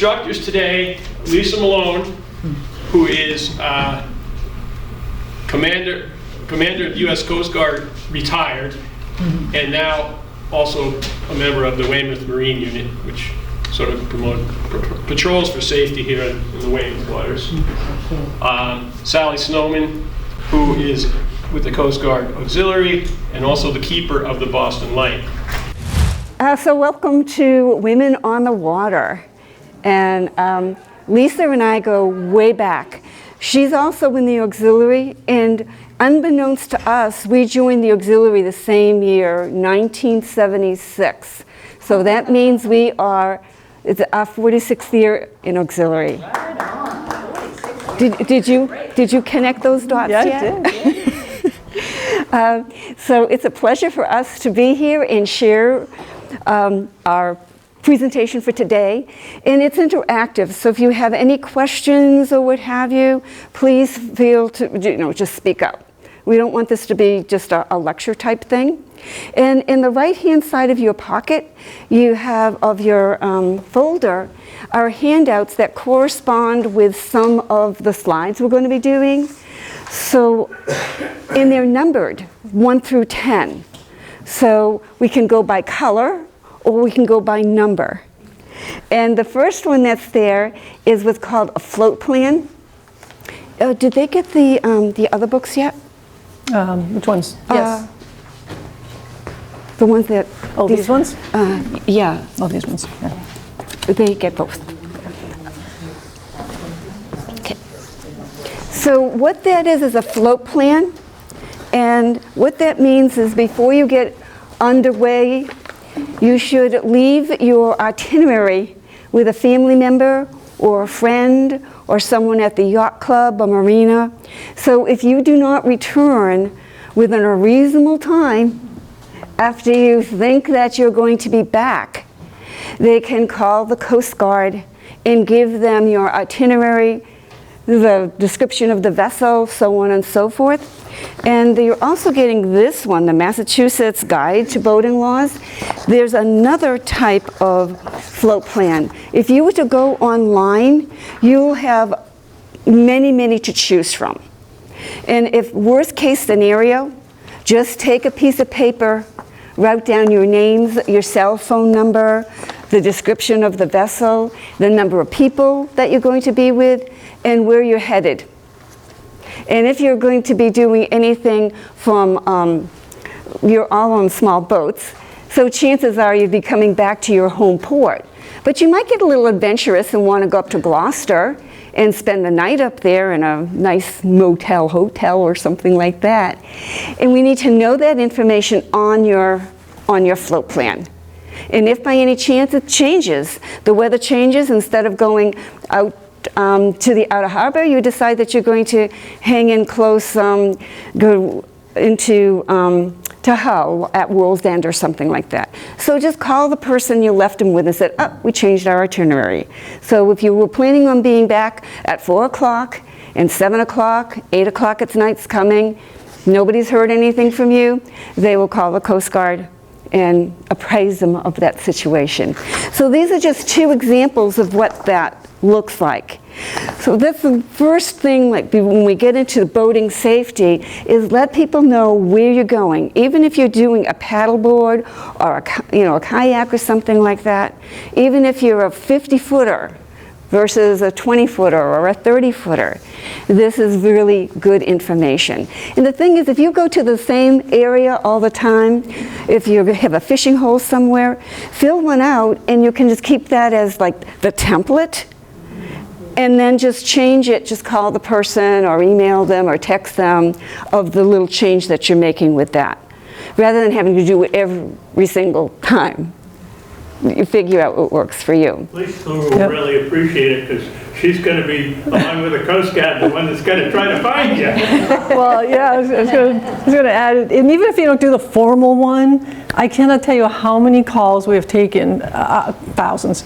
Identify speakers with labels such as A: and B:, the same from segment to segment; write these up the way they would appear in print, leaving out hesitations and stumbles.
A: instructors today, Lisa Milone, who is Commander of U.S. Coast Guard, retired, and now also a member of the Weymouth Marine Unit, which sort of patrols for safety here in the Weymouth waters. Sally Snowman, who is with the Coast Guard Auxiliary and also the keeper of the Boston Light.
B: So welcome to Women on the Water. And Lisa and I go way back. She's also in the auxiliary, and unbeknownst to us, we joined the auxiliary the same year, 1976. So that means it's our 46th year in auxiliary.
C: Right on.
B: Did you connect those dots yet?
C: Yeah, I did.
B: So it's a pleasure for us to be here and share our presentation for today, and it's interactive, so if you have any questions or what have you, please feel to just speak up. We don't want this to be just a lecture type thing. And in the right hand side of your pocket, you have of your folder are handouts that correspond with some of the slides we're going to be doing. So, and they're numbered 1 through 10. So we can go by color, or we can go by number. And the first one that's there is what's called a float plan. Did they get the other books yet?
C: Which ones? Yes.
B: The ones that...
C: Oh, these ones?
B: Yeah.
C: Oh, these ones. Yeah.
B: They get both. Okay. So what that is a float plan. And what that means is before you get underway, you should leave your itinerary with a family member or a friend or someone at the yacht club or marina. So if you do not return within a reasonable time after you think that you're going to be back, they can call the Coast Guard and give them your itinerary, the description of the vessel, so on and so forth. And you're also getting this one, the Massachusetts Guide to Boating Laws. There's another type of float plan. If you were to go online, you'll have many, many to choose from. And if worst case scenario, just take a piece of paper, write down your names, your cell phone number, the description of the vessel, the number of people that you're going to be with, and where you're headed. And if you're going to be doing anything from, you're all on small boats, so chances are you'd be coming back to your home port. But you might get a little adventurous and want to go up to Gloucester and spend the night up there in a nice motel, hotel, or something like that. And we need to know that information on your float plan. And if by any chance it changes, the weather changes, instead of going out to the outer harbor, you decide that you're going to hang in close, go into to Hull at World's End or something like that. So just call the person you left them with and said, oh, we changed our itinerary. So if you were planning on being back at 4 o'clock and 7 o'clock, 8 o'clock at night's coming, nobody's heard anything from you, they will call the Coast Guard and appraise them of that situation. So these are just 2 examples of what that looks like. So that's the first thing, like when we get into boating safety, is let people know where you're going. Even if you're doing a paddleboard or a kayak or something like that, even if you're a 50-footer versus a 20-footer or a 30-footer, this is really good information. And the thing is, if you go to the same area all the time, if you have a fishing hole somewhere, fill one out and you can just keep that as like the template, and then just change it, just call the person or email them or text them of the little change that you're making with that, rather than having to do it every single time. You figure out what works for you.
D: Lisa will really appreciate it, because she's going to be, along with the Coast Guard, the one that's going to try to find you.
C: Well, yeah, I was going to add, and even if you don't do the formal one, I cannot tell you how many calls we have taken, thousands,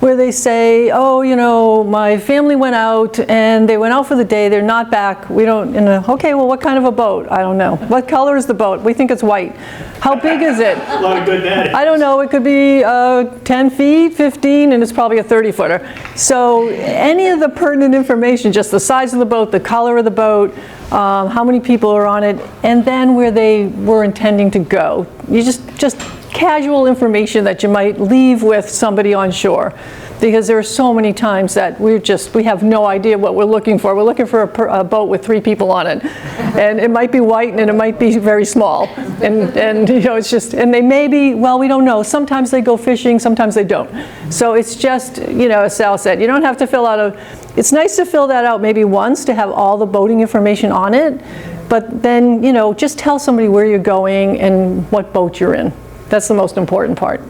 C: where they say, oh, you know, my family went out and they went out for the day, they're not back, we don't, okay, well, what kind of a boat? I don't know. What color is the boat? We think it's white. How big is it?
D: A lot of good daddy.
C: I don't know, it could be 10 feet, 15, and it's probably a 30-footer. So any of the pertinent information, just the size of the boat, the color of the boat, how many people are on it, and then where they were intending to go. You just casual information that you might leave with somebody on shore, because there are so many times that we have no idea what we're looking for. We're looking for a boat with 3 people on it, and it might be white and it might be very small, and you know, it's just, and they may be, well, we don't know. Sometimes they go fishing, sometimes they don't. So it's just, you know, as Sal said, you don't have to fill out it's nice to fill that out maybe once to have all the boating information on it, but then, you know, just tell somebody where you're going and what boat you're in. That's the most important part.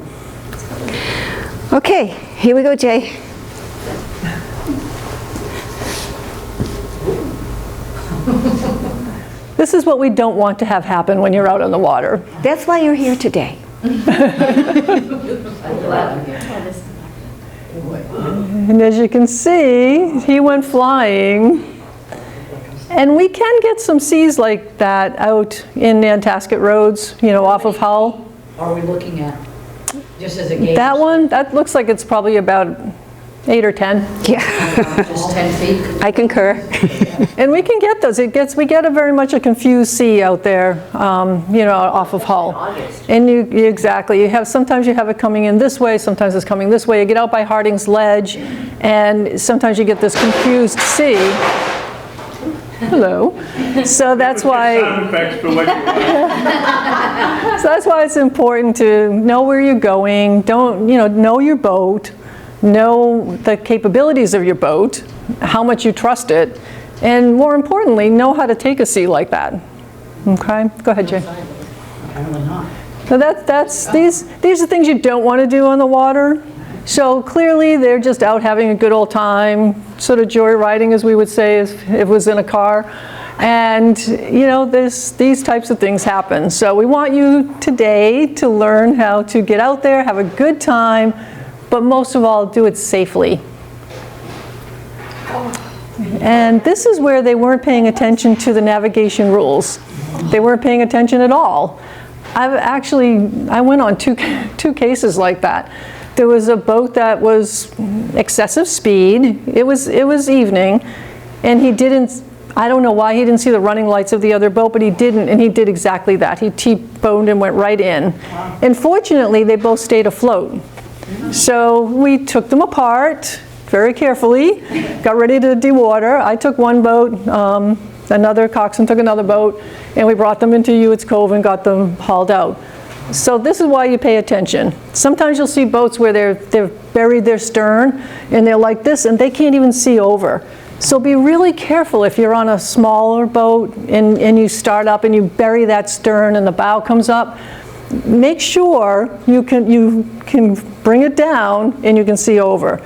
B: Okay, here we go, Jay.
C: This is what we don't want to have happen when you're out on the water.
B: That's why you're here today.
C: And as you can see, he went flying. And we can get some seas like that out in Nantasket Roads, you know, off of Hull.
E: Are we looking at, just as a gauge?
C: That one, that looks like it's probably about 8 or 10.
B: Yeah,
E: Just 10 feet?
B: I concur.
C: And we can get those. We get a very much a confused sea out there, you know, off of Hull. And exactly, sometimes you have it coming in this way, sometimes it's coming this way. You get out by Harding's Ledge, and sometimes you get this confused sea. Hello. So that's why.
D: Sound effects for what you want.
C: So that's why it's important to know where you're going. Know your boat, know the capabilities of your boat, how much you trust it, and more importantly, know how to take a sea like that. Okay, go ahead, Jay.
E: Apparently not.
C: So these are things you don't want to do on the water. So clearly they're just out having a good old time, sort of joyriding, as we would say if it was in a car. And you know, these types of things happen. So we want you today to learn how to get out there, have a good time, but most of all, do it safely. And this is where they weren't paying attention to the navigation rules. They weren't paying attention at all. I went on two cases like that. There was a boat that was excessive speed. It was evening, and he didn't, I don't know why he didn't see the running lights of the other boat, but he didn't, and he did exactly that. He T-boned and went right in. Wow. And fortunately, they both stayed afloat. So we took them apart very carefully, got ready to dewater. I took one boat, another coxswain took another boat, and we brought them into Hewitt's Cove and got them hauled out. So this is why you pay attention. Sometimes you'll see boats where they've buried their stern and they're like this and they can't even see over. So be really careful if you're on a smaller boat and you start up and you bury that stern and the bow comes up. Make sure you can bring it down and you can see over.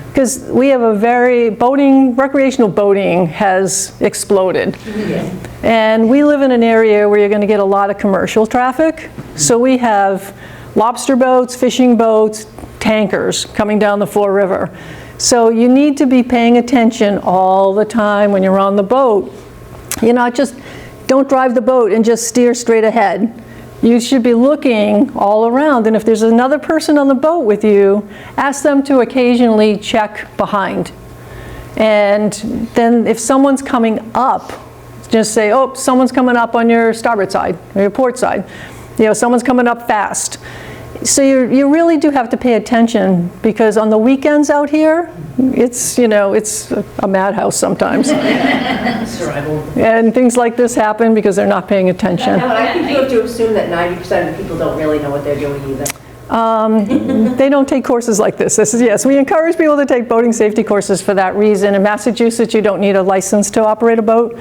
C: Because we have recreational boating has exploded. Yeah. And we live in an area where you're going to get a lot of commercial traffic. So we have lobster boats, fishing boats, tankers coming down the Fore River. So you need to be paying attention all the time when you're on the boat. Don't drive the boat and just steer straight ahead. You should be looking all around, and if there's another person on the boat with you, ask them to occasionally check behind. And then if someone's coming up, just say, oh, someone's coming up on your starboard side, or your port side. Someone's coming up fast. So you really do have to pay attention, because on the weekends out here, it's a madhouse sometimes. And things like this happen because they're not paying attention.
F: No, I think you have to assume that 90% of the people don't really know what they're doing either.
C: They don't take courses like this. Yes, we encourage people to take boating safety courses for that reason. In Massachusetts, you don't need a license to operate a boat.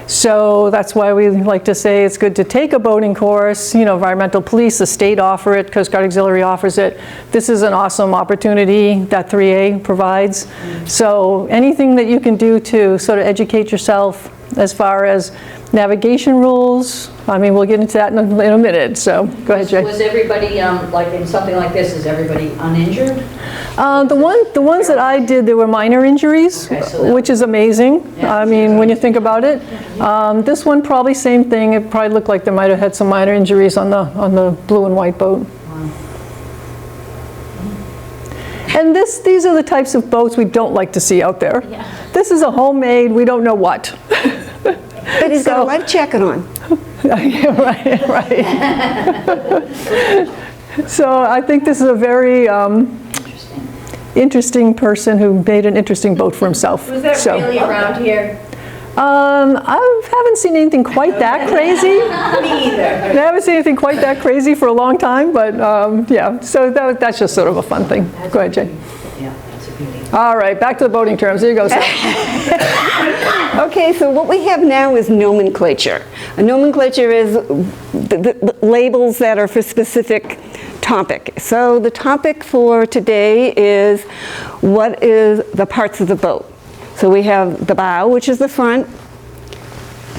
C: So that's why we like to say it's good to take a boating course. Environmental police, the state offer it, Coast Guard Auxiliary offers it. This is an awesome opportunity that 3A provides. So anything that you can do to sort of educate yourself As far as navigation rules, I mean, we'll get into that in a minute, so go ahead, Jay.
E: Was everybody, like in something like this, is everybody uninjured?
C: The ones that I did, there were minor injuries,
E: Okay, so that-
C: which is amazing.
E: Yeah.
C: I mean, when you think about it. This one, probably same thing. It probably looked like they might have had some minor injuries on the blue and white boat. And these are the types of boats we don't like to see out there.
E: Yeah.
C: This is a homemade, we don't know what.
B: But he's got a
C: So-
B: life jacket on.
C: Yeah, right. So I think this is a very
E: Interesting.
C: interesting person who made an interesting boat for himself.
F: Was that
C: So,
F: really around here?
C: I haven't seen anything quite that crazy.
F: Me either.
C: I haven't seen anything quite that crazy for a long time, but yeah, so that's just sort of a fun thing. Go ahead, Jay.
E: Yeah, that's a beauty.
C: All right, back to the boating terms. Here you go, Sal.
B: Okay, so what we have now is nomenclature. A nomenclature is the labels that are for specific topic. So the topic for today is what is the parts of the boat. So we have the bow, which is the front,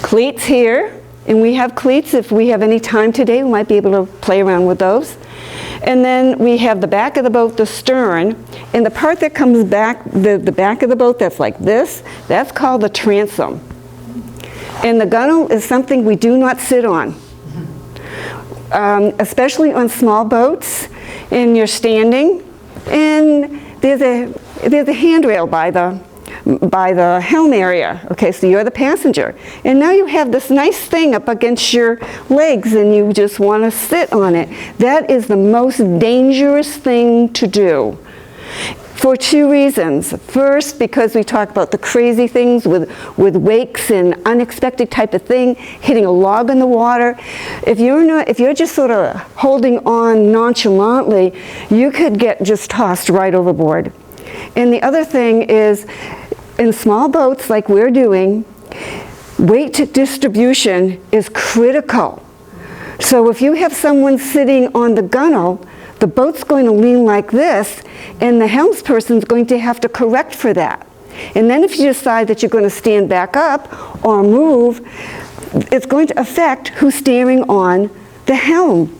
B: cleats here, and we have cleats. If we have any time today, we might be able to play around with those. And then we have the back of the boat, the stern, and the part that comes back, the back of the boat that's like this, that's called the transom. And the gunnel is something we do not sit on, especially on small boats, and you're standing, and there's a handrail by the helm area. Okay, so you're the passenger. And now you have this nice thing up against your legs and you just want to sit on it. That is the most dangerous thing to do. For two reasons. First, because we talk about the crazy things with wakes and unexpected type of thing, hitting a log in the water. If you're just sort of holding on nonchalantly, you could get just tossed right overboard. And the other thing is, in small boats like we're doing, weight distribution is critical. So if you have someone sitting on the gunnel, the boat's going to lean like this, and the helmsperson's going to have to correct for that. And then if you decide that you're going to stand back up or move, it's going to affect who's steering on the helm.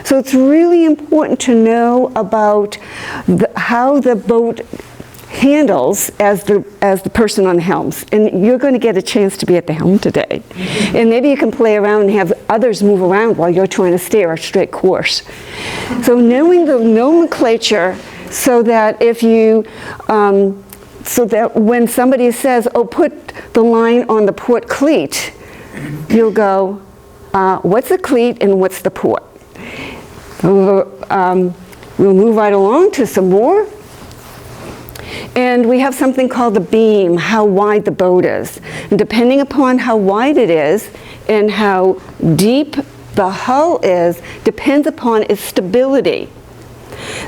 B: So it's really important to know about how the boat handles as the person on the helms. And you're going to get a chance to be at the helm today. And maybe you can play around and have others move around while you're trying to steer a straight course. So knowing the nomenclature so that so that when somebody says, oh, put the line on the port cleat, you'll go, what's the cleat and what's the port? We'll move right along to some more. And we have something called the beam, how wide the boat is. And depending upon how wide it is and how deep the hull is, depends upon its stability.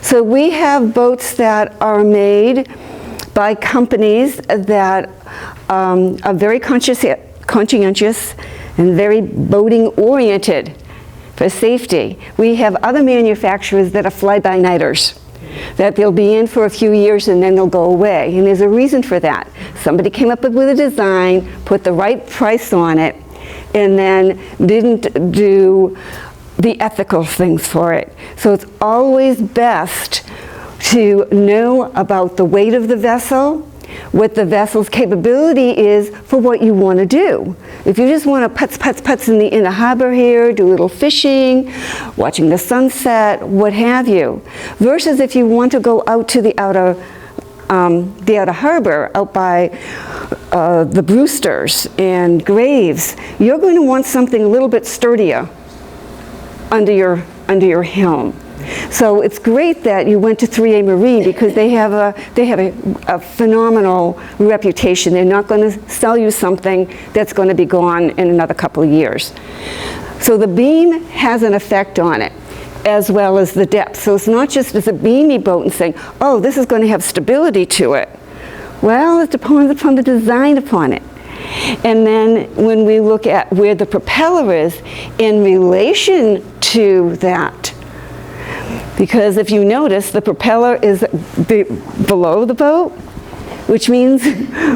B: So we have boats that are made by companies that are very conscientious and very boating oriented for safety. We have other manufacturers that are fly-by-nighters, that they'll be in for a few years and then they'll go away. And there's a reason for that. Somebody came up with a design, put the right price on it, and then didn't do the ethical things for it. So it's always best to know about the weight of the vessel, what the vessel's capability is for what you want to do. If you just want to putz in the harbor here, do a little fishing, watching the sunset, what have you, versus if you want to go out to the outer harbor, out by the Brewsters and Graves, you're going to want something a little bit sturdier under your helm. So it's great that you went to 3A Marine because they have a phenomenal reputation. They're not going to sell you something that's going to be gone in another couple of years. So the beam has an effect on it, as well as the depth. So it's not just as a beamy boat and saying, oh, this is going to have stability to it. Well, it depends upon the design upon it. And then when we look at where the propeller is in relation to that, because if you notice, the propeller is below the boat, which means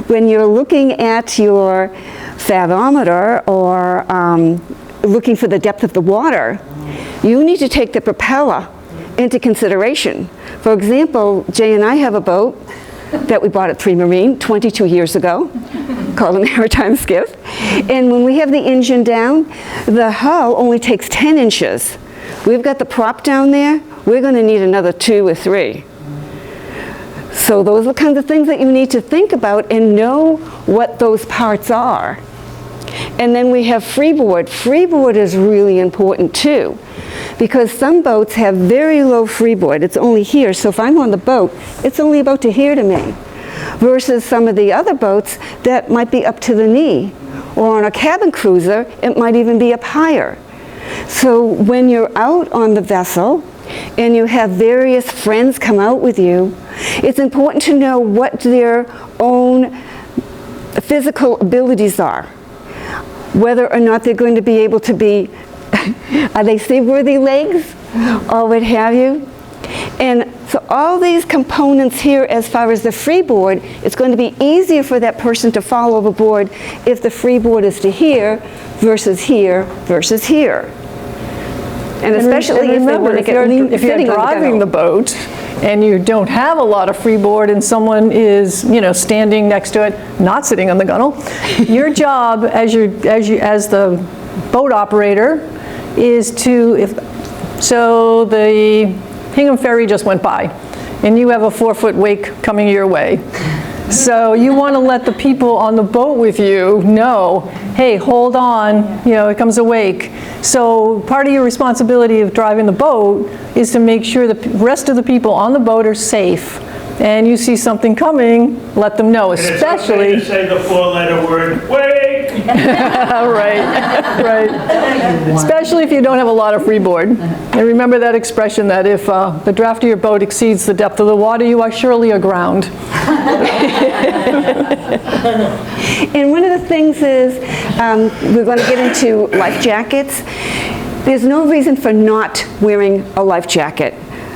B: when you're looking at your fathometer or looking for the depth of the water, you need to take the propeller into consideration. For example, Jay and I have a boat that we bought at 3 Marine 22 years ago called a maritime skiff. And when we have the engine down, the hull only takes 10 inches. We've got the prop down there, we're going to need another 2 or 3. So those are the kinds of things that you need to think about and know what those parts are. And then we have freeboard. Freeboard is really important too, because some boats have very low freeboard. It's only here, so if I'm on the boat, it's only about to here to me, versus some of the other boats that might be up to the knee. Or on a cabin cruiser, it might even be up higher. So when you're out on the vessel and you have various friends come out with you, it's important to know what their own physical abilities are. Whether or not they're going to be able to be, are they seaworthy legs or what have you? And so all these components here as far as the freeboard, it's going to be easier for that person to fall overboard if the freeboard is to here versus here versus here. And especially if they want to get
C: if you're driving the boat and you don't have a lot of freeboard and someone is, standing next to it, not sitting on the gunnel, your job as the boat operator is to, so the Hingham Ferry just went by and you have a 4-foot wake coming your way. So you want to let the people on the boat with you know, hey, hold on, here comes a wake. So part of your responsibility of driving the boat is to make sure the rest of the people on the boat are safe. And you see something coming, let them know, especially...
D: It's okay to say the 4-letter word, wake!
C: right. Especially if you don't have a lot of freeboard. And remember that expression that if the draft of your boat exceeds the depth of the water, you are surely aground.
B: And one of the things is, we're going to get into life jackets. There's no reason for not wearing a life jacket,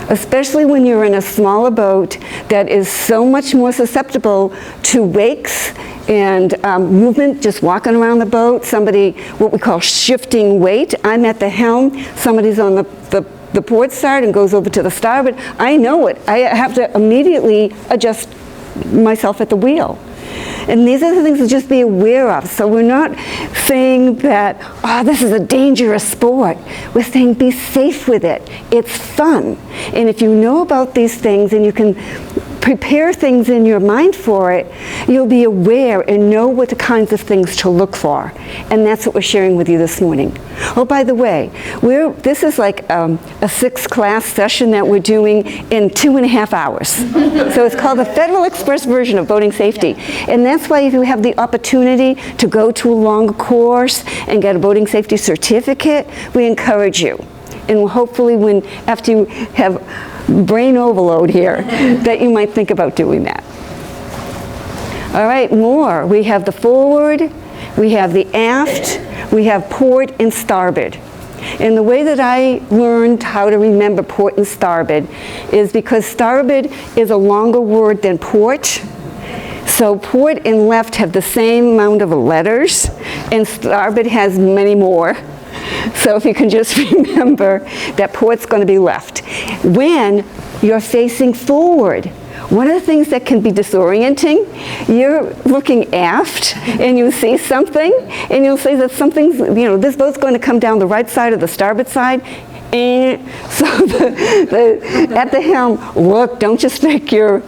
B: especially when you're in a smaller boat that is so much more susceptible to wakes and movement, just walking around the boat, somebody, what we call shifting weight. I'm at the helm, somebody's on the port side and goes over to the starboard. I know it. I have to immediately adjust myself at the wheel. And these are the things to just be aware of. So we're not saying that, oh, this is a dangerous sport. We're saying be safe with it. It's fun. And if you know about these things and you can prepare things in your mind for it, you'll be aware and know what the kinds of things to look for. And that's what we're sharing with you this morning. Oh, by the way, this is like a 6-class session that we're doing in 2.5 hours. So it's called the Federal Express version of boating safety. And that's why if you have the opportunity to go to a longer course and get a boating safety certificate, we encourage you. And hopefully after you have brain overload here, that you might think about doing that. All right, more. We have the forward, we have the aft, we have port and starboard. And the way that I learned how to remember port and starboard is because starboard is a longer word than port. So port and left have the same amount of letters, and starboard has many more. So if you can just remember that port's going to be left. When you're facing forward, one of the things that can be disorienting, you're looking aft and you see something and you'll say that something's, this boat's going to come down the right side of the starboard side. And so at the helm, look, don't just take your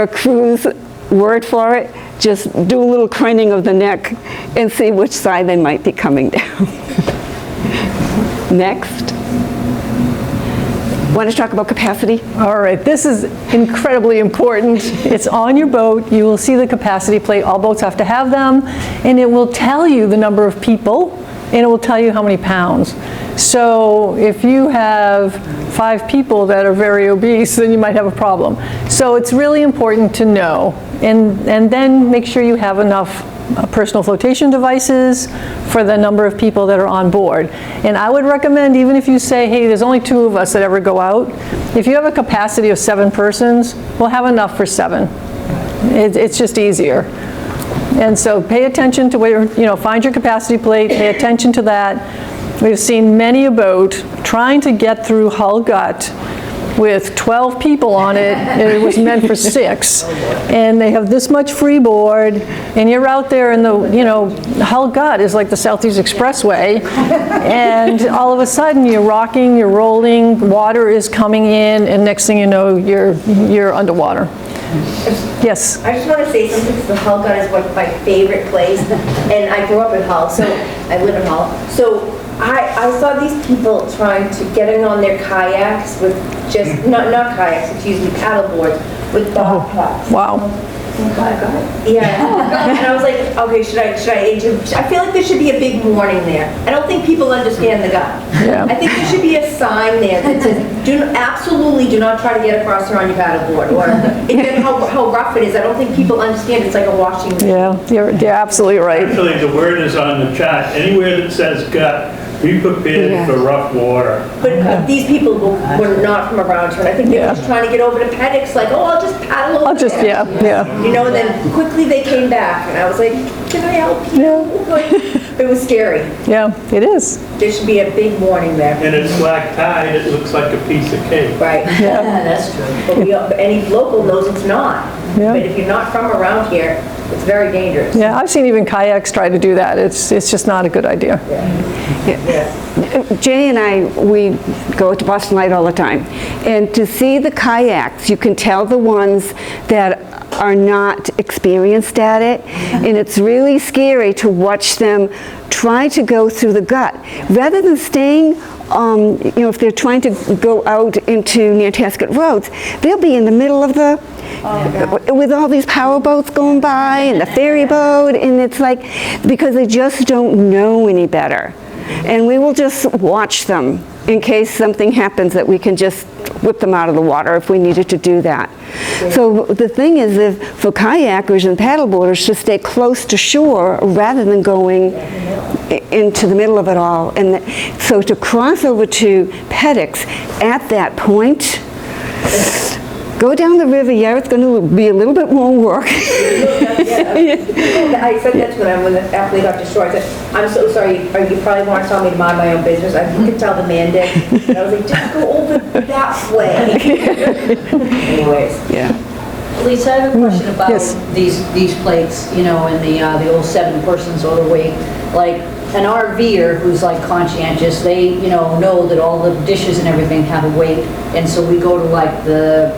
B: crew's word for it. Just do a little craning of the neck and see which side they might be coming down. Next. Want to talk about capacity?
C: All right, this is incredibly important. It's on your boat. You will see the capacity plate. All boats have to have them, and it will tell you the number of people, and it will tell you how many pounds. So if you have 5 people that are very obese, then you might have a problem. So it's really important to know, and then make sure you have enough personal flotation devices for the number of people that are on board. And I would recommend, even if you say, hey, there's only 2 of us that ever go out, if you have a capacity of 7 persons, we'll have enough for 7. It's just easier. And so pay attention to where, find your capacity plate, pay attention to that. We've seen many a boat trying to get through Hull Gut with 12 people on it, and it was meant for 6. And they have this much freeboard, and you're out there in the, Hull Gut is like the Southeast Expressway, and all of a sudden you're rocking, you're rolling, water is coming in, and next thing you know, you're underwater. Yes?
F: I just want to say something, because the Hull Gut is one of my favorite places, and I grew up in Hull, so I live in Hull. So I saw these people trying to getting on their kayaks with just, not kayaks, excuse me, paddle boards with dog traps.
C: Wow.
F: Yeah. And I was like, okay, should I I feel like there should be a big warning there. I don't think people understand the gut.
C: Yeah.
F: I think there should be a sign there that says, absolutely do not try to get across here on your paddleboard. Or again, how rough it is. I don't think people understand it's like a washing machine.
C: Yeah, you're absolutely right.
D: Actually, the word is on the chart. Anywhere that says gut, be prepared for rough water.
F: But these people were not from around here. And I think they were just trying to get over to Peddix, like, oh, I'll just paddle over there.
C: Yeah.
F: And then quickly they came back, and I was like, can I help you?
C: Yeah.
F: It was scary.
C: Yeah, it is.
F: There should be a big warning there.
D: And it's black tide, it looks like a piece of cake.
F: Right.
C: Yeah.
E: That's true.
F: But any local knows it's not.
C: Yeah.
F: But if you're not from around here, it's very dangerous.
C: Yeah, I've seen even kayaks try to do that. It's just not a good idea.
B: Jay and I, we go to Boston Light all the time. And to see the kayaks, you can tell the ones that are not experienced at it. And it's really scary to watch them try to go through the gut. Rather than staying, if they're trying to go out into Nantasket roads, they'll be in the middle of the, with all these power boats going by and the ferry boat, and it's like, because they just don't know any better. And we will just watch them in case something happens, that we can just whip them out of the water if we needed to do that. So the thing is, for kayakers and paddleboarders, to stay close to shore rather than going into the middle of it all. And so to cross over to Peddix at that point, go down the river. Yeah, it's going to be a little bit more work.
F: I said that to them after they got to shore. I said, I'm so sorry, you probably want to tell me to mind my own business. You could tell the man did. And I was like, just go over that way. Anyways.
B: Yeah.
E: Lisa, I have a question about these plates, and the old 7 persons overweight. Like an RVer who's like conscientious, they know that all the dishes and everything have a weight, and so we go to like the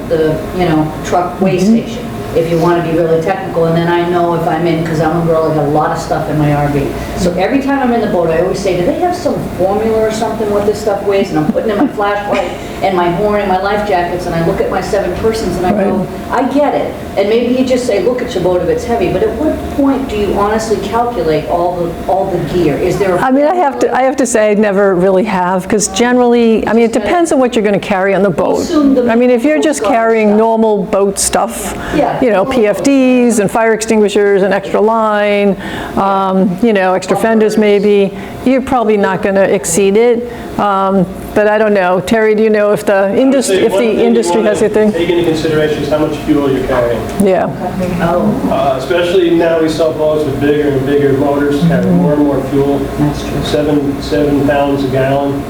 E: truck weigh station, if you want to be really technical. And then I know if I'm in, because I'm a girl, I got a lot of stuff in my RV. So every time I'm in the boat, I always say, do they have some formula or something what this stuff weighs? And I'm putting in my flashlight and my horn and my life jackets, and I look at my 7 persons and I go, I get it. And maybe you just say, look at your boat if it's heavy, but at what point do you honestly calculate all the gear? Is there a
C: I have to say I never really have, because generally, it depends on what you're going to carry on the boat. If you're just carrying normal boat stuff, PFDs and fire extinguishers and extra line, extra fenders maybe, you're probably not going to exceed it. But I don't know. Terry, do you know if the industry has a thing?
A: Take into consideration is how much fuel you're carrying.
C: Yeah.
A: Especially now we sell boats with bigger and bigger motors, carrying more and more fuel. That's true. 7 pounds a gallon.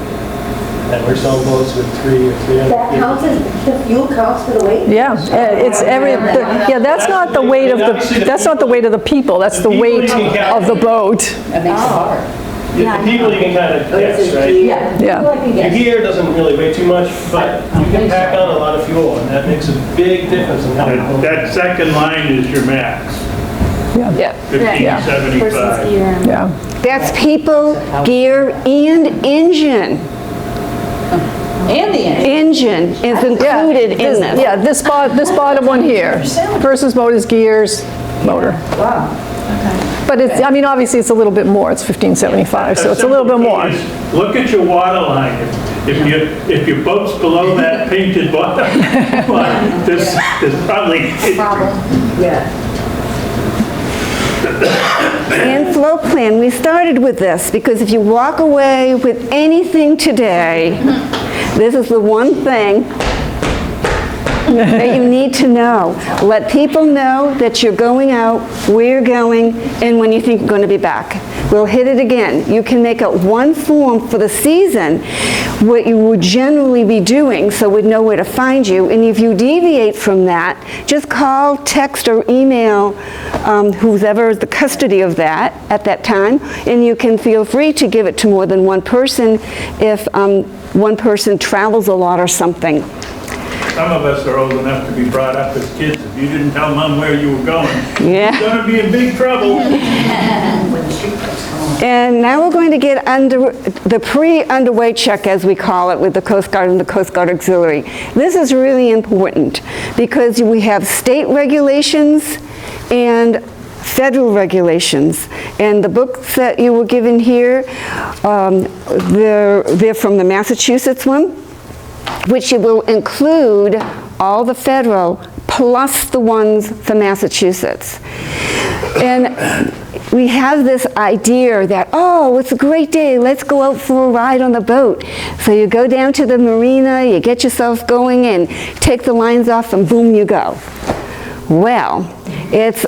A: And we're selling boats with 3 or 300.
F: That counts as, the fuel counts for the weight?
C: Yeah, it's that's not the weight of the people, that's the weight of the boat.
E: That makes it hard.
A: The people you can kind of guess, right?
C: Yeah.
A: Your gear doesn't really weigh too much, but you can pack on a lot of fuel, and that makes a big difference in how you go.
D: That second line is your max.
C: Yeah.
D: 1575.
C: Yeah.
B: That's people, gear, and engine.
E: And the
B: Engine is included in this.
C: Yeah, this bottom one here. Person's boat is gears, motor.
E: Wow.
C: But it's, obviously it's a little bit more. It's 1575, so it's a little bit more.
D: Look at your water line. If your boat's below that painted bottom line, there's probably a problem.
F: Yeah.
B: And float plan, we started with this because if you walk away with anything today, this is the one thing that you need to know. Let people know that you're going out, where you're going, and when you think you're going to be back. We'll hit it again. You can make up one form for the season, what you would generally be doing, so we'd know where to find you. And if you deviate from that, just call, text, or email whoever is the custody of that at that time, and you can feel free to give it to more than one person if one person travels a lot or something.
D: Some of us are old enough to be brought up as kids. If you didn't tell Mom where you were going,
B: Yeah.
D: you're going to be in big trouble.
B: And now we're going to get under the pre-underweight check, as we call it, with the Coast Guard and the Coast Guard Auxiliary. This is really important because we have state regulations and federal regulations. And the books that you were given here, they're from the Massachusetts one, which will include all the federal plus the ones for Massachusetts. And we have this idea that, oh, it's a great day, let's go out for a ride on the boat. So you go down to the marina, you get yourself going and take the lines off and boom, you go. Well, it's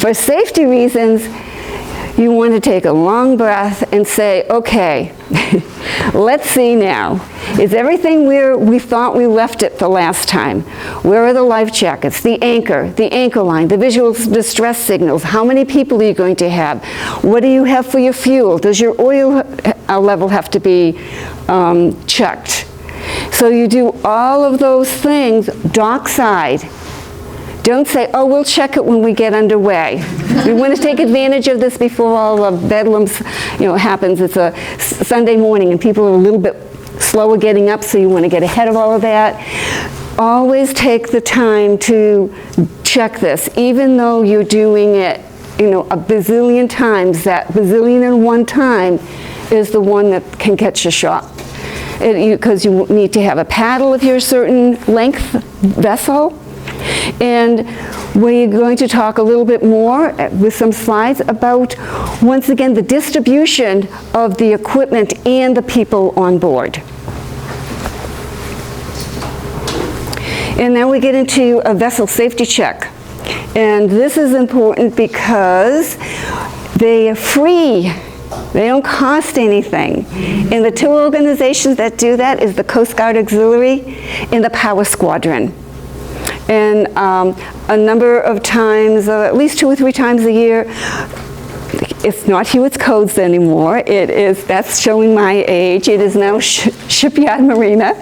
B: for safety reasons, you want to take a long breath and say, okay, let's see now. Is everything where we thought we left it the last time? Where are the life jackets, the anchor line, the visual distress signals? How many people are you going to have? What do you have for your fuel? Does your oil level have to be checked? So you do all of those things dockside. Don't say, oh, we'll check it when we get underway. We want to take advantage of this before all the bedlams, happens. It's a Sunday morning and people are a little bit slower getting up, so you want to get ahead of all of that. Always take the time to check this, even though you're doing it, a bazillion times. That bazillion and one time is the one that can catch a shock. Because you need to have a paddle if you're a certain length vessel. And we're going to talk a little bit more with some slides about, once again, the distribution of the equipment and the people on board. And now we get into a vessel safety check. And this is important because they are free. They don't cost anything. And the two organizations that do that is the Coast Guard Auxiliary and the Power Squadron. And a number of times, at least 2 or 3 times a year, it's not Hewitt's Codes anymore. That's showing my age. It is now Shipyard Marina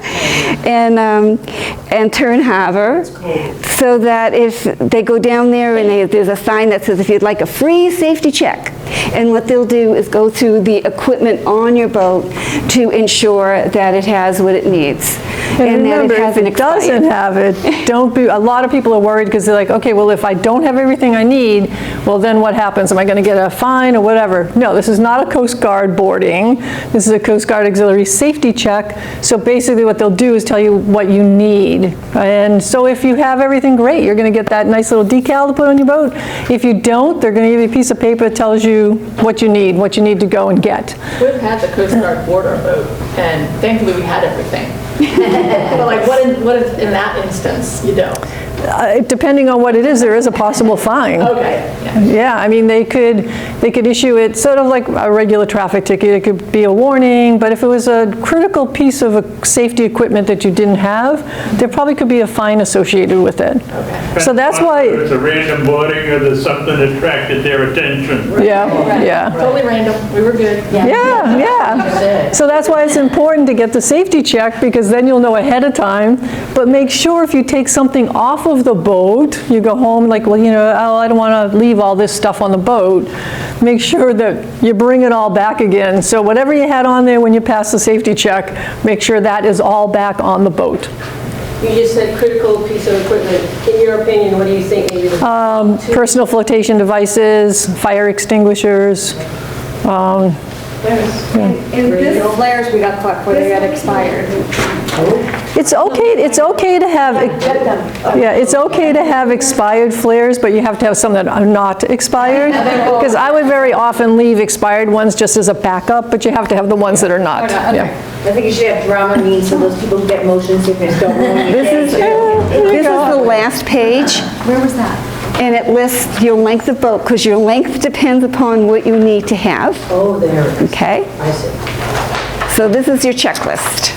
B: and Turn Harbor. So that if they go down there and there's a sign that says if you'd like a free safety check, and what they'll do is go through the equipment on your boat to ensure that it has what it needs.
C: And remember, if it doesn't have it, don't be, a lot of people are worried because they're like, okay, well, if I don't have everything I need, well, then what happens? Am I going to get a fine or whatever? No, this is not a Coast Guard boarding. This is a Coast Guard Auxiliary safety check. So basically what they'll do is tell you what you need. And so if you have everything, great. You're going to get that nice little decal to put on your boat. If you don't, they're going to give you a piece of paper that tells you what you need to go and get.
G: We've had the Coast Guard board our boat, and thankfully we had everything. But like, what if in that instance you don't?
C: Depending on what it is, there is a possible fine.
G: Okay.
C: Yeah, I mean, they could issue it sort of like a regular traffic ticket. It could be a warning, but if it was a critical piece of safety equipment that you didn't have, there probably could be a fine associated with it. Okay. So that's why
D: it's a random boarding or there's something that attracted their attention.
G: Right.
C: Yeah, yeah.
G: Totally random. We were good.
C: Yeah. So that's why it's important to get the safety check, because then you'll know ahead of time. But make sure if you take something off of the boat, you go home like, well, I don't want to leave all this stuff on the boat. Make sure that you bring it all back again. So whatever you had on there when you pass the safety check, make sure that is all back on the boat.
H: You just said critical piece of equipment. In your opinion, what do you think maybe
C: Personal flotation devices, fire extinguishers,
F: And
I: The
F: this,
I: old flares we got caught before they got expired.
C: It's okay to have, yeah, it's okay to have expired flares, but you have to have some that are not expired. Because I would very often leave expired ones just as a backup, but you have to have the ones that are not. Yeah.
F: I think you should have Dramamine so those people who get motion sickness don't ruin your
B: This is the last page,
I: Where was that?
B: and it lists your length of boat, because your length depends upon what you need to have,
E: Oh, there it is.
B: okay?
E: I see.
B: So this is your checklist.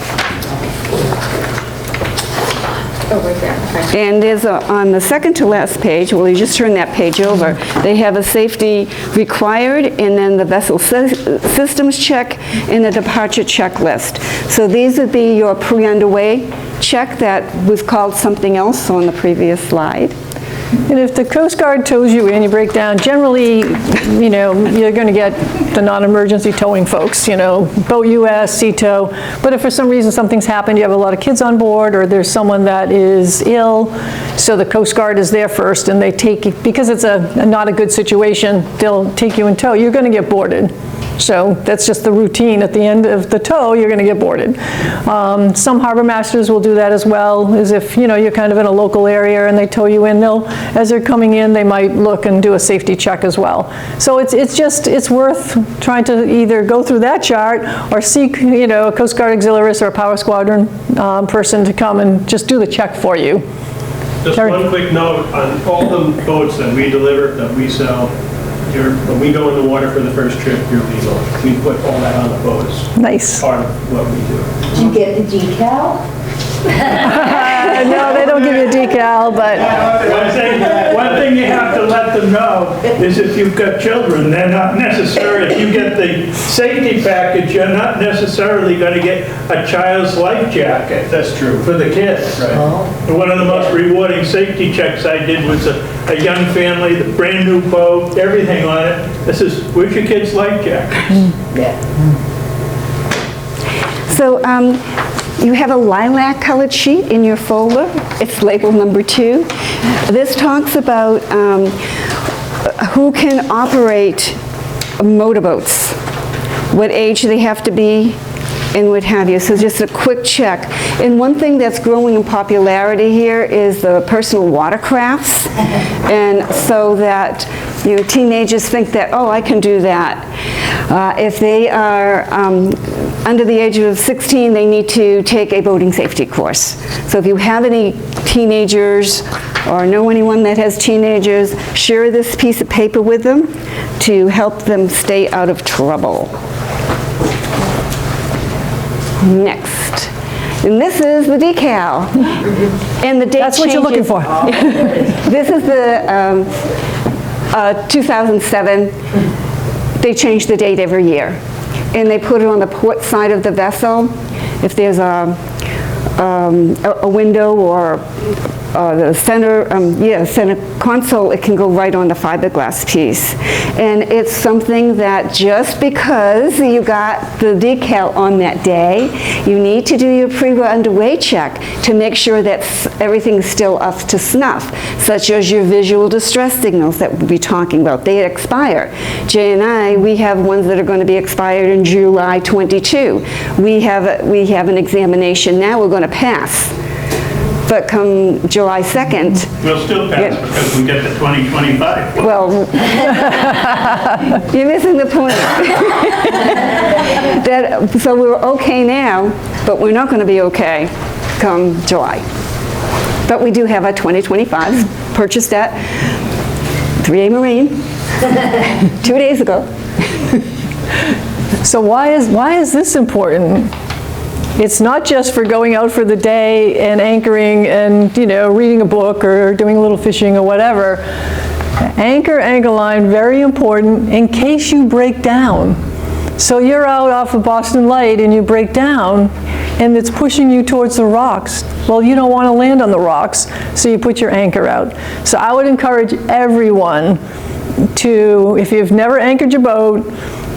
I: Oh, right there, okay.
B: And there's on the second to last page, well, you just turn that page over, they have a safety required, and then the vessel systems check, and the departure checklist. So these would be your pre-underway check that was called something else on the previous slide.
C: And if the Coast Guard tows you in, you break down, generally, you know, you're going to get the non-emergency towing folks, you know, Boat US, Sea Tow. But if for some reason something's happened, you have a lot of kids on board, or there's someone that is ill, so the Coast Guard is there first, and they take you, because it's not a good situation, they'll take you in tow. You're going to get boarded. So that's just the routine. At the end of the tow, you're going to get boarded. Some harbor masters will do that as well, as if, you know, you're kind of in a local area and they tow you in. As they're coming in, they might look and do a safety check as well. So it's worth trying to either go through that chart or seek, you know, a Coast Guard auxiliarist or a Power Squadron person to come and just do the check for you.
A: Just
C: Terry.
A: one quick note, on all the boats that we deliver, that we sell, when we go in the water for the first trip, you're legal. We put all that on the boat as
C: Nice.
A: part of what we do.
E: Did you get the decal?
C: No, they don't give you a decal, but
D: One thing you have to let them know is if you've got children, they're not necessarily, if you get the safety package, you're not necessarily going to get a child's life jacket.
A: That's true.
D: For the kids. One of the most rewarding safety checks I did was a young family, the brand new boat, everything on it. This is, where's your kid's life jacket?
B: So you have a lilac colored sheet in your folder. It's labeled number 2. This talks about who can operate motorboats, what age they have to be, and what have you. So just a quick check. And one thing that's growing in popularity here is the personal watercrafts. And so that, you know, teenagers think that, oh, I can do that. If they are under the age of 16, they need to take a boating safety course. So if you have any teenagers or know anyone that has teenagers, share this piece of paper with them to help them stay out of trouble. Next. And this is the decal. And the date
C: that's what you're looking
B: changes.
C: for.
B: This is the 2007. They change the date every year. And they put it on the port side of the vessel. If there's a window or the center console, it can go right on the fiberglass piece. And it's something that just because you got the decal on that day, you need to do your pre-underweight check to make sure that everything's still up to snuff, such as your visual distress signals that we'll be talking about. They expire. Jay and I, we have ones that are going to be expired in July 22. We have an examination now we're going to pass. But come July 2nd...
D: We'll still pass because we get the 2025.
B: Well, you're missing the point. So we're okay now, but we're not going to be okay come July. But we do have a 2025 purchased at 3A Marine 2 days ago.
C: So why is this important? It's not just for going out for the day and anchoring and, you know, reading a book or doing a little fishing or whatever. Anchor, anchor line, very important in case you break down. So you're out off of Boston Light and you break down and it's pushing you towards the rocks. Well, you don't want to land on the rocks, so you put your anchor out. So I would encourage everyone to, if you've never anchored your boat,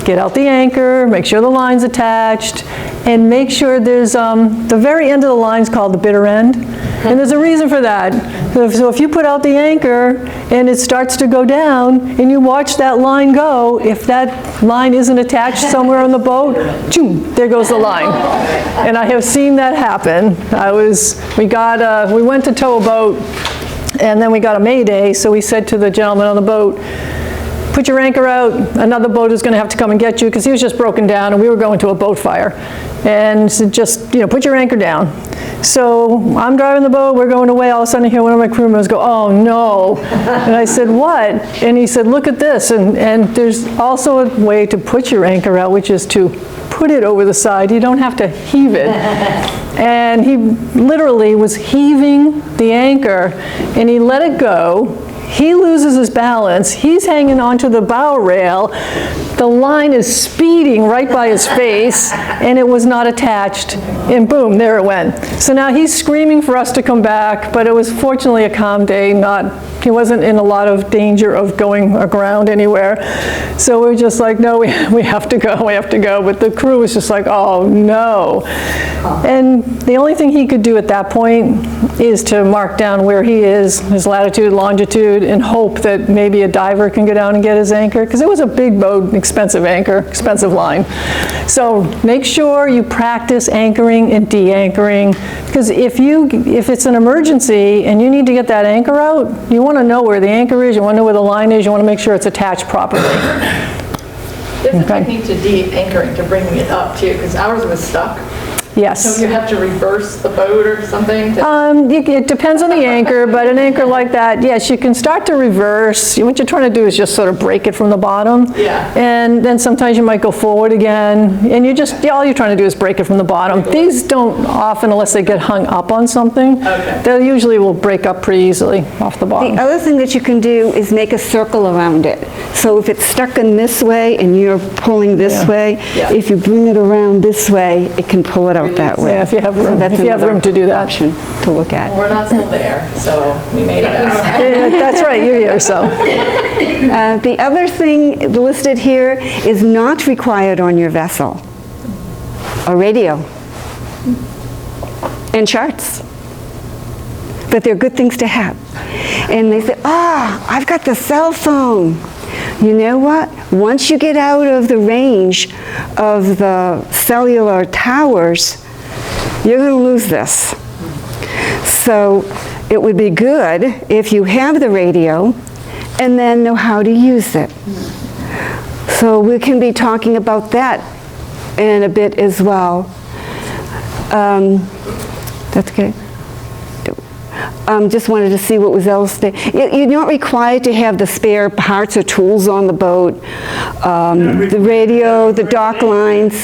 C: get out the anchor, make sure the line's attached, and make sure there's, the very end of the line's called the bitter end, and there's a reason for that. So if you put out the anchor and it starts to go down, and you watch that line go, if that line isn't attached somewhere on the boat, choom, there goes the line. And I have seen that happen. We went to tow a boat, and then we got a mayday, so we said to the gentleman on the boat, put your anchor out, another boat is going to have to come and get you, because he was just broken down and we were going to a boat fire. And said, just, put your anchor down. So I'm driving the boat, we're going away, all of a sudden I hear one of my crew members go, oh no. And I said, what? And he said, look at this. And there's also a way to put your anchor out, which is to put it over the side. You don't have to heave it. And he literally was heaving the anchor, and he let it go. He loses his balance. He's hanging onto the bow rail. The line is speeding right by his face, and it was not attached. And boom, there it went. So now he's screaming for us to come back, but it was fortunately a calm day. He wasn't in a lot of danger of going aground anywhere. So we were just like, no, we have to go, we have to go. But the crew was just like, oh no. And the only thing he could do at that point is to mark down where he is, his latitude, longitude, and hope that maybe a diver can go down and get his anchor, because it was a big boat, expensive anchor, expensive line. So make sure you practice anchoring and de-anchoring, because if it's an emergency and you need to get that anchor out, you want to know where the anchor is, you want to know where the line is, you want to make sure it's attached properly.
G: There's a technique to de-anchoring, to bringing it up too, because ours was stuck.
C: Yes.
G: So you have to reverse the boat or something?
C: It depends on the anchor, but an anchor like that, yes, you can start to reverse. What you're trying to do is just sort of break it from the bottom.
G: Yeah.
C: And then sometimes you might go forward again, and all you're trying to do is break it from the bottom. These don't often, unless they get hung up on something, they usually will break up pretty easily off the bottom.
B: The other thing that you can do is make a circle around it. So if it's stuck in this way and you're pulling this way, if you bring it around this way, it can pull it out that way.
C: Yeah, if you have room,
B: that's
C: if you have room to do that.
B: Option to look at.
G: We're not still there, so we made it out.
C: Yeah, that's right, you're here, so.
B: The other thing listed here is not required on your vessel: a radio and charts. But they're good things to have. And they say, I've got the cell phone. You know what? Once you get out of the range of the cellular towers, you're going to lose this. So it would be good if you have the radio and then know how to use it. So we can be talking about that in a bit as well. That's okay. Just wanted to see what was else there. You're not required to have the spare parts or tools on the boat, the radio, the dock lines.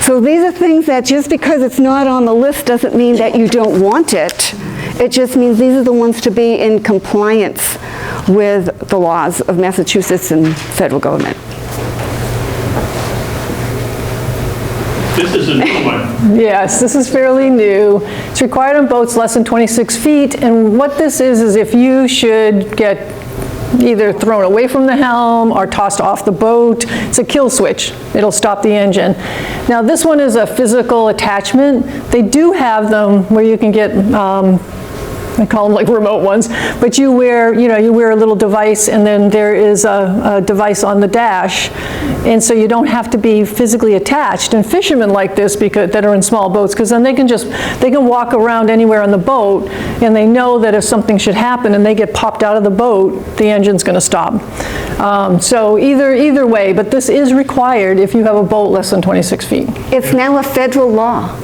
B: So these are things that just because it's not on the list doesn't mean that you don't want it. It just means these are the ones to be in compliance with the laws of Massachusetts and federal government.
D: This is a new one.
C: Yes, this is fairly new. It's required on boats less than 26 feet, and what this is if you should get either thrown away from the helm or tossed off the boat, it's a kill switch. It'll stop the engine. Now this one is a physical attachment. They do have them where you can get I call them like remote ones, but you wear a little device, and then there is a device on the dash, and so you don't have to be physically attached. And fishermen like this that are in small boats, because then they can walk around anywhere on the boat, and they know that if something should happen and they get popped out of the boat, the engine's going to stop. So either way, but this is required if you have a boat less than 26 feet.
B: It's now a federal law.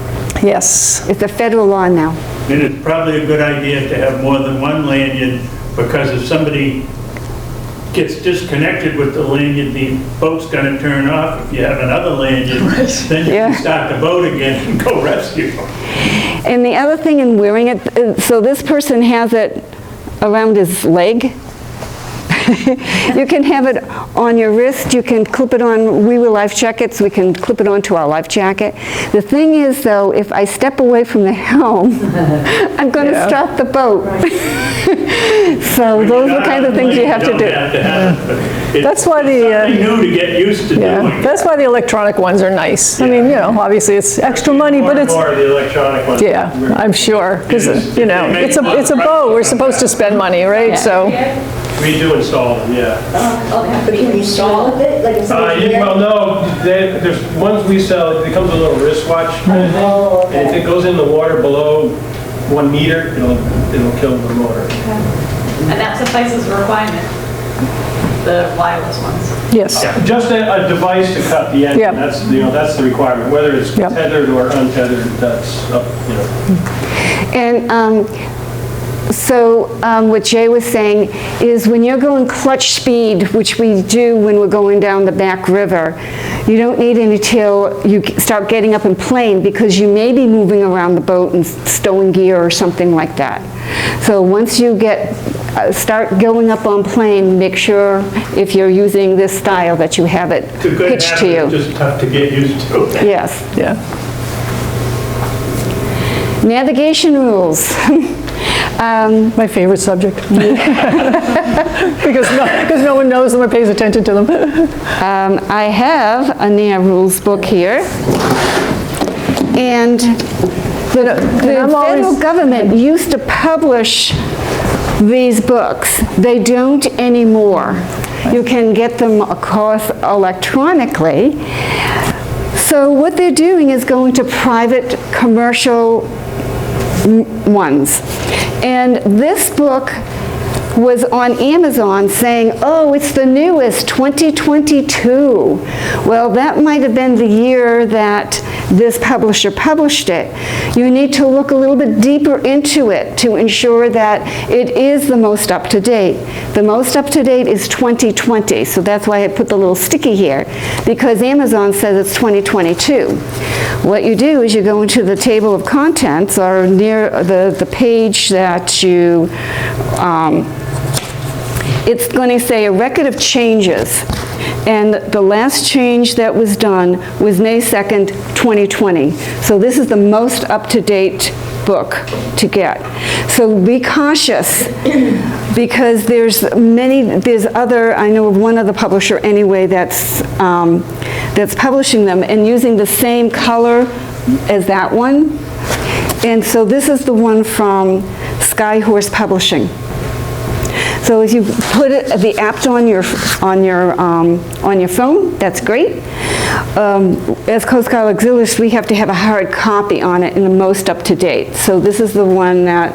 C: Yes.
B: It's a federal law now.
D: And it's probably a good idea to have more than one lanyard, because if somebody gets disconnected with the lanyard, the boat's going to turn off. If you have another lanyard, then you can start the boat again and go rescue them.
B: And the other thing in wearing it, so this person has it around his leg. You can have it on your wrist, you can clip it on, we were life jackets, we can clip it onto our life jacket. The thing is though, if I step away from the helm, I'm going to stop the boat. So those are the kind of things you have to do.
C: That's why the
D: Something new to get used to doing.
C: that's why the electronic ones are nice. I mean, you know, obviously it's extra money, but it's,
D: More of the electronic ones.
C: yeah, I'm sure, because, you know, it's a boat, we're supposed to spend money, right? So,
A: We do install them, yeah.
F: But can you install it? Like if somebody's here?
A: Well, no, there's ones we sell, it comes with a little wristwatch kind of thing.
F: Oh, okay.
A: And if it goes in the water below 1 meter, it'll kill the motor.
G: And that suffices a requirement, the wireless ones.
C: yes.
A: Just a device to cut the engine,
C: Yeah.
A: that's the requirement. Whether it's
C: Yeah.
A: tethered or untethered, that's up,
B: And so what Jay was saying is when you're going clutch speed, which we do when we're going down the back river, you don't need any till you start getting up and playing because you may be moving around the boat and stowing gear or something like that. So once you start going up on plane, make sure if you're using this style that you have it
D: It's a good
B: pitched to
D: habit,
B: you.
D: just tough to get used to.
B: Yes.
C: Yeah.
B: Navigation rules.
C: My favorite subject. Because no one knows them or pays attention to them.
B: I have a NAV rules book here. And the
C: I'm always-
B: federal government used to publish these books. They don't anymore. You can get them, of course, electronically. So what they're doing is going to private commercial ones. And this book was on Amazon saying, oh, it's the newest, 2022. Well, that might have been the year that this publisher published it. You need to look a little bit deeper into it to ensure that it is the most up-to-date. The most up-to-date is 2020, so that's why I put the little sticky here, because Amazon says it's 2022. What you do is you go into the table of contents or near the page that you, it's going to say a record of changes. And the last change that was done was May 2nd, 2020. So this is the most up-to-date book to get. So be cautious because there's other, I know of one other publisher anyway that's publishing them and using the same color as that one. And so this is the one from Skyhorse Publishing. So if you put the app on your phone, that's great. As Coast Guard Auxiliaries, we have to have a hard copy on it and the most up to date. So this is the one that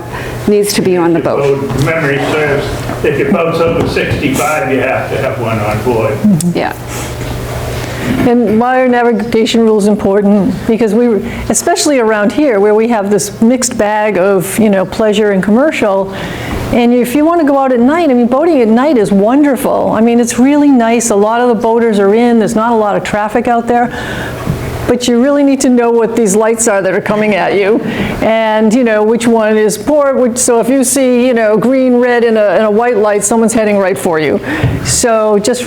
B: needs to be on the boat.
D: Memory serves, if your boat's over 65, you have to have one on board.
B: Yeah.
C: And why are navigation rules important? Because especially around here where we have this mixed bag of, pleasure and commercial, and if you want to go out at night, I mean, boating at night is wonderful. I mean, it's really nice. A lot of the boaters are in. There's not a lot of traffic out there. But you really need to know what these lights are that are coming at you, and which one is port. So if you see green, red, and a white light, someone's heading right for you. So just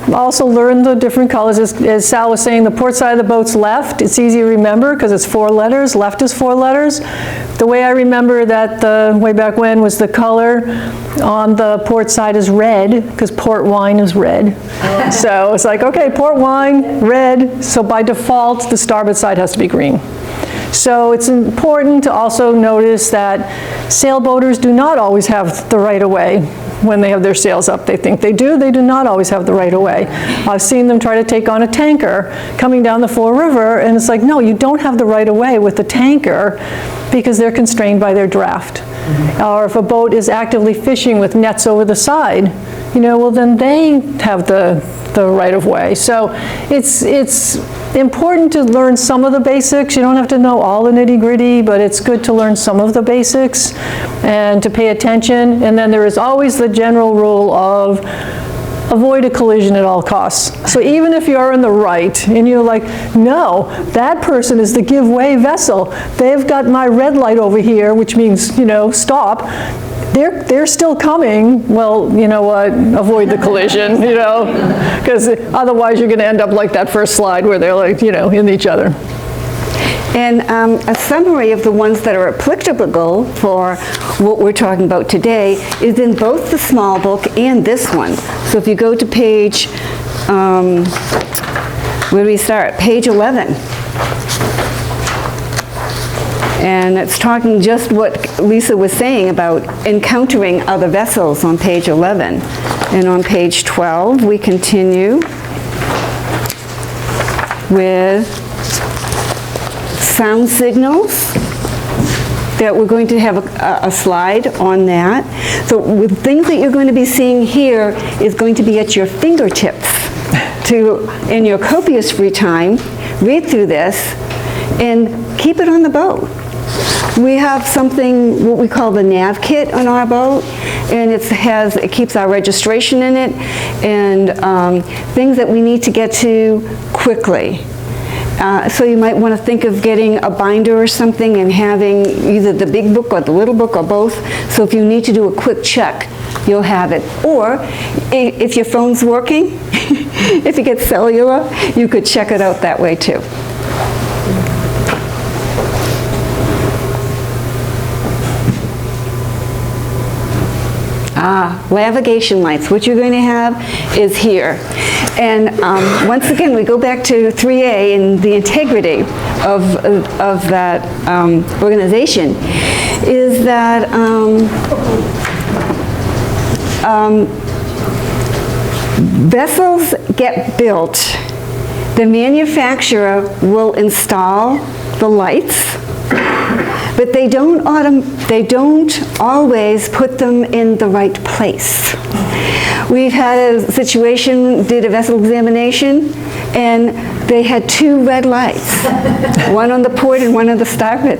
C: also learn the different colors. As Sal was saying, the port side of the boat's left. It's easy to remember because it's 4 letters. Left is 4 letters. The way I remember that way back when was the color on the port side is red because port wine is red. So it's like, okay, port wine, red. So by default, the starboard side has to be green. So it's important to also notice that sailboaters do not always have the right of way when they have their sails up. They think they do not always have the right of way. I've seen them try to take on a tanker coming down the Fall River, and it's like, no, you don't have the right of way with the tanker because they're constrained by their draft. Or if a boat is actively fishing with nets over the side, well, then they have the right of way. So it's important to learn some of the basics. You don't have to know all the nitty-gritty, but it's good to learn some of the basics and to pay attention. And then there is always the general rule of avoid a collision at all costs. So even if you're in the right and you're like, no, that person is the give way vessel. They've got my red light over here, which means, you know, stop. They're still coming. Well, you know what? Avoid the collision, you know, because otherwise you're going to end up like that first slide where they're like, you know, in each other.
B: And a summary of the ones that are applicable for what we're talking about today is in both the small book and this one. So if you go to page, where do we start? Page 11. And it's talking just what Lisa was saying about encountering other vessels on page 11. And on page 12, we continue with sound signals, that we're going to have a slide on that. So with things that you're going to be seeing here is going to be at your fingertips to, in your copious free time, read through this and keep it on the boat. We have something, what we call the nav kit on our boat, and it keeps our registration in it and things that we need to get to quickly. So you might want to think of getting a binder or something and having either the big book or the little book or both. So if you need to do a quick check, you'll have it. Or if your phone's working, if you get cellular, you could check it out that way too. Navigation lights. What you're going to have is here. And once again, we go back to 3A and the integrity of that organization is that vessels get built. The manufacturer will install the lights, but they don't always put them in the right place. We've had a situation, did a vessel examination, and they had two red lights, one on the port and one on the starboard.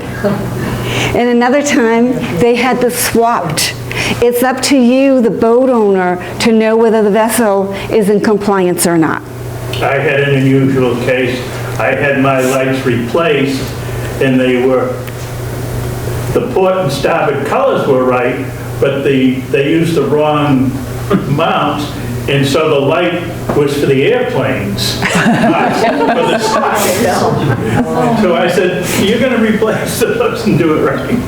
B: And another time, they had this swapped. It's up to you, the boat owner, to know whether the vessel is in compliance or not.
D: I had an unusual case. I had my lights replaced, and the port and starboard colors were right, but they used the wrong mounts, and so the light was for the airplanes, not for the stars. So I said, you're going to replace those and do it right.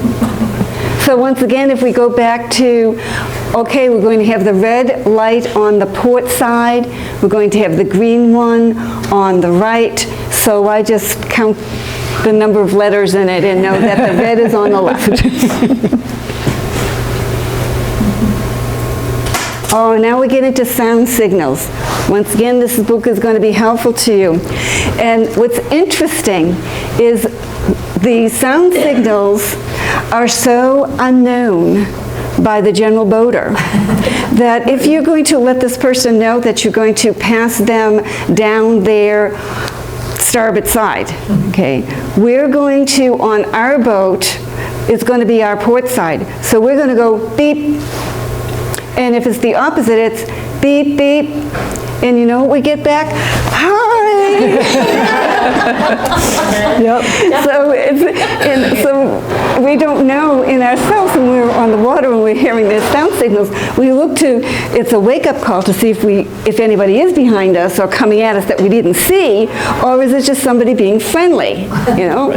B: So once again, if we go back to, okay, we're going to have the red light on the port side, we're going to have the green one on the right, so I just count the number of letters in it and know that the red is on the left. Oh, now we get into sound signals. Once again, this book is going to be helpful to you. And what's interesting is the sound signals are so unknown by the general boater that if you're going to let this person know that you're going to pass them down their starboard side, okay, we're going to, on our boat, it's going to be our port side. So we're going to go beep, and if it's the opposite, it's beep, beep, and you know what we get back? Hi!
C: Yep.
B: So we don't know in ourselves when we're on the water and we're hearing these sound signals. We look to, it's a wake-up call to see if anybody is behind us or coming at us that we didn't see, or is it just somebody being friendly, you know?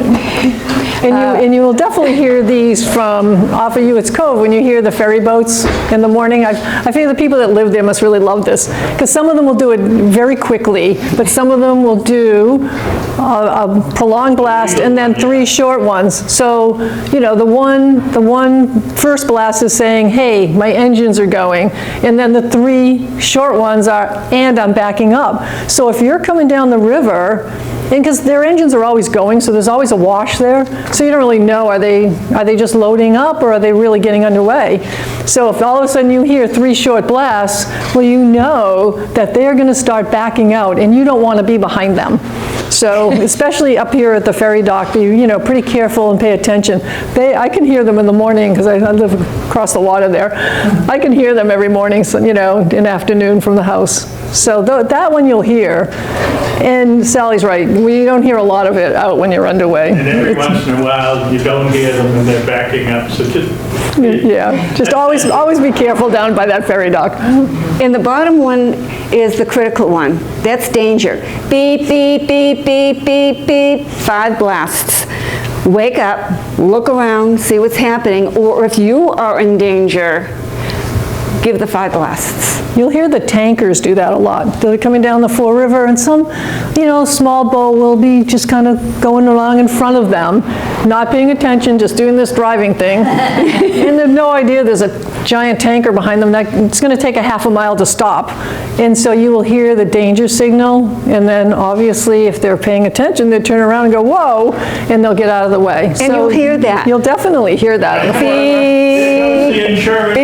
C: And you will definitely hear these from off of Hewitt's Cove when you hear the ferry boats in the morning. I feel the people that live there must really love this, because some of them will do it very quickly, but some of them will do a prolonged blast and then 3 short ones. So, you know, the one first blast is saying, hey, my engines are going, and then the 3 short ones are, and I'm backing up. So if you're coming down the river, and because their engines are always going, so there's always a wash there, so you don't really know, are they just loading up or are they really getting underway? So if all of a sudden you hear 3 short blasts, well, you know that they're going to start backing out, and you don't want to be behind them. So especially up here at the ferry dock, be, you know, pretty careful and pay attention. I can hear them in the morning because I live across the water there. I can hear them every morning, so, you know, in the afternoon from the house. So that one you'll hear. And Sally's right, we don't hear a lot of it out when you're underway.
D: And every once in a while, you don't hear them when they're backing up, so just...
C: Yeah, just always be careful down by that ferry dock.
B: And the bottom one is the critical one. That's danger. Beep, beep, beep, beep, beep, beep. 5 blasts. Wake up, look around, see what's happening, or if you are in danger, give the 5 blasts.
C: You'll hear the tankers do that a lot. They're coming down the Fall River, and some, you know, small boat will be just kind of going along in front of them, not paying attention, just doing this driving thing, and they have no idea there's a giant tanker behind them. It's going to take a half a mile to stop, and so you will hear the danger signal, and then obviously if they're paying attention, they turn around and go, whoa, and they'll get out of the way.
B: And you'll hear that.
C: You'll definitely hear that.
D: The insurance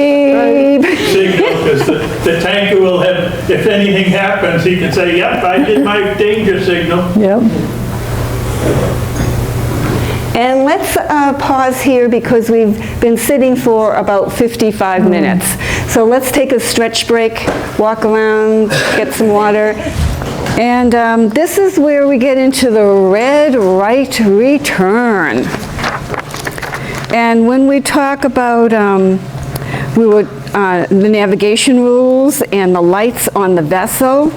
D: signal, because the tanker will have, if anything happens, he can say, yep, I did my danger signal.
C: Yep.
B: And let's pause here because we've been sitting for about 55 minutes. So let's take a stretch break, walk around, get some water. And this is where we get into the red right return. And when we talk about the navigation rules and the lights on the vessel,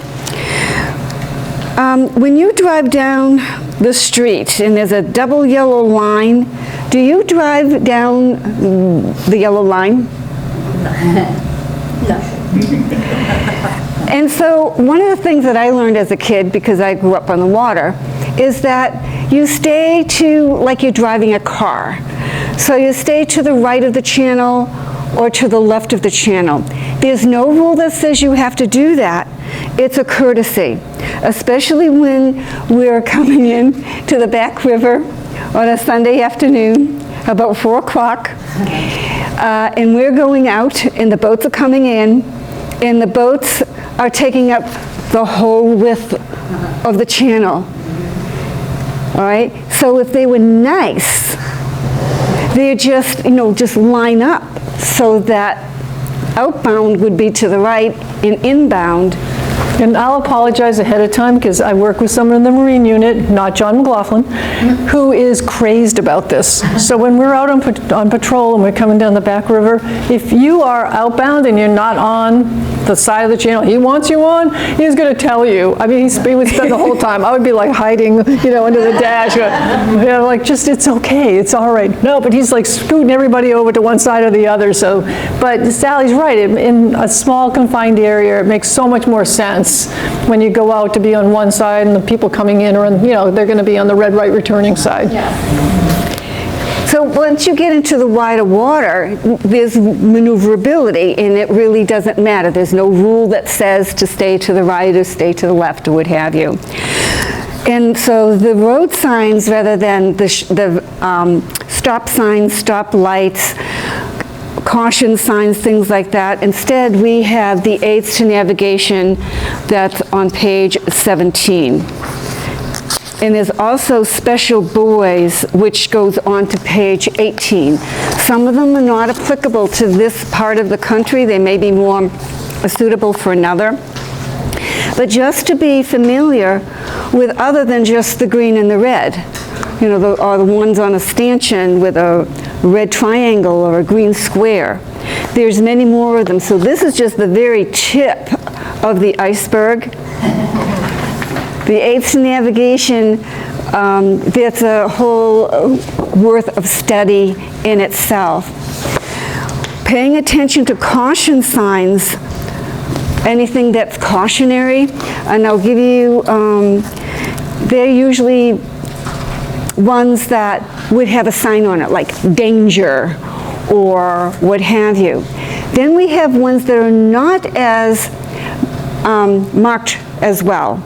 B: when you drive down the street and there's a double yellow line, do you drive down the yellow line?
E: No.
B: And so one of the things that I learned as a kid, because I grew up on the water, is that you stay to, like you're driving a car. So you stay to the right of the channel or to the left of the channel. There's no rule that says you have to do that. It's a courtesy, especially when we're coming in to the back river on a Sunday afternoon, about 4 o'clock, and we're going out, and the boats are coming in, and the boats are taking up the whole width of the channel. All right? So if they were nice, they just, you know, just line up so that outbound would be to the right and inbound.
C: And I'll apologize ahead of time because I work with someone in the Marine unit, not John McLaughlin, who is crazed about this. So when we're out on patrol and we're coming down the back river, if you are outbound and you're not on the side of the channel he wants you on, he's going to tell you. I mean, he would spend the whole time. I would be like hiding, you know, under the dash. You know, like, just, it's okay, it's all right. No, but he's like scooting everybody over to one side or the other. So, but Sally's right. In a small confined area, it makes so much more sense when you go out to be on one side and the people coming in are on, you know, they're going to be on the red right returning side.
B: So once you get into the wider water, there's maneuverability, and it really doesn't matter. There's no rule that says to stay to the right or stay to the left or what have you. And so the road signs, rather than the stop signs, stop lights, caution signs, things like that, instead we have the aids to navigation that's on page 17. And there's also special buoys, which goes on to page 18. Some of them are not applicable to this part of the country. They may be more suitable for another. But just to be familiar with other than just the green and the red, you know, or the ones on a stanchion with a red triangle or a green square. There's many more of them. So this is just the very tip of the iceberg. The aids to navigation, that's a whole worth of study in itself. Paying attention to caution signs, anything that's cautionary, and I'll give you, they're usually ones that would have a sign on it, like danger or what have you. Then we have ones that are not as marked as well.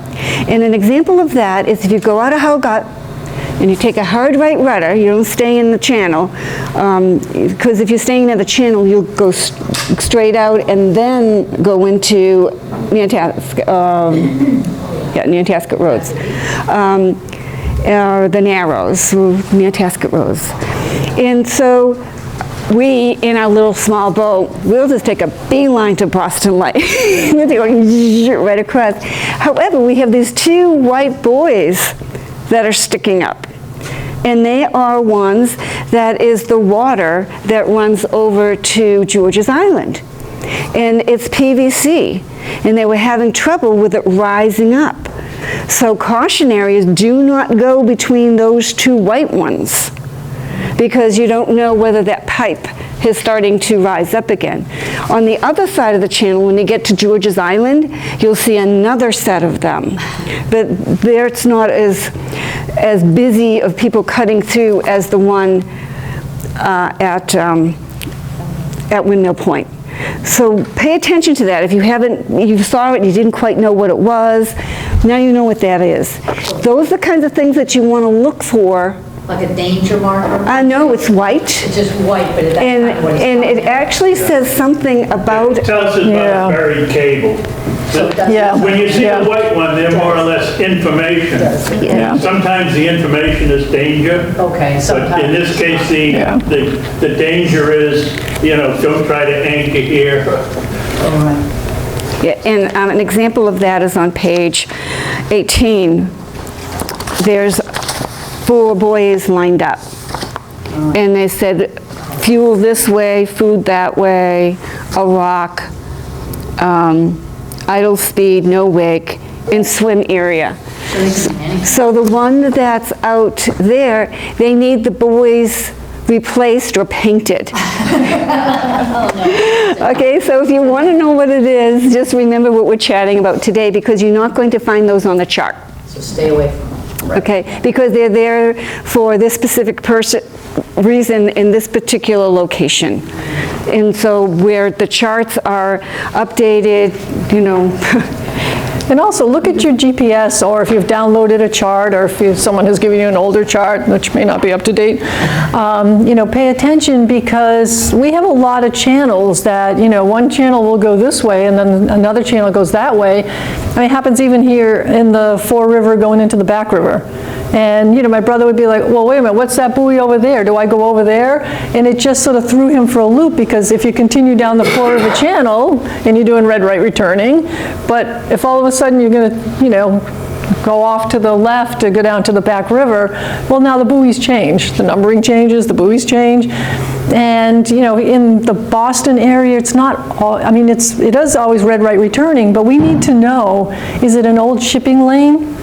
B: And an example of that is if you go out of Howgut and you take a hard right rudder, you don't stay in the channel, because if you're staying in the channel, you'll go straight out and then go into Nantasket, Nantasket roads. The Narrows, Nantasket roads. And so we, in our little small boat, we'll just take a beeline to Boston Light. We'll go right across. However, we have these two white buoys that are sticking up. And they are ones that is the water that runs over to George's Island. And it's PVC. And they were having trouble with it rising up. So cautionary is do not go between those two white ones, because you don't know whether that pipe is starting to rise up again. On the other side of the channel, when you get to George's Island, you'll see another set of them. But there it's not as busy of people cutting through as the one at Windmill Point. So pay attention to that. If you saw it, you didn't quite know what it was, now you know what that is. Those are the kinds of things that you want to look for.
E: Like a danger marker?
B: No, it's white.
E: It's just white, but that's kind of what it's
B: And it actually says something about...
D: It tells us about a buried cable.
E: So it doesn't-
C: Yeah.
D: When you see the white one, they're more or less information.
C: Yeah.
D: Sometimes the information is danger.
E: Okay,
D: But
E: sometimes.
D: in this case, the danger is, don't try to anchor here.
E: All right.
B: Yeah, and an example of that is on page 18. There's 4 buoys lined up. And they said, fuel this way, food that way, a rock, idle speed, no wake, and swim area. So the one that's out there, they need the buoys replaced or painted. Okay, so if you want to know what it is, just remember what we're chatting about today, because you're not going to find those on the chart.
E: So stay away from them. Right.
B: Okay, because they're there for this specific reason in this particular location. And so where the charts are updated,
C: And also look at your GPS, or if you've downloaded a chart, or if someone has given you an older chart, which may not be up to date, pay attention, because we have a lot of channels that, one channel will go this way and then another channel goes that way. I mean, it happens even here in the Fore River going into the Back River. And, my brother would be like, well, wait a minute, what's that buoy over there? Do I go over there? And it just sort of threw him for a loop, because if you continue down the Fore River channel and you're doing red right returning, but if all of a sudden you're going to, go off to the left to go down to the Back River, well, now the buoys change. The numbering changes, the buoys change. And, in the Boston area, it's not all, it is always red right returning, but we need to know, is it an old shipping lane?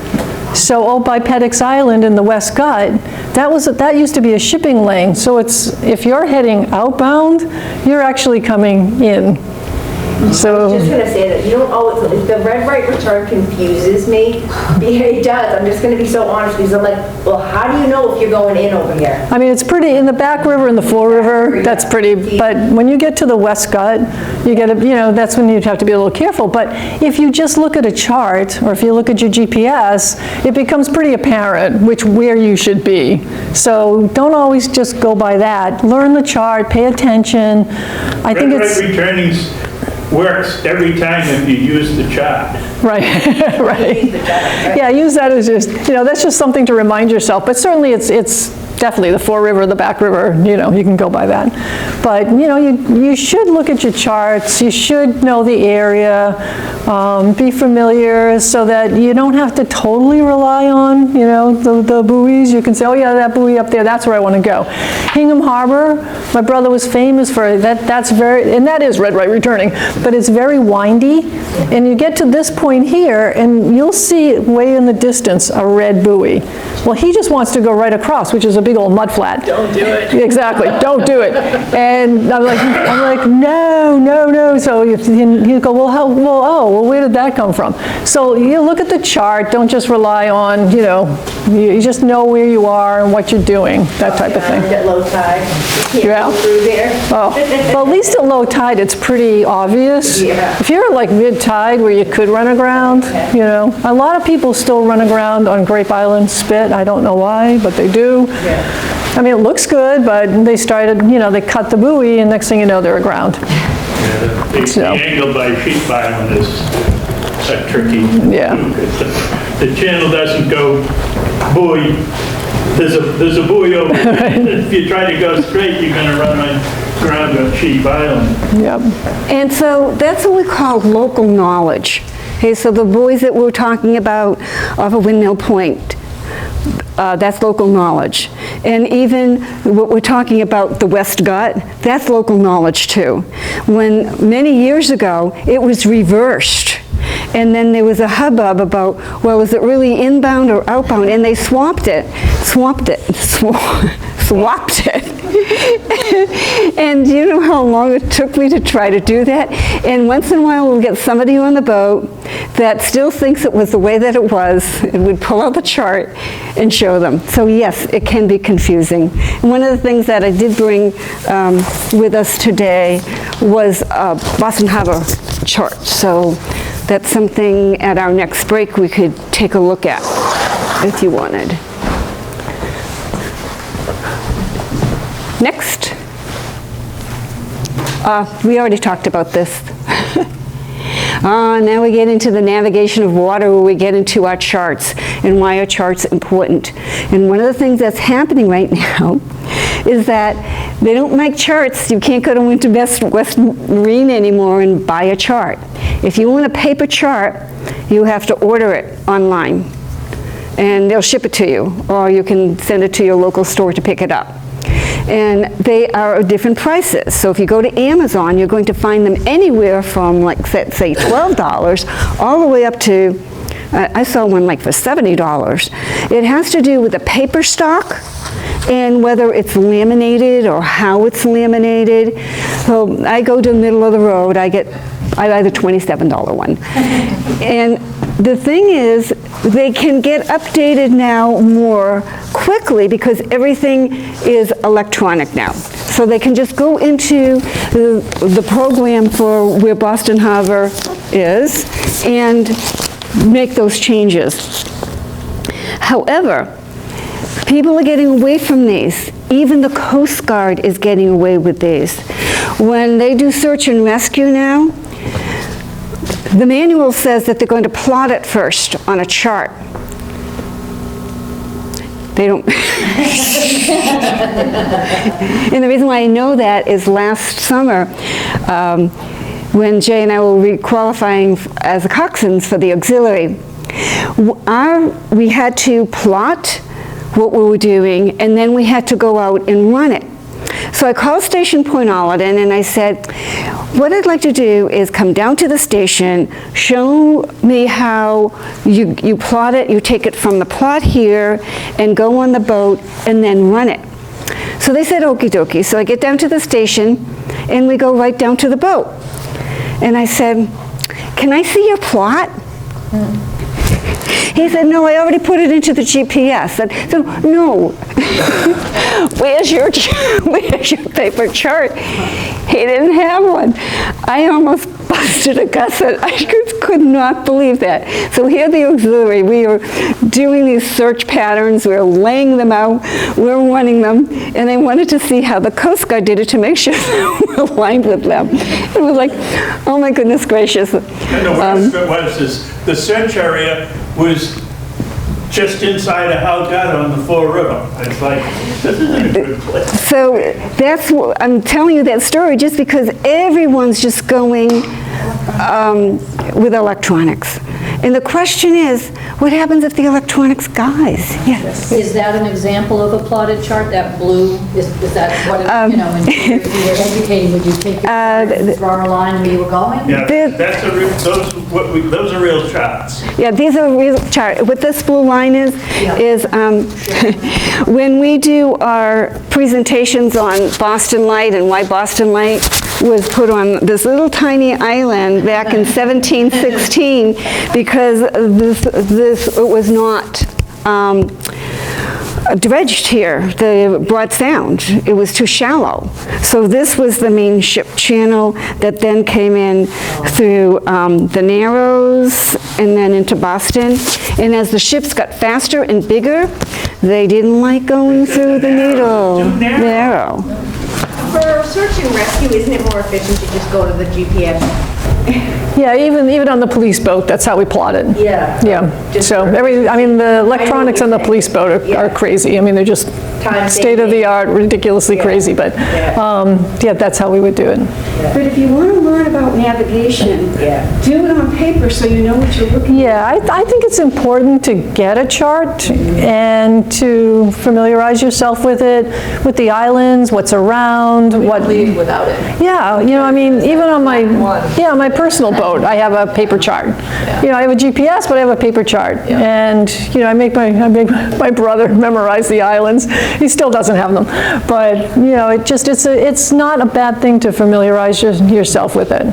C: So by Peddix Island in the West Gut, that used to be a shipping lane. So if you're heading outbound, you're actually coming in. So
F: I was just going to say that you don't always, the red right return confuses me. It does. I'm just going to be so honest, because I'm like, well, how do you know if you're going in over here?
C: I mean, it's pretty, in the Back River and the Fore River, that's pretty, but when you get to the West Gut, you get that's when you'd have to be a little careful. But if you just look at a chart, or if you look at your GPS, it becomes pretty apparent where you should be. So don't always just go by that. Learn the chart, pay attention. I think
D: Red
C: it's...
D: right returnings works every time if you use the chart.
C: Right, right. Yeah, use that as just, that's just something to remind yourself. But certainly it's definitely the Fore River, the Back River, you can go by that. But, you should look at your charts. You should know the area, be familiar, so that you don't have to totally rely on, the buoys. You can say, oh yeah, that buoy up there, that's where I want to go. Hingham Harbor, my brother was famous for that. And that is red right returning, but it's very windy. And you get to this point here, and you'll see way in the distance a red buoy. Well, he just wants to go right across, which is a big old mud flat.
G: Don't do it.
C: Exactly, don't do it. And I'm like, no. So you go, well, where did that come from? So you look at the chart. Don't just rely on, you just know where you are and what you're doing, that type of thing.
F: At low tide, you can't go through there.
C: Oh, well, at least at low tide, it's pretty obvious.
F: Yeah.
C: If you're like mid-tide where you could run aground, a lot of people still run aground on Grape Island Spit. I don't know why, but they do.
F: Yeah.
C: I mean, it looks good, but they started, they cut the buoy, and next thing you know, they're aground.
D: The angle by Sheep Island is a tricky.
C: Yeah.
D: The channel doesn't go buoy. There's a buoy over there. If you try to go straight, you're going to run aground on Sheep Island.
C: Yep.
B: And so that's what we call local knowledge. Okay, so the buoys that we're talking about off of Windmill Point, that's local knowledge. And even what we're talking about, the West Gut, that's local knowledge too. When many years ago, it was reversed. And then there was a hubbub about, well, is it really inbound or outbound? And they swapped it. And you know how long it took me to try to do that? And once in a while we'll get somebody on the boat that still thinks it was the way that it was, and we'd pull out the chart and show them. So yes, it can be confusing. And one of the things that I did bring with us today was a Boston Harbor chart. So that's something at our next break we could take a look at if you wanted. Next. We already talked about this. Now we get into the navigation of water, where we get into our charts and why are charts important. And one of the things that's happening right now is that they don't make charts. You can't go to Winter West Marine anymore and buy a chart. If you want a paper chart, you have to order it online. And they'll ship it to you, or you can send it to your local store to pick it up. And they are different prices. So if you go to Amazon, you're going to find them anywhere from, like, say $12 all the way up to, I saw one like for $70. It has to do with the paper stock and whether it's laminated or how it's laminated. So I go to the middle of the road, I buy the $27 one. And the thing is, they can get updated now more quickly because everything is electronic now. So they can just go into the program for where Boston Harbor is and make those changes. However, people are getting away from these. Even the Coast Guard is getting away with these. When they do search and rescue now, the manual says that they're going to plot it first on a chart. They don't. And the reason why I know that is last summer, when Jay and I were re-qualifying as coxswains for the auxiliary, we had to plot what we were doing, and then we had to go out and run it. So I called Station Point Allerton and I said, what I'd like to do is come down to the station, show me how you plot it, you take it from the plot here and go on the boat and then run it. So they said, okie dokie. So I get down to the station and we go right down to the boat. And I said, can I see your plot? He said, no, I already put it into the GPS. I said, no, where's your paper chart? He didn't have one. I almost busted a gusset. I just could not believe that. So here at the auxiliary, we are doing these search patterns, we're laying them out, we're running them, and I wanted to see how the Coast Guard did it to make sure we're aligned with them. It was like, oh my goodness gracious.
D: And the worst of it was the search area was just inside of Howgata on the Fall River. It's like, this isn't a good place.
B: So that's what I'm telling you that story just because everyone's just going with electronics. And the question is, what happens if the electronics dies? Yes.
E: Is that an example of a plotted chart, that blue? Is that what, when you were educating, would you take your chart and draw a line where you were going?
D: Yeah, those are real charts.
B: Yeah, these are real charts. What this blue line is when we do our presentations on Boston Light and why Boston Light was put on this little tiny island back in 1716 because this it was not dredged here, the broad sound. It was too shallow. So this was the main ship channel that then came in through the Narrows and then into Boston. And as the ships got faster and bigger, they didn't like going through the narrow.
F: For search and rescue, isn't it more efficient to just go to the GPS
C: Yeah, even on the police boat, that's how we plot it.
F: Yeah.
C: Yeah, so I mean, the electronics on the police boat are crazy. I mean, they're just state-of-the-art, ridiculously crazy, but yeah, that's how we would do it.
B: But if you want to learn about navigation, do it on paper so you know what you're looking at.
C: Yeah, I think it's important to get a chart and to familiarize yourself with it, with the islands, what's around, what.
G: Leave without it.
C: Yeah, you know, I mean, even on my personal boat, I have a paper chart. You know, I have a GPS, but I have a paper chart. And, you know, I make my brother memorize the islands. He still doesn't have them. But, you know, it's not a bad thing to familiarize yourself with it.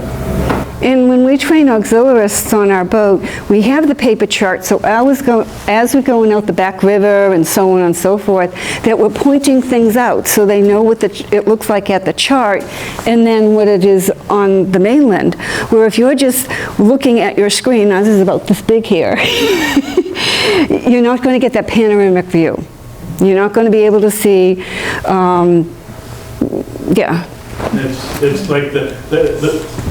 B: And when we train auxiliarists on our boat, we have the paper chart, so as we're going out the back river and so on and so forth, that we're pointing things out so they know what it looks like at the chart and then what it is on the mainland. Where if you're just looking at your screen, now this is about this big here, you're not going to get that panoramic view. You're not going to be able to see,
D: It's like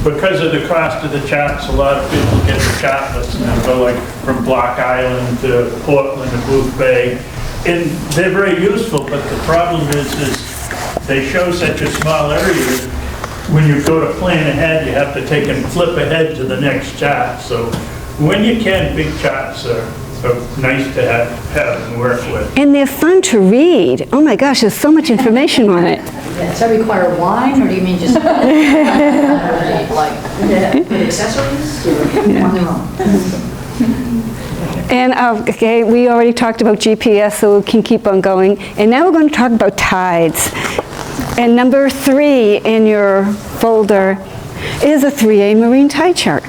D: because of the cost of the charts, a lot of people get the chartlets and they'll go like from Block Island to Portland to Booth Bay. And they're very useful, but the problem is they show such a small area. When you go to plan ahead, you have to take and flip ahead to the next chart. So when you can, big charts are nice to have and work with.
B: and they're fun to read. Oh my gosh, there's so much information on it.
E: Does that require wine, or do you mean just like good accessories or on their own?
B: And okay, we already talked about GPS, so we can keep on going. And now we're going to talk about tides. And number 3 in your folder is a 3A marine tide chart.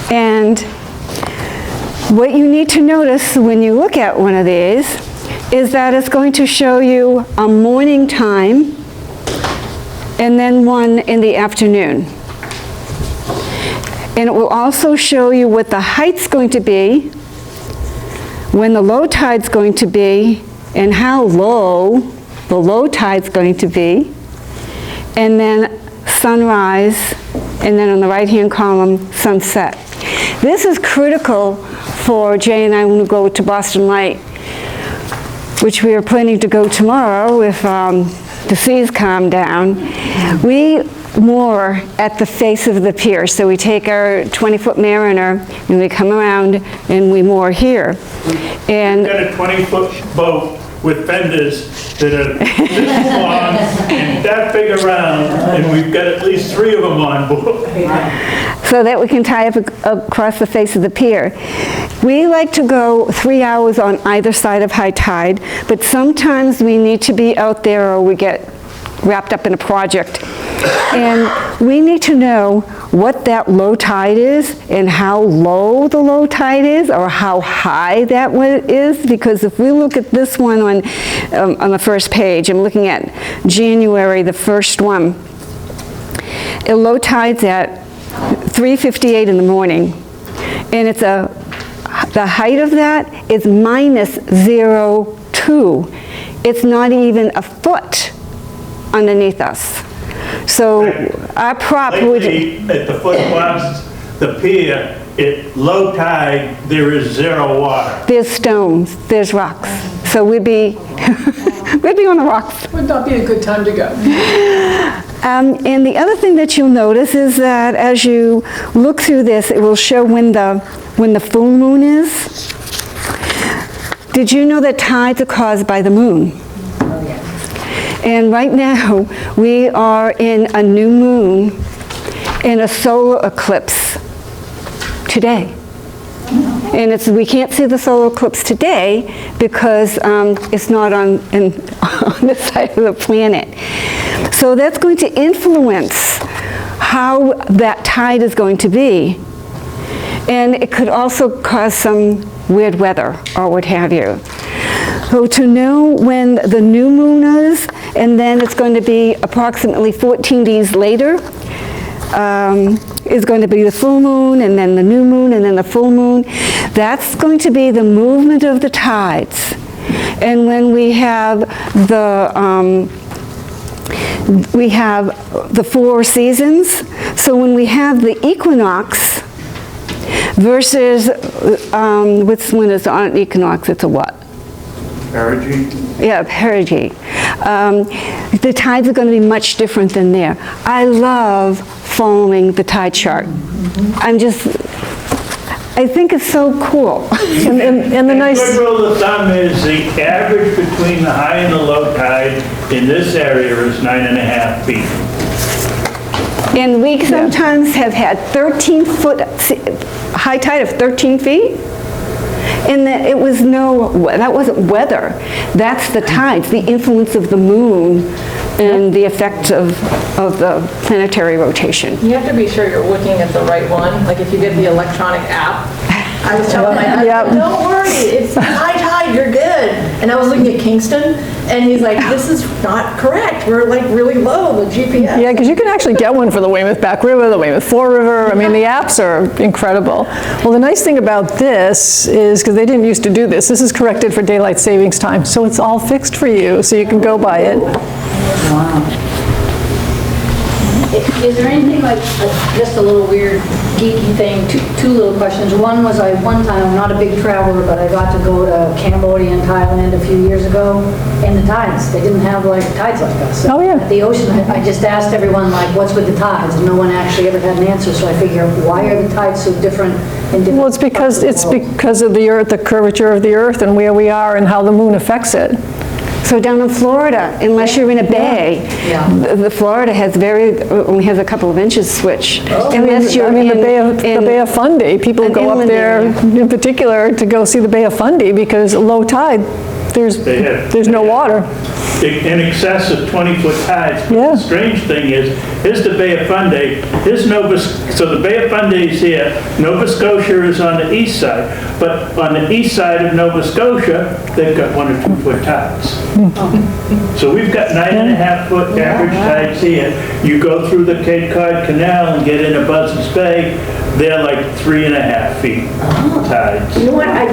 B: And what you need to notice when you look at one of these is that it's going to show you a morning time and then one in the afternoon. And it will also show you what the height's going to be, when the low tide's going to be, and how low the low tide's going to be, and then sunrise, and then on the right-hand column, sunset. This is critical for Jay and I when we go to Boston Light, which we are planning to go tomorrow if the seas calm down. We moor at the face of the pier. So we take our 20-foot Mariner and we come around and we moor here. And
D: We've got a 20-foot boat with fenders that are this long and that big around, and we've got at least 3 of them on board.
B: so that we can tie up across the face of the pier. We like to go 3 hours on either side of high tide, but sometimes we need to be out there or we get wrapped up in a project. And we need to know what that low tide is and how low the low tide is or how high that one is, because if we look at this one on the first page, I'm looking at January, the first one, low tide's at 3:58 in the morning, and it's the height of that is minus 0.2. It's not even a foot underneath us. So our prop would...
D: Lately, at the foot of the pier, at low tide, there is 0 water.
B: There's stones, there's rocks. So we'd be, we'd be on the rocks.
G: Would not be a good time to go.
B: And the other thing that you'll notice is that as you look through this, it will show when the full moon is. Did you know that tides are caused by the moon? And right now, we are in a new moon in a solar eclipse today. And we can't see the solar eclipse today because it's not on this side of the planet. So that's going to influence how that tide is going to be. And it could also cause some weird weather or what have you. So to know when the new moon is, and then it's going to be approximately 14 days later, is going to be the full moon, and then the new moon, and then the full moon. That's going to be the movement of the tides. And when we have we have the 4 seasons. So when we have the equinox versus, when it's on an equinox, it's a what?
D: Perigee?
B: Yeah, perigee. The tides are going to be much different than there. I love following the tide chart. I think it's so cool.
C: And the nice...
D: Good rule of thumb is the average between the high and the low tide in this area is 9.5 feet.
B: And we sometimes have had 13-foot high tide of 13 feet. And that it was that wasn't weather. That's the tides, the influence of the moon and the effect of the planetary rotation.
G: You have to be sure you're looking at the right one. Like if you get the electronic app, I was telling my husband, don't worry, it's high tide, you're good. And I was looking at Kingston, and he's like, this is not correct. We're like really low with GPS.
C: Yeah, because you can actually get one for the Weymouth Back River, the Weymouth Fore River. I mean, the apps are incredible. Well, the nice thing about this is, because they didn't used to do this is corrected for daylight savings time. So it's all fixed for you, so you can go by it.
E: Wow. Is there anything like, just a little weird geeky thing, two little questions. One was one time, I'm not a big traveler, but I got to go to Cambodia and Thailand a few years ago, and the tides, they didn't have like tides like us.
C: Oh, yeah.
E: At the ocean, I just asked everyone like, what's with the tides? And no one actually ever had an answer, so I figure, why are the tides so different in different
C: Well, it's because
E: parts
C: of the Earth, the curvature of the Earth, and where we are, and how the moon affects it.
B: So down in Florida, unless you're in a bay, the Florida only has a couple of inches switch. Unless you're
C: the Bay of Fundy, people go up there in particular to go see the Bay of Fundy because at low tide, there's no water.
D: In excess of 20-foot tides. But
C: Yeah.
D: the strange thing is, here's the Bay of Fundy, so the Bay of Fundy is here, Nova Scotia is on the east side, but on the east side of Nova Scotia, they've got 1 or 2 foot tides. So we've got 9.5 foot average tides here. You go through the Cape Cod Canal and get into Buzzards Bay, they're like 3.5 feet tides.
F: You know what, I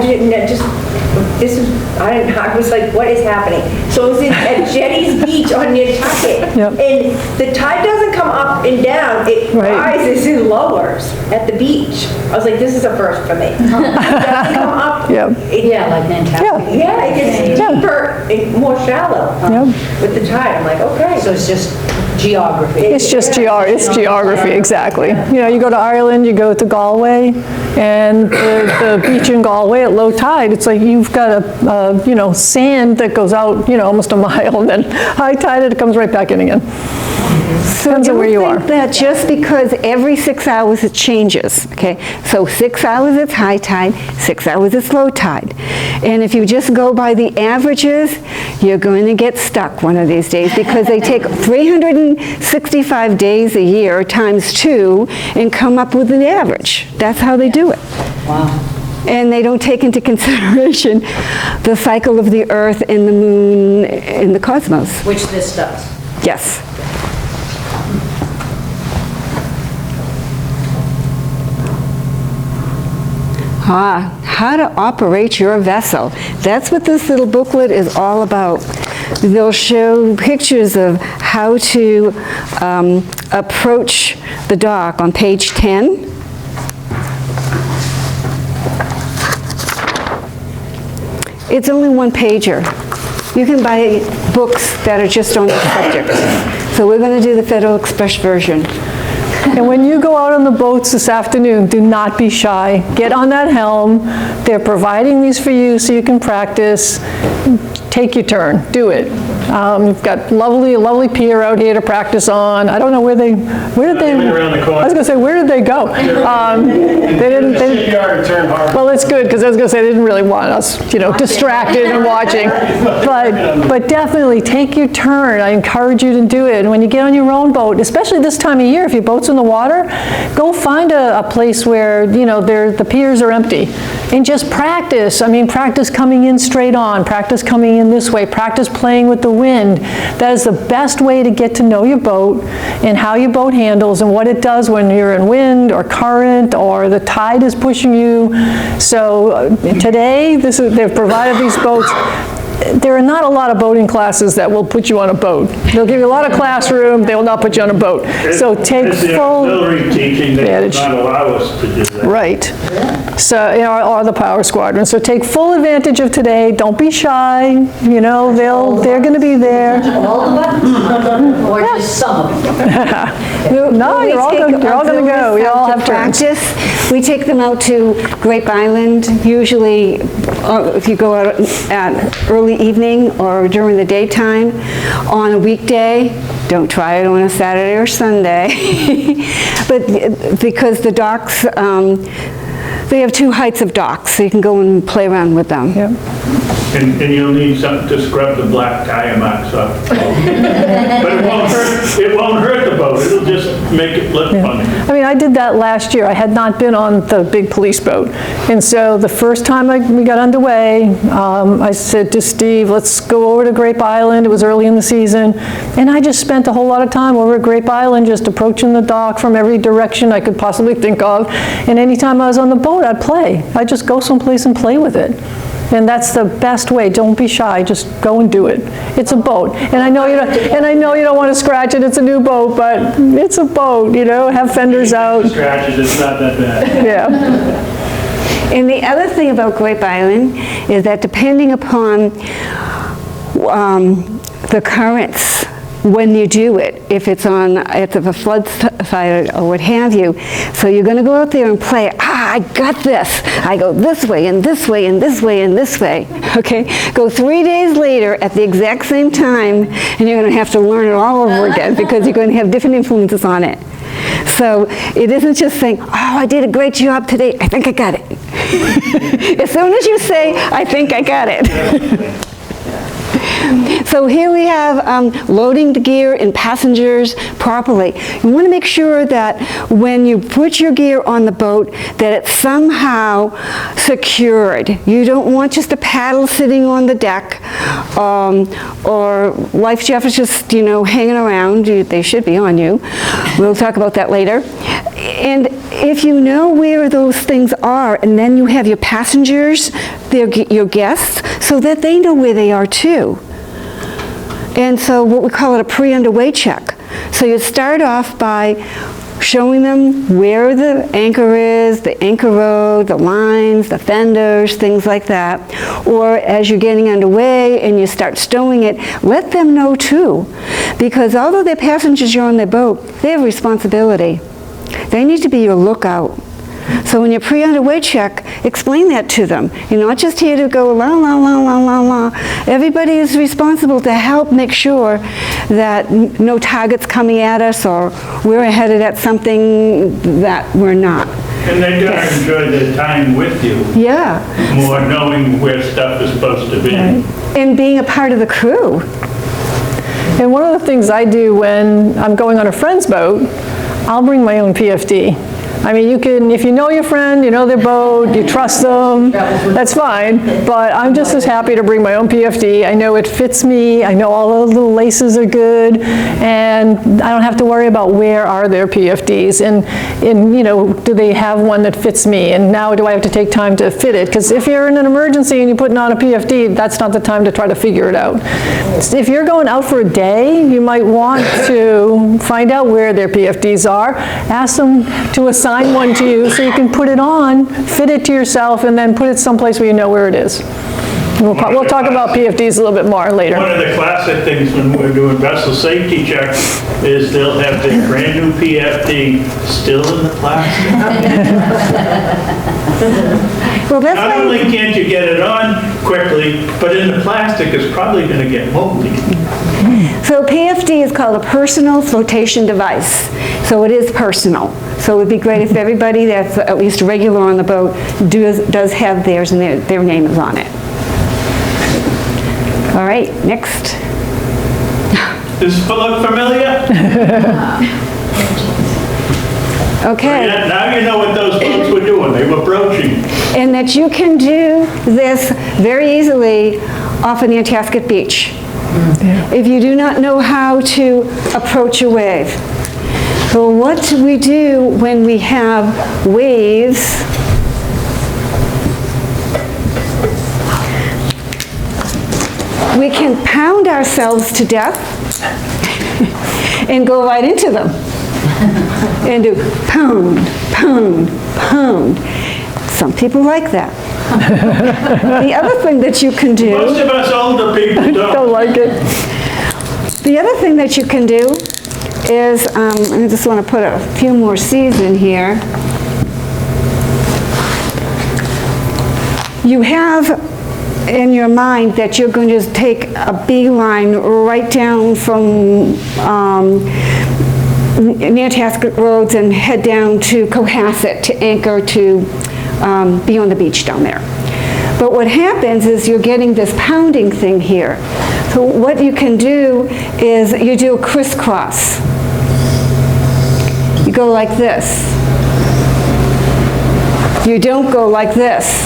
F: was like, what is happening? So I was at Jetty's Beach on Nantucket,
C: Yep.
F: and the tide doesn't come up and down, it rises and lowers at the beach. I was like, this is a first for me. It doesn't come up.
C: Yep.
E: Yeah, like Nantucket.
F: Yeah, it gets deeper and more shallow with the tide. I'm like, okay.
E: So it's just geography.
C: It's just geography, exactly. You know, you go to Ireland, you go to Galway, and the beach in Galway at low tide, it's like you've got a sand that goes out, almost a mile, and then high tide, it comes right back in again. Depends on where you are.
B: I think that just because every 6 hours it changes, okay? So 6 hours it's high tide, 6 hours it's low tide. And if you just go by the averages, you're going to get stuck one of these days because they take 365 days a year times 2 and come up with an average. That's how they do it.
E: Wow.
B: And they don't take into consideration the cycle of the Earth and the Moon and the cosmos.
E: Which this does.
B: Yes. How to operate your vessel. That's what this little booklet is all about. They'll show pictures of how to approach the dock on page 10. It's only one pager. You can buy books that are just on the subject. So we're going to do the Federal Express version.
C: And when you go out on the boats this afternoon, do not be shy. Get on that helm. They're providing these for you so you can practice. Take your turn. Do it. We've got a lovely pier out here to practice on. I don't know where did they?
A: Around the corner.
C: I was going to say, where did they go? They didn't.
A: Shipyard turned harbor.
C: Well, it's good because I was going to say they didn't really want us, distracted and watching. But definitely take your turn. I encourage you to do it. And when you get on your own boat, especially this time of year, if your boat's in the water, go find a place where the piers are empty and just practice. I mean, practice coming in straight on. Practice coming in this way. Practice playing with the wind. That is the best way to get to know your boat and how your boat handles and what it does when you're in wind or current or the tide is pushing you. So today, they've provided these boats. there are not a lot of boating classes that will put you on a boat. They'll give you a lot of classroom, they will not put you on a boat. So take
D: It's the
C: full
D: auxiliary teaching that
C: advantage.
D: does not allow us to do that.
C: Right. So, or the power squadron. So take full advantage of today. Don't be shy. You know, they're going to be there.
E: All the buttons? Or just some of them?
C: No,
B: We
C: you're all
B: take
C: going to go.
B: auxiliaries
C: We all
B: out to
C: have turns.
B: practice. We take them out to Grape Island, usually if you go out at early evening or during the daytime on a weekday. Don't try it on a Saturday or Sunday. But because the docks, they have two heights of docks, so you can go and play around with them.
C: Yep.
D: And you'll need something to scrub the black tire marks off. But it won't hurt the boat, it'll just make it look funny.
C: I mean, I did that last year. I had not been on the big police boat. And so the first time we got underway, I said to Steve, let's go over to Grape Island. It was early in the season. And I just spent a whole lot of time over at Grape Island just approaching the dock from every direction I could possibly think of. And anytime I was on the boat, I'd play. I'd just go someplace and play with it. And that's the best way. Don't be shy. Just go and do it. It's a boat. And I know you don't want to scratch it. It's a new boat, but it's a boat, you know, have fenders out.
D: Scratches, it's not that bad.
C: Yeah.
B: And the other thing about Grape Island is that depending upon the currents when you do it, if it's a flood site or what have you, so you're going to go out there and play, I got this. I go this way and this way and this way and this way, okay? Go 3 days later at the exact same time, and you're going to have to learn it all over again because you're going to have different influences on it. So it isn't just saying, oh, I did a great job today, I think I got it. As soon as you say, I think I got it. So here we have loading the gear and passengers properly. You want to make sure that when you put your gear on the boat that it's somehow secured. You don't want just a paddle sitting on the deck or life jackets just, hanging around. They should be on you. We'll talk about that later. And if you know where those things are, and then you have your passengers, your guests, so that they know where they are too. And so what we call it a pre-underweight check. So you start off by showing them where the anchor is, the anchor road, the lines, the fenders, things like that. Or as you're getting underway and you start stowing it, let them know too. Because although they're passengers, you're on their boat, they have responsibility. They need to be your lookout. So when you pre-underweight check, explain that to them. You're not just here to go la la la la la la. Everybody is responsible to help make sure that no target's coming at us or we're headed at something that we're not.
D: And they gotta enjoy their time with you.
B: Yeah.
D: More knowing where stuff is supposed to be.
B: And being a part of the crew.
C: And one of the things I do when I'm going on a friend's boat, I'll bring my own PFD. I mean, you can, if you know your friend, you know their boat, you trust them, that's fine. But I'm just as happy to bring my own PFD. I know it fits me. I know all the little laces are good. And I don't have to worry about where are their PFDs. And do they have one that fits me? And now do I have to take time to fit it? Because if you're in an emergency and you're putting on a PFD, that's not the time to try to figure it out. If you're going out for a day, you might want to find out where their PFDs are. Ask them to assign one to you so you can put it on, fit it to yourself, and then put it someplace where you know where it is. We'll talk about PFDs a little bit more later.
D: One of the classic things when we're doing vessel safety checks is they'll have their brand new PFD still in the plastic.
B: Well, that's
D: Not only can't you get it on quickly, but in the plastic it's probably going to get moldy.
B: So PFD is called a personal flotation device. So it is personal. So it would be great if everybody that's at least regular on the boat does have theirs and their name is on it. All right, next.
D: Does it look familiar?
B: Okay.
D: Yeah, now you know what those boats were doing. They were broaching.
B: And that you can do this very easily off of Nantasket Beach. If you do not know how to approach a wave. So what we do when we have waves, we can pound ourselves to death and go right into them. And do pound, pound, pound. Some people like that. The other thing that you can do...
D: Most of us older people don't.
C: like it.
B: The other thing that you can do is, I just want to put a few more C's in here. You have in your mind that you're going to just take a beeline right down from Nantasket roads and head down to Cohasset to anchor to be on the beach down there. But what happens is you're getting this pounding thing here. So what you can do is you do a crisscross. You go like this. You don't go like this.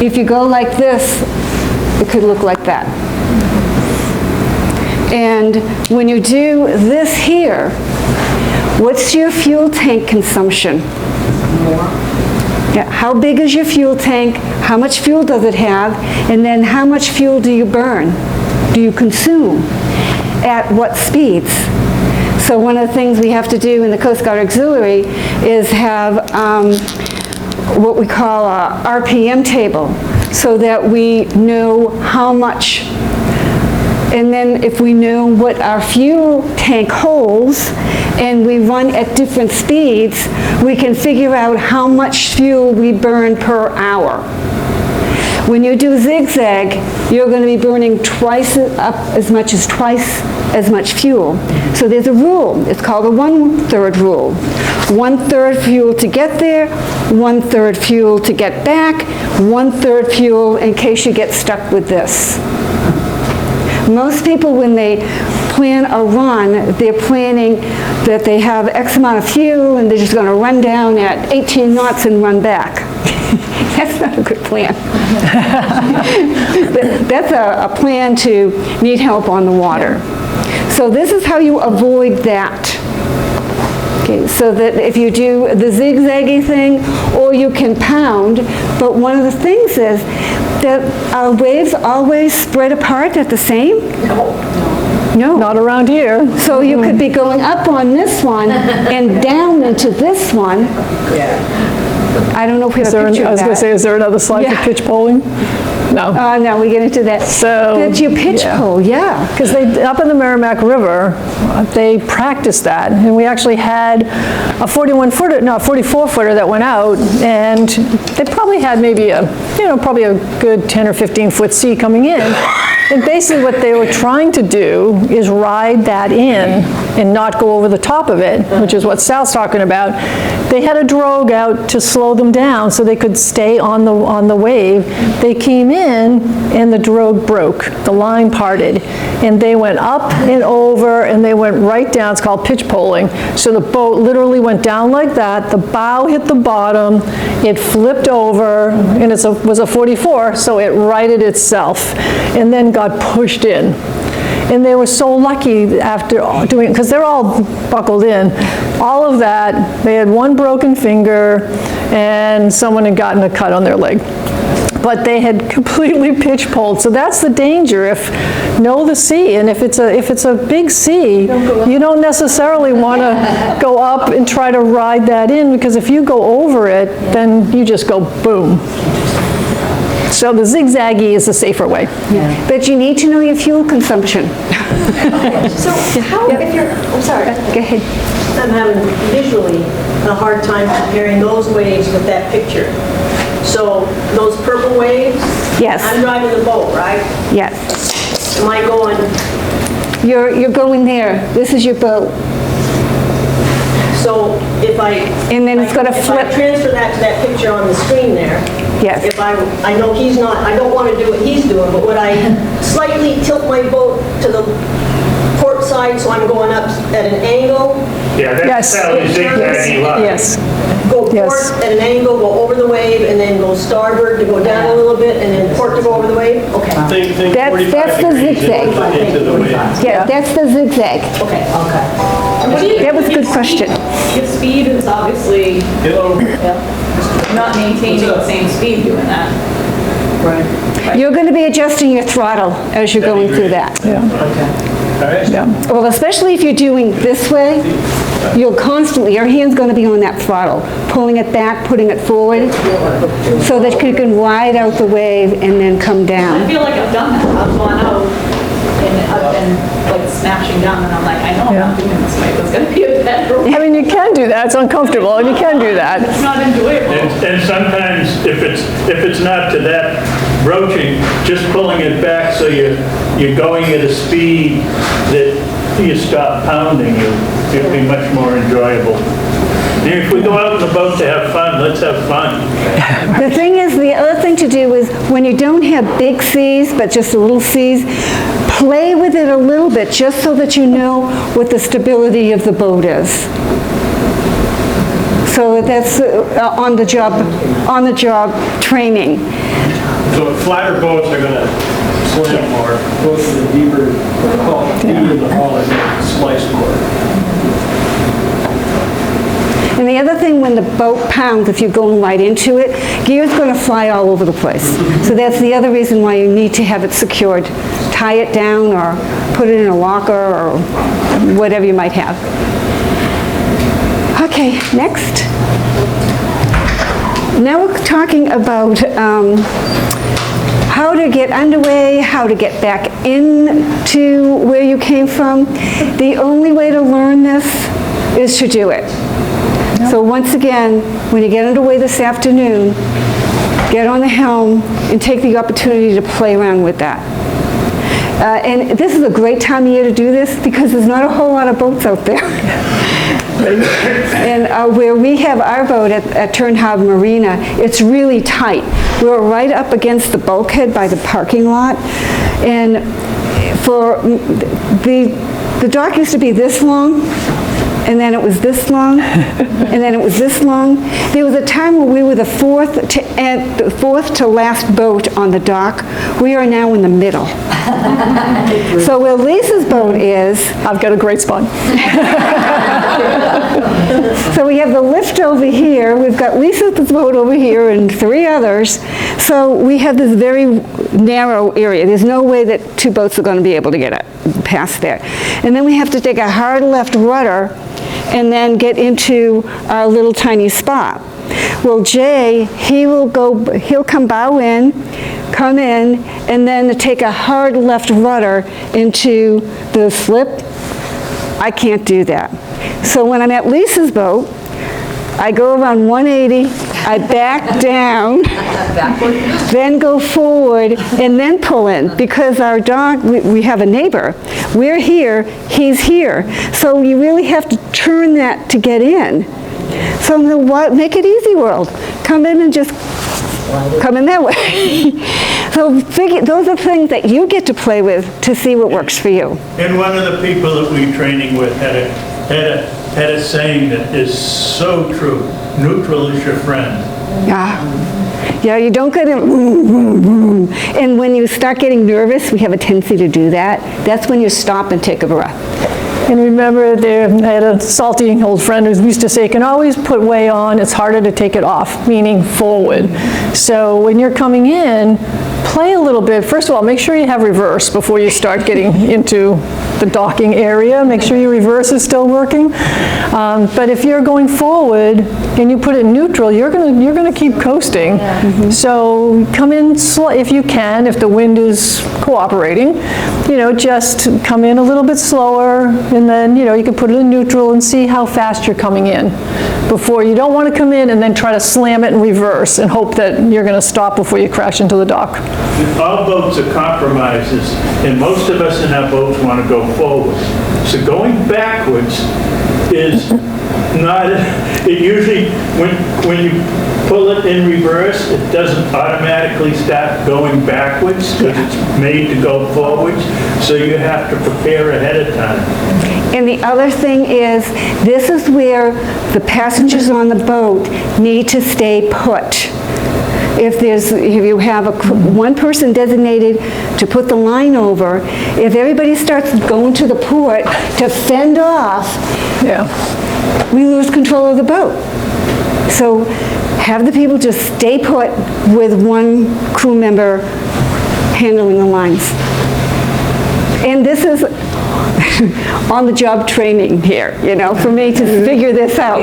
B: If you go like this, it could look like that. And when you do this here, what's your fuel tank consumption? Yeah, how big is your fuel tank? How much fuel does it have? And then how much fuel do you burn? Do you consume? At what speeds? So one of the things we have to do in the Coast Guard Auxiliary is have what we call a RPM table, so that we know how much. And then if we know what our fuel tank holds and we run at different speeds, we can figure out how much fuel we burn per hour. When you do zigzag, you're going to be burning twice as much fuel. So there's a rule. It's called the 1/3 rule. 1/3 fuel to get there, 1/3 fuel to get back, 1/3 fuel in case you get stuck with this. Most people, when they plan a run, they're planning that they have X amount of fuel and they're just going to run down at 18 knots and run back. That's not a good plan. That's a plan to need help on the water. So this is how you avoid that. Okay, so that if you do the zigzaggy thing, or you can pound, but one of the things is that our waves always spread apart at the same? No.
C: Not around here.
B: So you could be going up on this one and down into this one. I don't know if we have a picture of that.
C: I was going to say, is there another slide for pitch polling? No.
B: No, we get into that.
C: So
B: that's your pitch pole, yeah.
C: Because they up in the Merrimack River, they practiced that, and we actually had a 44-footer that went out, and they probably had maybe probably a good 10 or 15 foot sea coming in. And basically what they were trying to do is ride that in and not go over the top of it, which is what Sal's talking about. They had a drogue out to slow them down so they could stay on the wave. They came in and the drogue broke, the line parted, and they went up and over and they went right down. It's called pitch poling. So the boat literally went down like that, the bow hit the bottom, it flipped over, and it was a 44, so it righted itself, and then got pushed in. And they were so lucky after doing it, because they're all buckled in. All of that, they had one broken finger, and someone had gotten a cut on their leg. But they had completely pitch poled. So that's the danger. Know the sea, and if it's a big sea, you don't necessarily want to go up and try to ride that in, because if you go over it, then you just go boom. So the zigzaggy is the safer way.
B: Yeah. But you need to know your fuel consumption.
H: So how, if you're, I'm sorry.
B: Go ahead.
H: I'm having visually a hard time comparing those waves with that picture. So those purple waves?
B: Yes.
H: I'm driving the boat, right?
B: Yes.
H: Am I going?
B: You're going there. This is your boat.
H: So if
B: and then it's going to flip.
H: If I transfer that to that picture on the screen there,
B: yes.
H: If I know he's not, I don't want to do what he's doing, but would I slightly tilt my boat to the port side so I'm going up at an angle?
D: Yeah, that's how you zigzag line.
C: Yes.
H: Go port at an angle, go over the wave, and then go starboard to go down a little bit, and then port to go over the wave? Okay.
A: Think
B: That's
A: 45
B: the
A: degrees
B: zigzag.
A: into the wave.
B: Yeah, that's the zigzag.
H: Okay.
B: That was a good question.
J: Your speed is obviously not maintaining the same speed doing that.
E: Right.
B: You're going to be adjusting your throttle as you're going through that. Well, especially if you're doing this way, you'll constantly, your hand's going to be on that throttle, pulling it back, putting it forward, so that you can ride out the wave and then come
E: I
B: down.
E: feel like I've done that. I've gone out and I've been like smashing down and I'm like, I know I'm not doing this way. It's going to be a better way.
C: I mean, you can do that, it's uncomfortable, and you can do that.
E: It's not enjoyable.
D: And sometimes, if it's not to that broaching, just pulling it back so you're going at a speed that you stop pounding, it'll be much more enjoyable. And if we go out in the boat to have fun, let's have fun.
B: The thing is, the other thing to do is, when you don't have big seas, but just little seas, play with it a little bit, just so that you know what the stability of the boat is. So that's on the job training.
A: So flatter boats are going to slam more. Boats with a deeper feet in the hull are going to splice more.
B: And the other thing, when the boat pounds, if you're going right into it, gear's going to fly all over the place. So that's the other reason why you need to have it secured. Tie it down or put it in a locker or whatever you might have. Okay, next. Now we're talking about how to get underway, how to get back into where you came from. The only way to learn this is to do it. So once again, when you get underway this afternoon, get on the helm and take the opportunity to play around with that. And this is a great time of year to do this because there's not a whole lot of boats out there. And where we have our boat at Turn Harbor Marina, it's really tight. We're right up against the bulkhead by the parking lot. And for the dock used to be this long, and then it was this long, and then it was this long. There was a time where we were the fourth to last boat on the dock. We are now in the middle. So where Lisa's boat is,
C: I've got a great spot.
B: so we have the lift over here, we've got Lisa's boat over here and 3 others. So we have this very narrow area. There's no way that 2 boats are going to be able to get it past there. And then we have to take a hard left rudder and then get into our little tiny spot. Well, Jay, he'll come bow in, come in, and then take a hard left rudder into the slip. I can't do that. So when I'm at Lisa's boat, I go around 180, I back down, then go forward, and then pull in, because our dog, we have a neighbor. We're here, he's here. So you really have to turn that to get in. So make it easy, world. Come in and just come in that way. So those are things that you get to play with to see what works for you.
D: And one of the people that we were training with had a saying that is so true. Neutral is your friend.
B: Yeah, you don't get and when you start getting nervous, we have a tendency to do that. That's when you stop and take a breath.
C: And remember, I had a salty old friend who used to say, you can always put way on, it's harder to take it off, meaning forward. So when you're coming in, play a little bit. First of all, make sure you have reverse before you start getting into the docking area. Make sure your reverse is still working. But if you're going forward and you put it neutral, you're gonna keep coasting. So come in slow if you can, if the wind is cooperating. Just come in a little bit slower, and then you can put it in neutral and see how fast you're coming in. Before you don't want to come in and then try to slam it in reverse and hope that you're going to stop before you crash into the dock.
D: All boats are compromises, and most of us in our boats want to go forward. So going backwards is not, it usually, when you pull it in reverse, it doesn't automatically start going backwards because it's made to go forwards. So you have to prepare ahead of time.
B: And the other thing is, this is where the passengers on the boat need to stay put. If you have one person designated to put the line over, if everybody starts going to the port to fend off, we lose control of the boat. So have the people just stay put with one crew member handling the lines. And this is on-the-job training here, you know, for me to figure this out.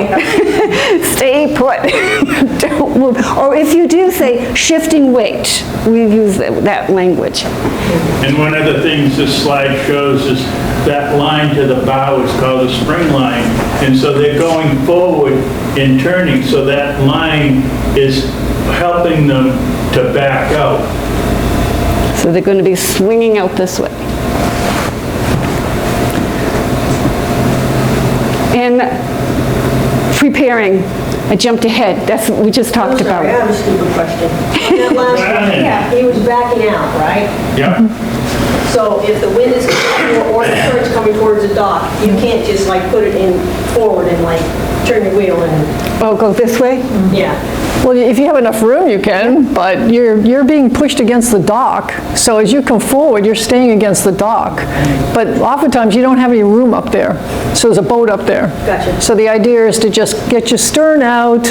B: Stay put, don't move. Or if you do, say shifting weight. We use that language.
D: And one of the things this slide shows is that line to the bow is called a spring line. And so they're going forward and turning, so that line is helping them to back out.
B: So they're going to be swinging out this way. And preparing, I jumped ahead, that's what we just talked about.
H: I have a stupid question. On that last one,
D: Yeah.
H: he was backing out, right?
D: Yep.
H: So if the wind is coming or the current's coming towards the dock, you can't just like put it in forward and like turn your wheel and,
B: Oh, go this way?
H: yeah.
C: Well, if you have enough room, you can, but you're being pushed against the dock, so as you come forward, you're staying against the dock. But oftentimes, you don't have any room up there, so there's a boat up there.
H: Gotcha.
C: So the idea is to just get your stern out,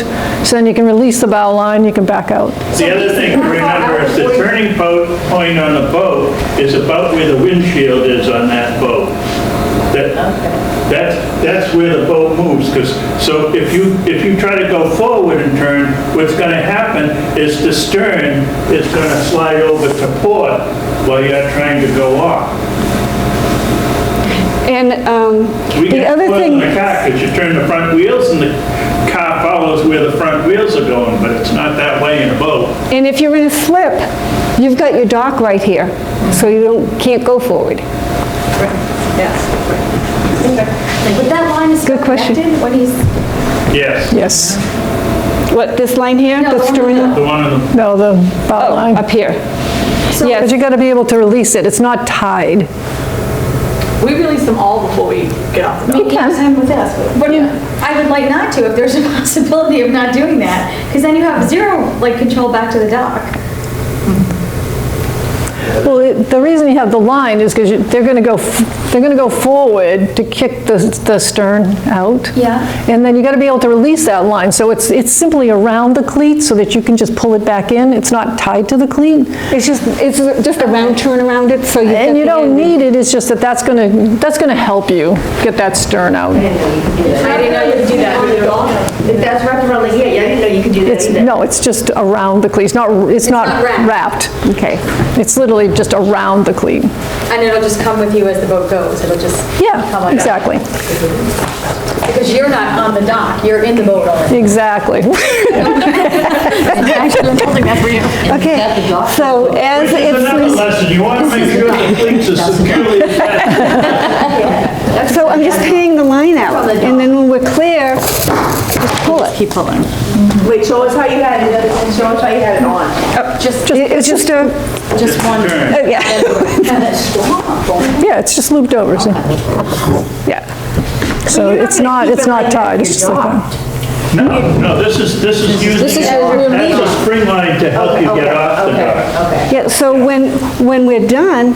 C: so then you can release the bow line, you can back out.
D: The other thing to remember is the turning point on the boat is about where the windshield is on that boat. That's where the boat moves, because, so if you try to go forward and turn, what's going to happen is the stern is going to slide over to port while you're trying to go off.
B: And
D: We
B: the
D: get
B: other
D: spoiled in
B: thing,
D: the car because you turn the front wheels and the car follows where the front wheels are going, but it's not that way in a boat.
B: and if you're in a slip, you've got your dock right here, so you can't go forward.
H: Yes.
I: But that line is
B: Good question.
I: connected when he's,
D: Yes.
C: Yes.
B: What, this line here,
I: No,
B: the
I: the one
B: stern?
I: with
D: The one on the,
C: No, the bow
B: Oh,
C: line.
B: up here.
C: But
B: Yes,
C: you got to be able to release it, it's not tied.
G: We release them all before we get off the boat.
I: yeah, same with us. But I would like not to if there's a possibility of not doing that, because then you have zero, like, control back to the dock.
C: Well, the reason you have the line is because they're going to go forward to kick the stern out.
I: Yeah.
C: And then you got to be able to release that line. So it's simply around the cleat so that you can just pull it back in. It's not tied to the cleat.
B: it's just a round turn around it, so you
C: And you don't need it, it's just that's going to help you get that stern out.
G: I didn't know you could do that.
F: That's wrapped around the ear, yeah, I didn't know you could do that either.
C: No, it's just around the cleat. It's not
I: not wrapped.
C: wrapped. Okay. It's literally just around the cleat.
I: And it'll just come with you as the boat goes, it'll just come
C: Yeah,
I: like that.
C: exactly.
I: Because you're not on the dock, you're in the boat already.
C: Exactly.
I: Actually, I'm holding that for you.
B: Okay, so as
D: which is another
B: it's,
D: lesson, you want to make sure the cleats are securely attached.
B: so I'm just paying the line out, and then when we're clear, just pull it.
I: Keep pulling.
F: Wait, show us how you had it, show us how you had it on.
B: It's just a,
I: Just one.
D: Turn.
B: yeah,
C: Yeah, it's just looped over, see?
B: yeah.
C: So it's not tied, it's just like that.
D: No, this is using,
I: This is
D: that's
I: your
D: a spring line to help you get off the dock.
F: Okay.
B: Yeah, so when we're done,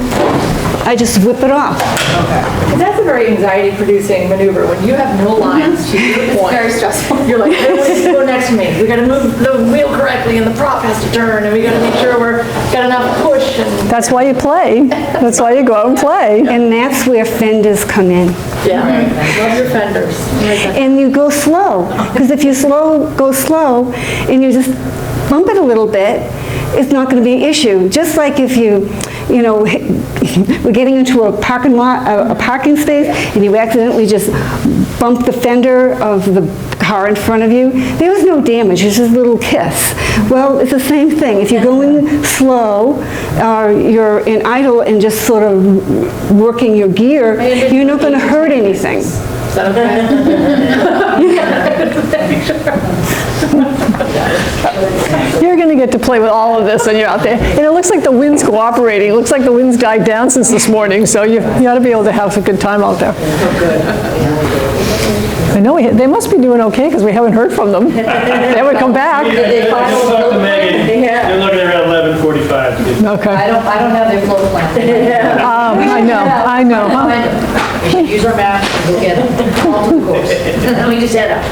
B: I just whip it off.
G: Because that's a very anxiety-producing maneuver, when you have no lines to your point.
I: Very stressful.
G: You're like, everybody go next to me. We gotta move the wheel correctly and the prop has to turn and we gotta make sure we're got enough push and,
C: That's why you play. That's why you go out and play.
B: And that's where fenders come in.
G: yeah, love your fenders.
B: And you go slow, because if you go slow, and you just bump it a little bit, it's not going to be an issue. Just like if you know, we're getting into a parking lot, a parking space, and you accidentally just bump the fender of the car in front of you, there was no damage, it's just a little kiss. Well, it's the same thing. If you're going slow, or you're in idle and just sort of working your gear, you're not going to hurt anything.
G: Is that okay?
C: You're going to get to play with all of this when you're out there. And it looks like the wind's cooperating. It looks like the wind's died down since this morning, so you ought to be able to have a good time out there. I know they must be doing okay because we haven't heard from them. They haven't come back.
A: I talked to Megan, they're looking around 11:45 to get.
C: Okay.
E: I don't have their float plan.
C: I know.
E: We should use our maps and go get them, all to the course. Then we just head up.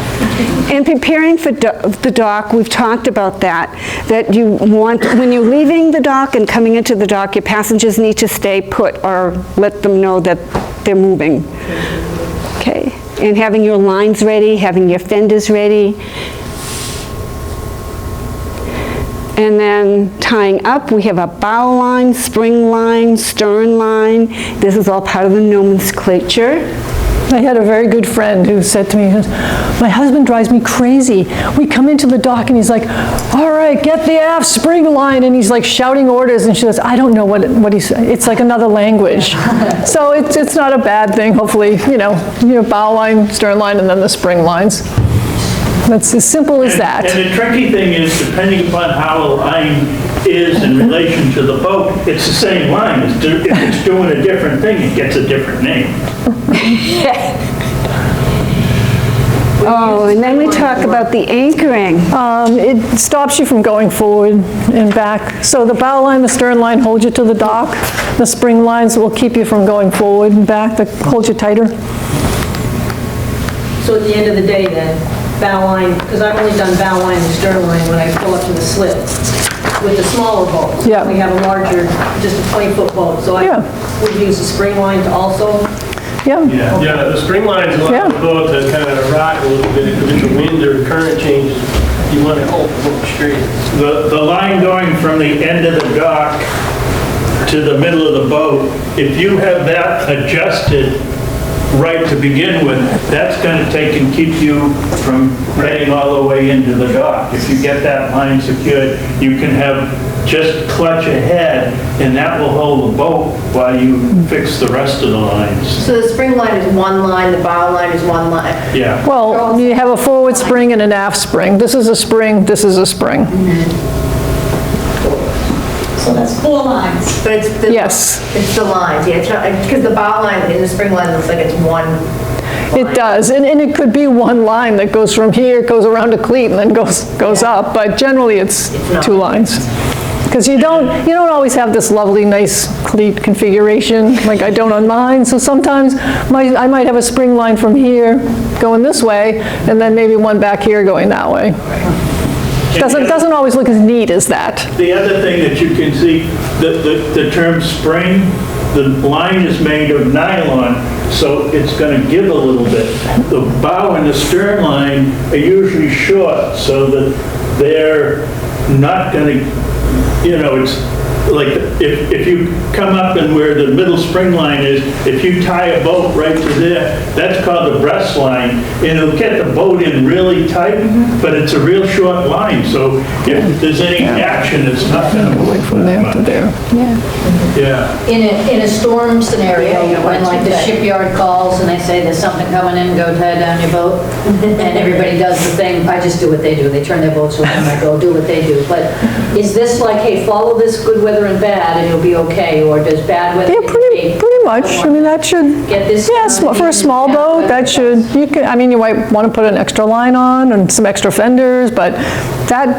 B: In preparing for the dock, we've talked about that you want, when you're leaving the dock and coming into the dock, your passengers need to stay put or let them know that they're moving. Okay, and having your lines ready, having your fenders ready. And then tying up, we have a bow line, spring line, stern line. This is all part of the nomenclature.
C: I had a very good friend who said to me, he goes, my husband drives me crazy. We come into the dock and he's like, all right, get the aft spring line. And he's like shouting orders. And she says, I don't know what he's, it's like another language. So it's not a bad thing, hopefully, you know, bow line, stern line, and then the spring lines. That's as simple as that.
D: And the tricky thing is, depending upon how a line is in relation to the boat, it's the same line. If it's doing a different thing, it gets a different name.
B: Oh, and then we talk about the anchoring.
C: It stops you from going forward and back. So the bow line, the stern line hold you to the dock. The spring lines will keep you from going forward and back, that hold you tighter.
H: So at the end of the day then, bow line, because I've only done bow line and stern line when I pull up to the slip with the smaller boats.
C: Yeah.
H: We have a larger, just a 20-foot boat, so I would use the spring line to also.
C: Yeah.
A: Yeah, the spring lines allow the boat to kind of rock a little bit if the wind or current changes. You want to hold the boat straight.
D: The line going from the end of the dock to the middle of the boat, if you have that adjusted right to begin with, that's going to take and keep you from heading all the way into the dock. If you get that line secured, you can have just clutch ahead, and that will hold the boat while you fix the rest of the lines.
F: So the spring line is one line, the bow line is one line.
D: Yeah.
C: Well, you have a forward spring and an aft spring. This is a spring, this is a spring.
I: So that's 4 lines.
F: But it's the,
C: Yes.
F: It's the lines, yeah, it's not, because the bow line and the spring line looks like it's one line.
C: It does, and it could be one line that goes from here, goes around a cleat, and then goes up, but generally it's
F: not.
C: 2 lines. Because you don't always have this lovely, nice cleat configuration like I don't on mine, so sometimes I might have a spring line from here going this way, and then maybe one back here going that way. Doesn't always look as neat as that.
D: The other thing that you can see, the term spring, the line is made of nylon, so it's going to give a little bit. The bow and the stern line are usually short, so that they're not going to, it's like if you come up and where the middle spring line is, if you tie a boat right to there, that's called the breast line, and it'll get the boat in really tight, but it's a real short line, so if there's any action, it's not going to move
C: From there to there.
D: Yeah.
E: In a storm scenario, when like the shipyard calls and they say there's something coming in, go tie down your boat, and everybody does the thing, I just do what they do. They turn their boats around, I go do what they do. But is this like, hey, follow this good weather and bad and you'll be okay, or does bad weather?
C: Yeah, pretty much. I mean, that should,
E: Get this
C: for a small boat, that should, you might want to put an extra line on and some extra fenders, but that,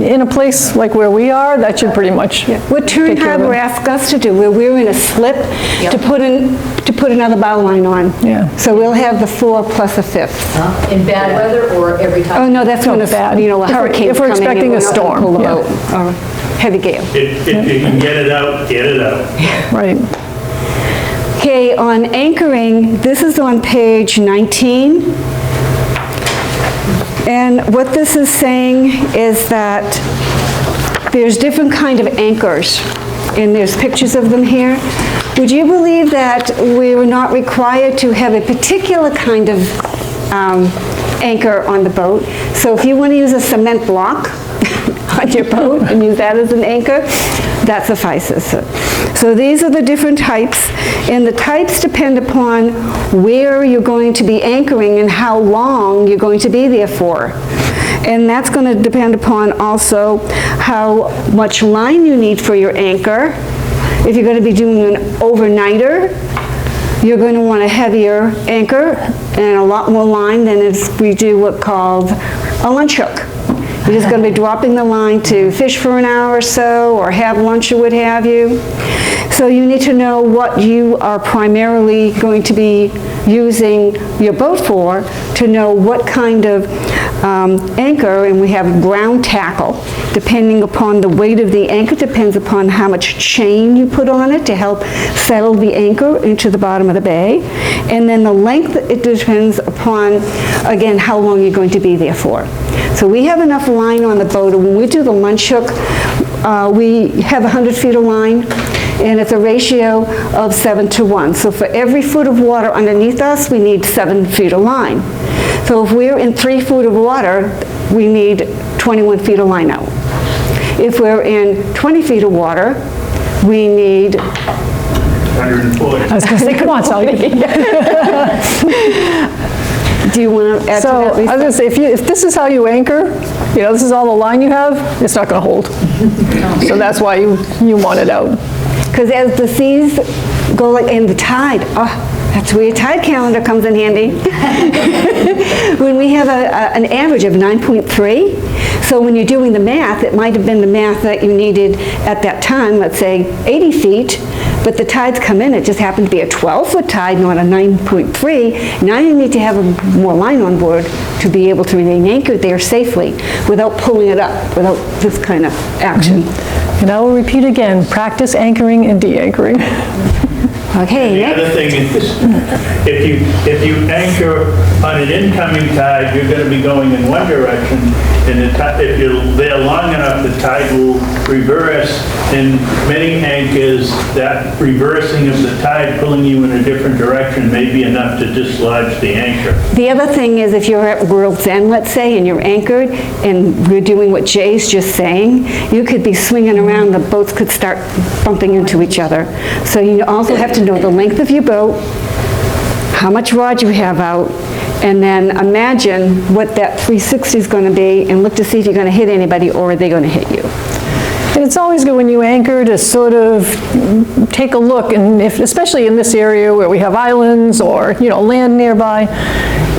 C: in a place like where we are, that should pretty much
B: What Turn
C: take care of
B: Harbor
C: it.
B: asked us to do, we're in a slip to put another bow line on.
C: Yeah.
B: So we'll have the 4 plus a 5th.
E: In bad weather or every time?
B: Oh, no, that's when
C: No,
B: it's,
C: bad.
B: a hurricane
C: If we're
B: coming and
C: expecting a
B: we're not gonna
C: storm,
B: pull the
C: yeah.
B: boat, or heavy gale.
D: If you can get it out, get it out.
C: Right.
B: Okay, on anchoring, this is on page 19. And what this is saying is that there's different kind of anchors, and there's pictures of them here. Would you believe that we were not required to have a particular kind of anchor on the boat? So if you want to use a cement block on your boat and use that as an anchor, that suffices. So these are the different types, and the types depend upon where you're going to be anchoring and how long you're going to be there for. And that's going to depend upon also how much line you need for your anchor. If you're going to be doing an overnighter, you're going to want a heavier anchor and a lot more line than if we do what's called a lunch hook. You're just going to be dropping the line to fish for an hour or so, or have lunch or what have you. So So you need to know what you are primarily going to be using your boat for, to know what kind of anchor, and we have ground tackle. Depending upon the weight of the anchor, depends upon how much chain you put on it to help settle the anchor into the bottom of the bay. And then the length, it depends upon, again, how long you're going to be there for. So we have enough line on the boat, and when we do the lunch hook, we have 100 feet of line, and it's a ratio of 7:1. So for every foot of water underneath us, we need 7 feet of line. So if we're in 3 feet of water, we need 21 feet of line out. If we're in 20 feet of water, we need
D: 140.
C: I was going to say, come on, Sally.
B: Do you want to add to
C: So
B: that,
C: I
B: Lisa?
C: was going to say, if this is how you anchor, this is all the line you have, it's not going to hold. So that's why you want it out.
B: Because as the seas go, like, and the tide, that's where your tide calendar comes in handy. When we have an average of 9.3, so when you're doing the math, it might have been the math that you needed at that time, let's say 80 feet, but the tides come in, it just happened to be a 12-foot tide, not a 9.3. Now you need to have more line on board to be able to remain anchored there safely without pulling it up, without this kind of action.
C: And I will repeat again, practice anchoring and de-anchoring.
B: Okay,
D: The
B: next.
D: other thing is, if you anchor on an incoming tide, you're going to be going in one direction, and if you're there long enough, the tide will reverse. In many anchors, that reversing of the tide pulling you in a different direction may be enough to dislodge the anchor.
B: The other thing is, if you're at World's End, let's say, and you're anchored, and we're doing what Jay's just saying, you could be swinging around, the boats could start bumping into each other. So you also have to know the length of your boat, how much rod you have out, and then imagine what that 360 is going to be, and look to see if you're going to hit anybody, or are they going to hit you.
C: And it's always good when you anchor to sort of take a look, and especially in this area where we have islands or land nearby,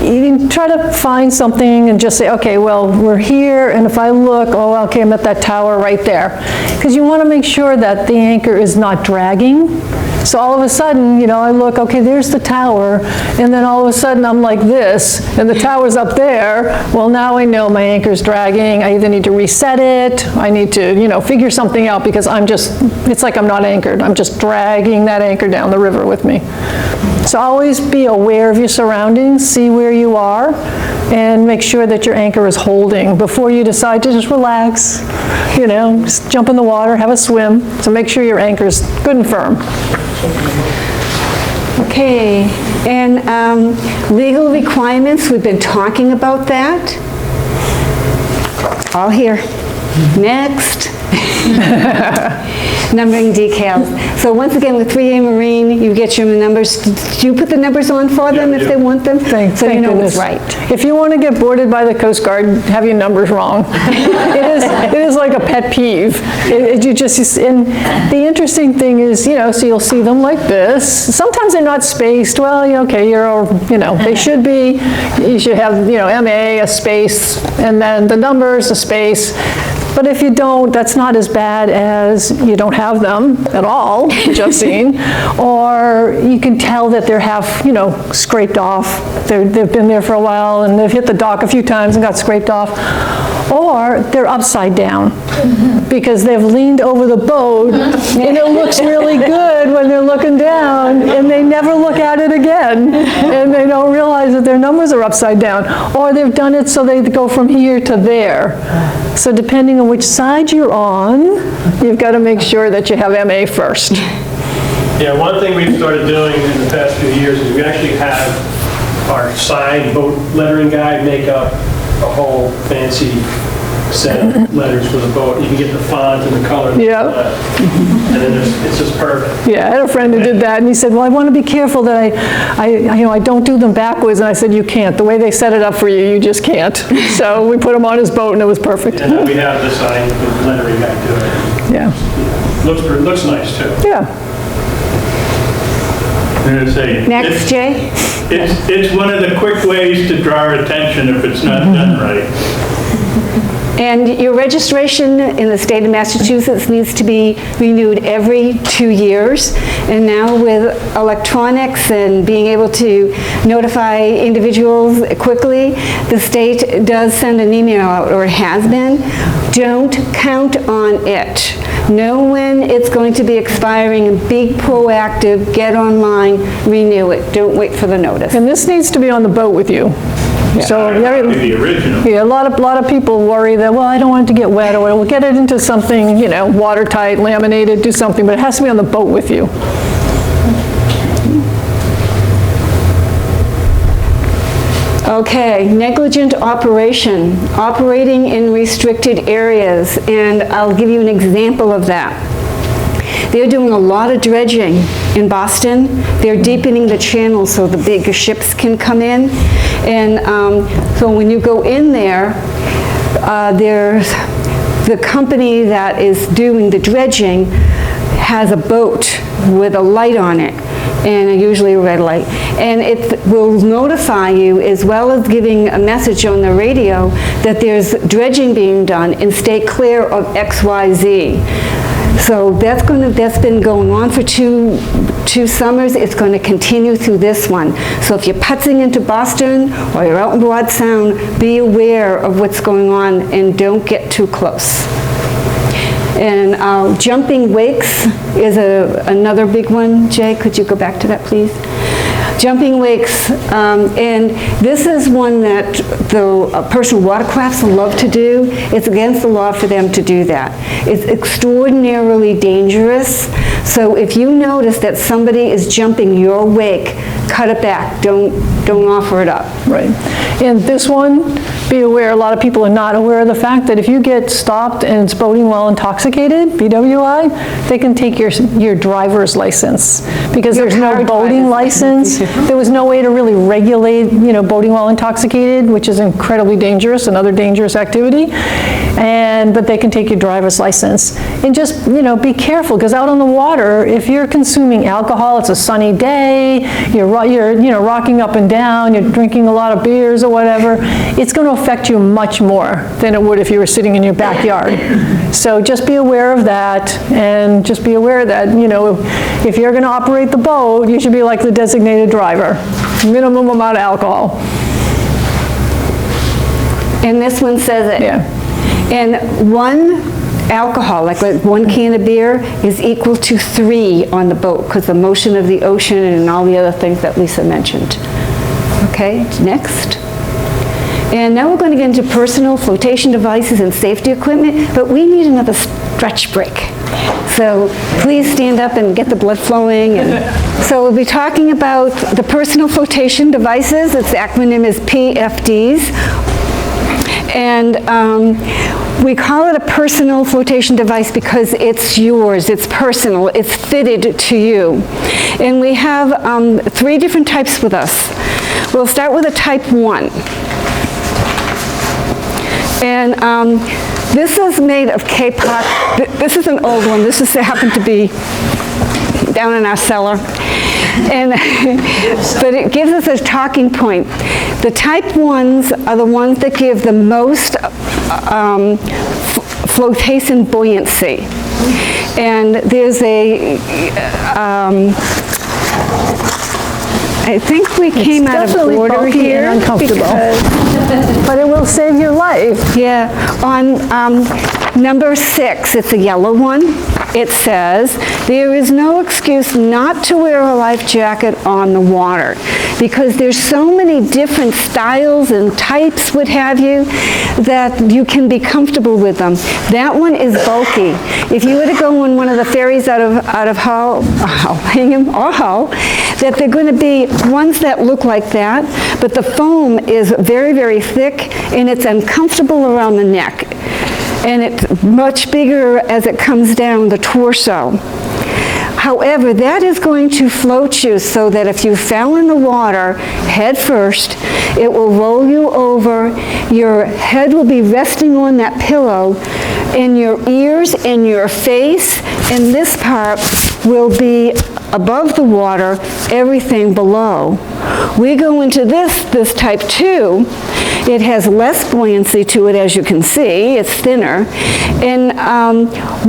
C: you can try to find something and just say, okay, well, we're here, and if I look, oh, okay, I'm at that tower right there. Because you want to make sure that the anchor is not dragging. So all of a sudden, I look, okay, there's the tower, and then all of a sudden I'm like this, and the tower's up there. Well, now I know my anchor's dragging. I either need to reset it, I need to, figure something out, because it's like I'm not anchored. I'm just dragging that anchor down the river with me. So always be aware of your surroundings, see where you are, and make sure that your anchor is holding before you decide to just relax, just jump in the water, have a swim. So make sure your anchor is good and firm.
B: Okay, and legal requirements, we've been talking about that. All here. Next. Numbering decals. So once again, with 3A Marine, you get your numbers. Do you put the numbers on for them if they want them? So you know it's right.
C: If you want to get boarded by the Coast Guard, have your numbers wrong. It is like a pet peeve. And the interesting thing is, so you'll see them like this. Sometimes they're not spaced. Well, okay, they should be. You should have, MA, a space, and then the numbers, a space. But if you don't, that's not as bad as you don't have them at all, which I've seen. Or you can tell that they're half, scraped off. They've been there for a while and they've hit the dock a few times and got scraped off. Or they're upside down because they've leaned over the boat and it looks really good when they're looking down, and they never look at it again, and they don't realize that their numbers are upside down. Or they've done it so they go from here to there. So depending on which side you're on, you've got to make sure that you have MA first.
A: Yeah, one thing we've started doing in the past few years is we actually have our sign boat lettering guy make up a whole fancy set of letters for the boat. You can get the font and the color.
C: Yeah.
A: And then it's just perfect.
C: Yeah, I had a friend who did that, and he said, well, I want to be careful that I don't do them backwards. And I said, you can't. The way they set it up for you, you just can't. So we put him on his boat, and it was perfect.
A: And then we have the sign, the lettering guy do it.
C: Yeah.
A: Looks nice, too.
C: Yeah.
D: I'm going to say,
B: Next, Jay.
D: it's one of the quick ways to draw attention if it's not done right.
B: And your registration in the state of Massachusetts needs to be renewed every 2 years. And now with electronics and being able to notify individuals quickly, the state does send an email out, or it has been. Don't count on it. Know when it's going to be expiring and be proactive, get online, renew it. Don't wait for the notice.
C: And this needs to be on the boat with you. So
D: The original.
C: yeah, a lot of people worry that, well, I don't want it to get wet, or we'll get it into something, you know, watertight, laminated, do something, but it has to be on the boat with you.
B: Okay, negligent operation, operating in restricted areas, and I'll give you an example of that. They're doing a lot of dredging in Boston. They're deepening the channel so the big ships can come in. And so when you go in there, there's the company that is doing the dredging has a boat with a light on it, and usually a red light. And it will notify you, as well as giving a message on the radio, that there's dredging being done and stay clear of XYZ. So that's been going on for two summers. It's going to continue through this one. So if you're putzing into Boston or you're out in Broad Sound, be aware of what's going on and don't get too close. And jumping wakes is another big one. Jay, could you go back to that, please? Jumping wakes, and this is one that the personal watercrafts love to do. It's against the law for them to do that. It's extraordinarily dangerous. So if you notice that somebody is jumping your wake, cut it back. Don't offer it up.
C: Right. And this one, be aware, a lot of people are not aware of the fact that if you get stopped and it's boating while intoxicated, BWI, they can take your driver's license, because there's no boating license. There was no way to really regulate, boating while intoxicated, which is incredibly dangerous, another dangerous activity. But they can take your driver's license. And just, be careful, because out on the water, if you're consuming alcohol, it's a sunny day, you're rocking up and down, you're drinking a lot of beers or whatever, it's going to affect you much more than it would if you were sitting in your backyard. So just be aware of that, and just be aware that, if you're going to operate the boat, you should be like the designated driver, minimum amount of alcohol.
B: And this one says it.
C: Yeah.
B: And one alcohol, like 1 can of beer, is equal to 3 on the boat, because the motion of the ocean and all the other things that Lisa mentioned. Okay, next. And now we're going to get into personal flotation devices and safety equipment, but we need another stretch break. So please stand up and get the blood flowing. And so we'll be talking about the personal flotation devices. Its acronym is PFDs. And we call it a personal flotation device because it's yours, it's personal, it's fitted to you. And we have 3 different types with us. We'll start with a type 1. And this is made of K-pop. This is an old one. This happened to be down in our cellar. But it gives us a talking point. The type 1s are the ones that give the most flotation buoyancy. And there's I think we came out of order here.
C: And uncomfortable. But it will save your life.
B: Yeah, on number 6, it's a yellow one. It says, there is no excuse not to wear a life jacket on the water, because there's so many different styles and types, what have you, that you can be comfortable with them. That one is bulky. If you were to go on one of the ferries out of Hull, Hingham or Hull, that they're going to be ones that look like that, but the foam is very, very thick, and it's uncomfortable around the neck. And it's much bigger as it comes down the torso. However, that is going to float you so that if you fell in the water head first, it will roll you over, your head will be resting on that pillow, and your ears and your face and this part will be above the water, everything below. We go into this type 2. It has less buoyancy to it, as you can see. It's thinner. And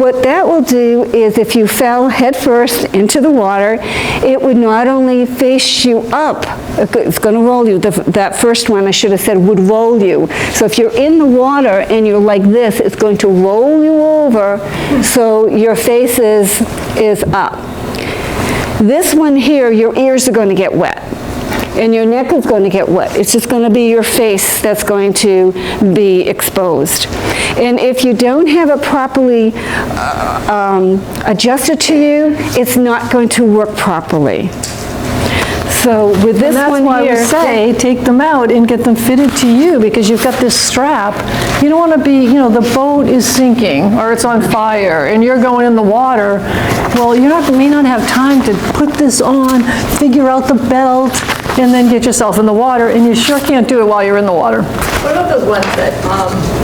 B: what that will do is if you fell head first into the water, it would not only face you up, it's going to roll you. That first one, I should have said, would roll you. So if you're in the water and you're like this, it's going to roll you over so your face is up. This one here, your ears are going to get wet. And your neck is going to get wet. It's just going to be your face that's going to be exposed. And if you don't have it properly adjusted to you, it's not going to work properly. So with this one
C: why
B: here,
C: we say take them out and get them fitted to you, because you've got this strap. You don't want to be, the boat is sinking or it's on fire and you're going in the water. Well, you may not have time to put this on, figure out the belt, and then get yourself in the water, and you sure can't do it while you're in the water.
G: What about those ones that,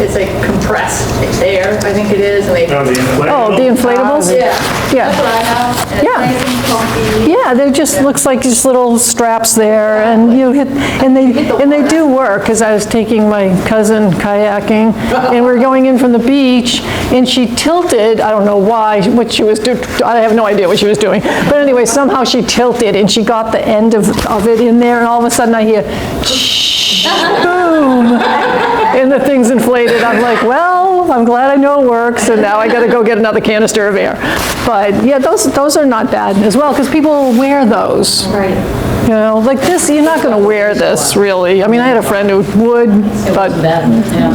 G: it's like compressed air, I think it is, and they...
D: Oh, the inflatable?
C: Oh, the inflatables?
G: Yeah.
C: Yeah.
G: That's what I have. And
C: Yeah.
G: it's nice and comfy.
C: Yeah, they just looks like just little straps there, and you hit, and they do work. Because I was taking my cousin kayaking, and we were going in from the beach, and she tilted. I don't know why, what she was doing. I have no idea what she was doing. But anyway, somehow she tilted, and she got the end of it in there, and all of a sudden I hear, boom, and the thing's inflated. I'm like, well, I'm glad I know it works, and now I got to go get another canister of air. But yeah, those are not bad as well, because people wear those.
E: Right.
C: Like this, you're not going to wear this, really. I mean, I had a friend who would, but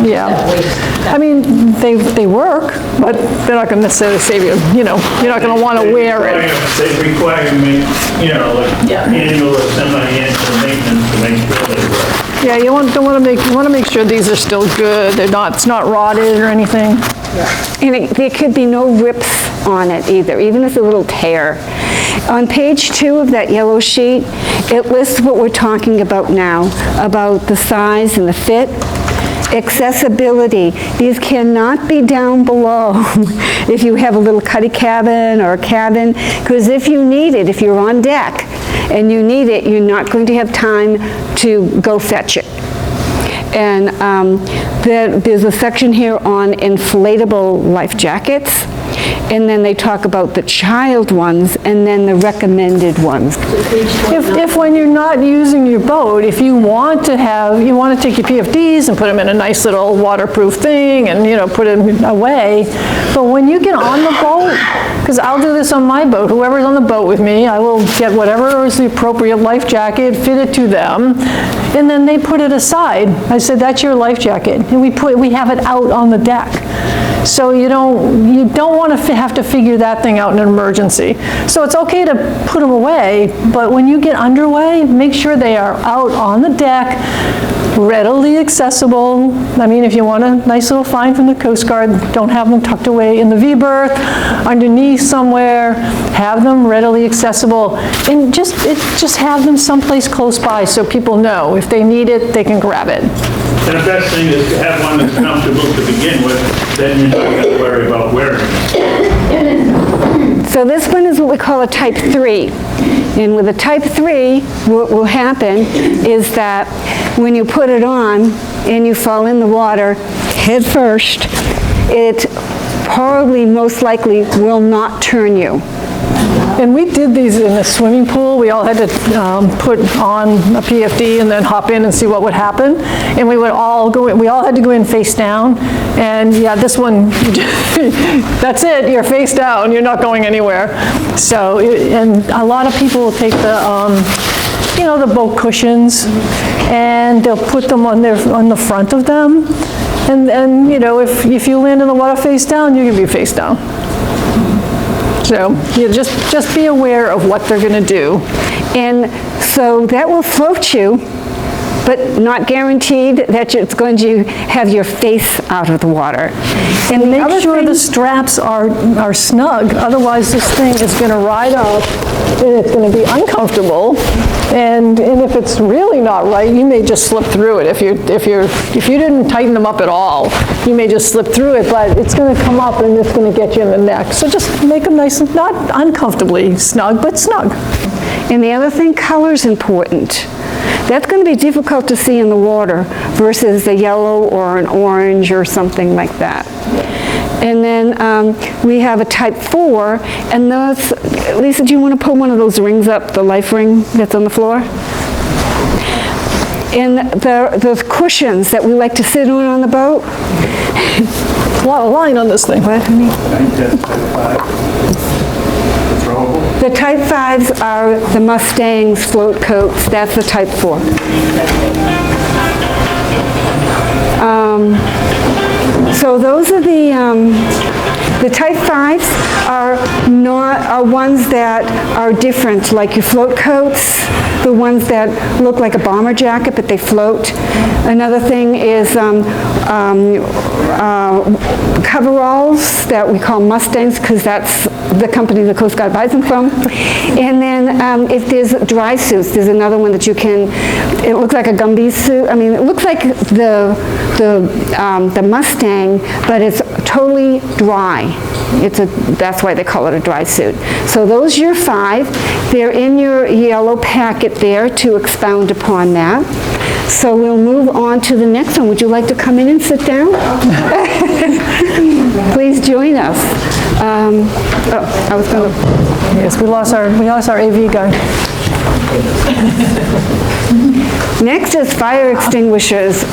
C: yeah. I mean, they work, but they're not going to necessarily save you. You're not going to want to wear it.
D: They require me, like annual or semi-annual maintenance to make sure they work.
C: Yeah, you want to make sure these are still good. It's not rotted or anything.
B: and there could be no rips on it either, even if it's a little tear. On page 2 of that yellow sheet, it lists what we're talking about now, about the size and the fit. Accessibility, these cannot be down below if you have a little cuddy cabin or a cabin, because if you need it, if you're on deck and you need it, you're not going to have time to go fetch it. And there's a section here on inflatable life jackets, and then they talk about the child ones and then the recommended ones.
C: If when you're not using your boat, if you want to take your PFDs and put them in a nice little waterproof thing and, put them away, but when you get on the boat, because I'll do this on my boat, whoever's on the boat with me, I will get whatever is the appropriate life jacket, fit it to them, and then they put it aside. I said, that's your life jacket, and we have it out on the deck. So you don't want to have to figure that thing out in an emergency. So it's okay to put them away, but when you get underway, make sure they are out on the deck, readily accessible. I mean, if you want a nice little find from the Coast Guard, don't have them tucked away in the V-berth, underneath somewhere, have them readily accessible, and just have them someplace close by so people know if they need it, they can grab it.
D: And the best thing is to have one that's comfortable to begin with, then you don't have to worry about wearing it.
B: So this one is what we call a type 3. And with a type 3, what will happen is that when you put it on and you fall in the water head first, it probably most likely will not turn you.
C: And we did these in the swimming pool. We all had to put on a PFD and then hop in and see what would happen. And we all had to go in face down. And yeah, this one, that's it, you're face down, you're not going anywhere. So, and a lot of people will take the boat cushions and they'll put them on the front of them. And if you land in the water face down, you can be face down. So just be aware of what they're going to do.
B: And so that will float you but not guaranteed that it's going to have your face out of the water. And the other
C: Make sure
B: thing-
C: the straps are snug, otherwise this thing is going to ride up and it's going to be uncomfortable. And if it's really not right, you may just slip through it. If you didn't tighten them up at all, you may just slip through it, but it's going to come up and it's going to get you in the neck. So just make them nice and not uncomfortably snug, but snug.
B: And the other thing, color's important. That's going to be difficult to see in the water versus a yellow or an orange or something like that. And then we have a type 4, and those, Lisa, do you want to pull one of those rings up, the life ring that's on the floor? And those cushions that we like to sit on the boat.
C: A lot of line on this thing.
B: What, honey? The type 5s are the Mustangs float coats. That's the type 4. So those are the type 5s are ones that are different, like your float coats, the ones that look like a bomber jacket but they float. Another thing is coveralls that we call Mustangs because that's the company the Coast Guard buys them from. And then if there's dry suits, there's another one that you can, it looks like a Gumby suit. I mean, it looks like the Mustang, but it's totally dry. That's why they call it a dry suit. So those are your 5. They're in your yellow packet there to expound upon that. So we'll move on to the next one. Would you like to come in and sit down? Please join us. I was going to...
C: Yes, we lost our AV guy.
B: Next is fire extinguishers.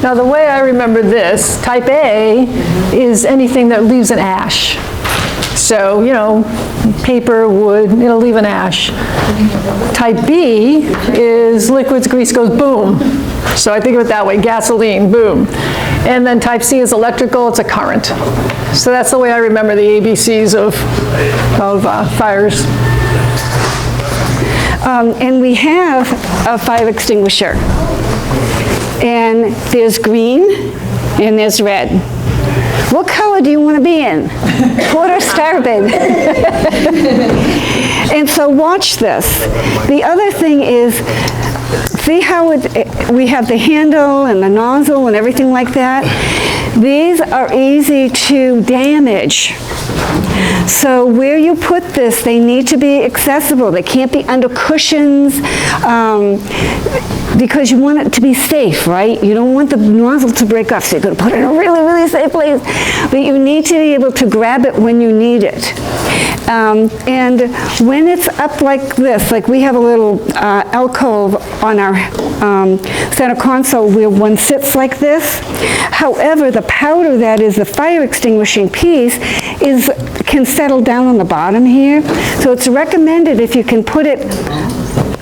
C: Now, the way I remember this, type A is anything that leaves an ash. So, paper, wood, it'll leave an ash. Type B is liquids, grease goes boom. So I think of it that way, gasoline, boom. And then type C is electrical, it's a current. So that's the way I remember the ABCs of fires.
B: And we have a fire extinguisher. And there's green and there's red. What color do you want to be in? Port or starboard? And so watch this. The other thing is, see how we have the handle and the nozzle and everything like that? These are easy to damage. So where you put this, they need to be accessible. They can't be under cushions because you want it to be safe, right? You don't want the nozzle to break off, so you're going to put it in a really, really safe place. But you need to be able to grab it when you need it. And when it's up like this, like we have a little alcove on our center console where one sits like this. However, the powder that is the fire extinguishing piece can settle down on the bottom here. So it's recommended if you can put it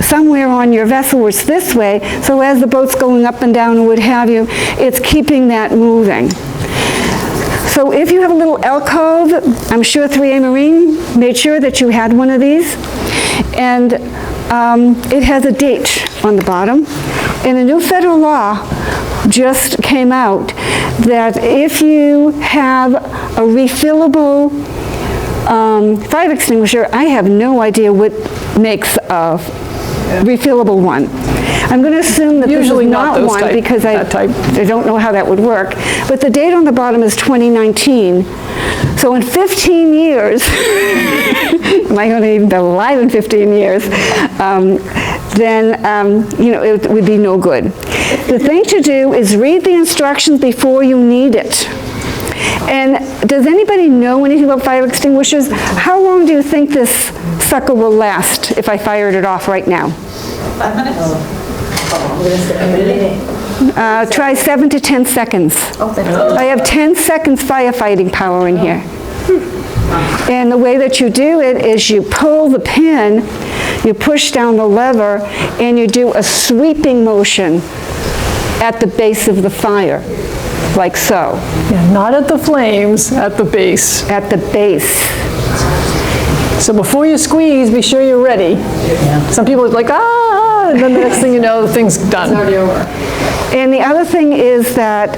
B: somewhere on your vessel where it's this way, so as the boat's going up and down and what have you, it's keeping that moving. So if you have a little alcove, I'm sure 3A Marine made sure that you had one of these, and it has a date on the bottom. And a new federal law just came out that if you have a refillable fire extinguisher, I have no idea what makes a refillable one. I'm going to assume that
C: Usually
B: this is
C: not
B: not
C: those
B: one
C: type,
B: because I don't know how that would work. But the date on the bottom is 2019. So in 15 years, am I going to even be alive in 15 years? Then it would be no good. The thing to do is read the instructions before you need it. And does anybody know anything about fire extinguishers? How long do you think this sucker will last if I fired it off right now?
F: 5 minutes?
B: Try 7 to 10 seconds. I have 10 seconds firefighting power in here. And the way that you do it is you pull the pin, you push down the lever, and you do a sweeping motion at the base of the fire, like so.
C: Yeah, not at the flames, at the base.
B: At the base.
C: So before you squeeze, be sure you're ready. Some people are like, and then the next thing you know, the thing's done.
B: And the other thing is that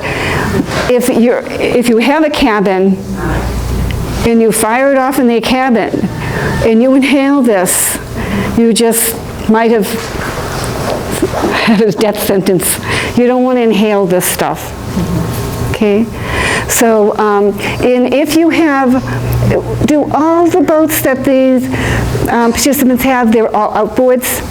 B: if you have a cabin and you fire it off in the cabin and you inhale this, you just might have had a death sentence. You don't want to inhale this stuff. Okay? So, and if you have, do all the boats that these participants have, they're all outboards?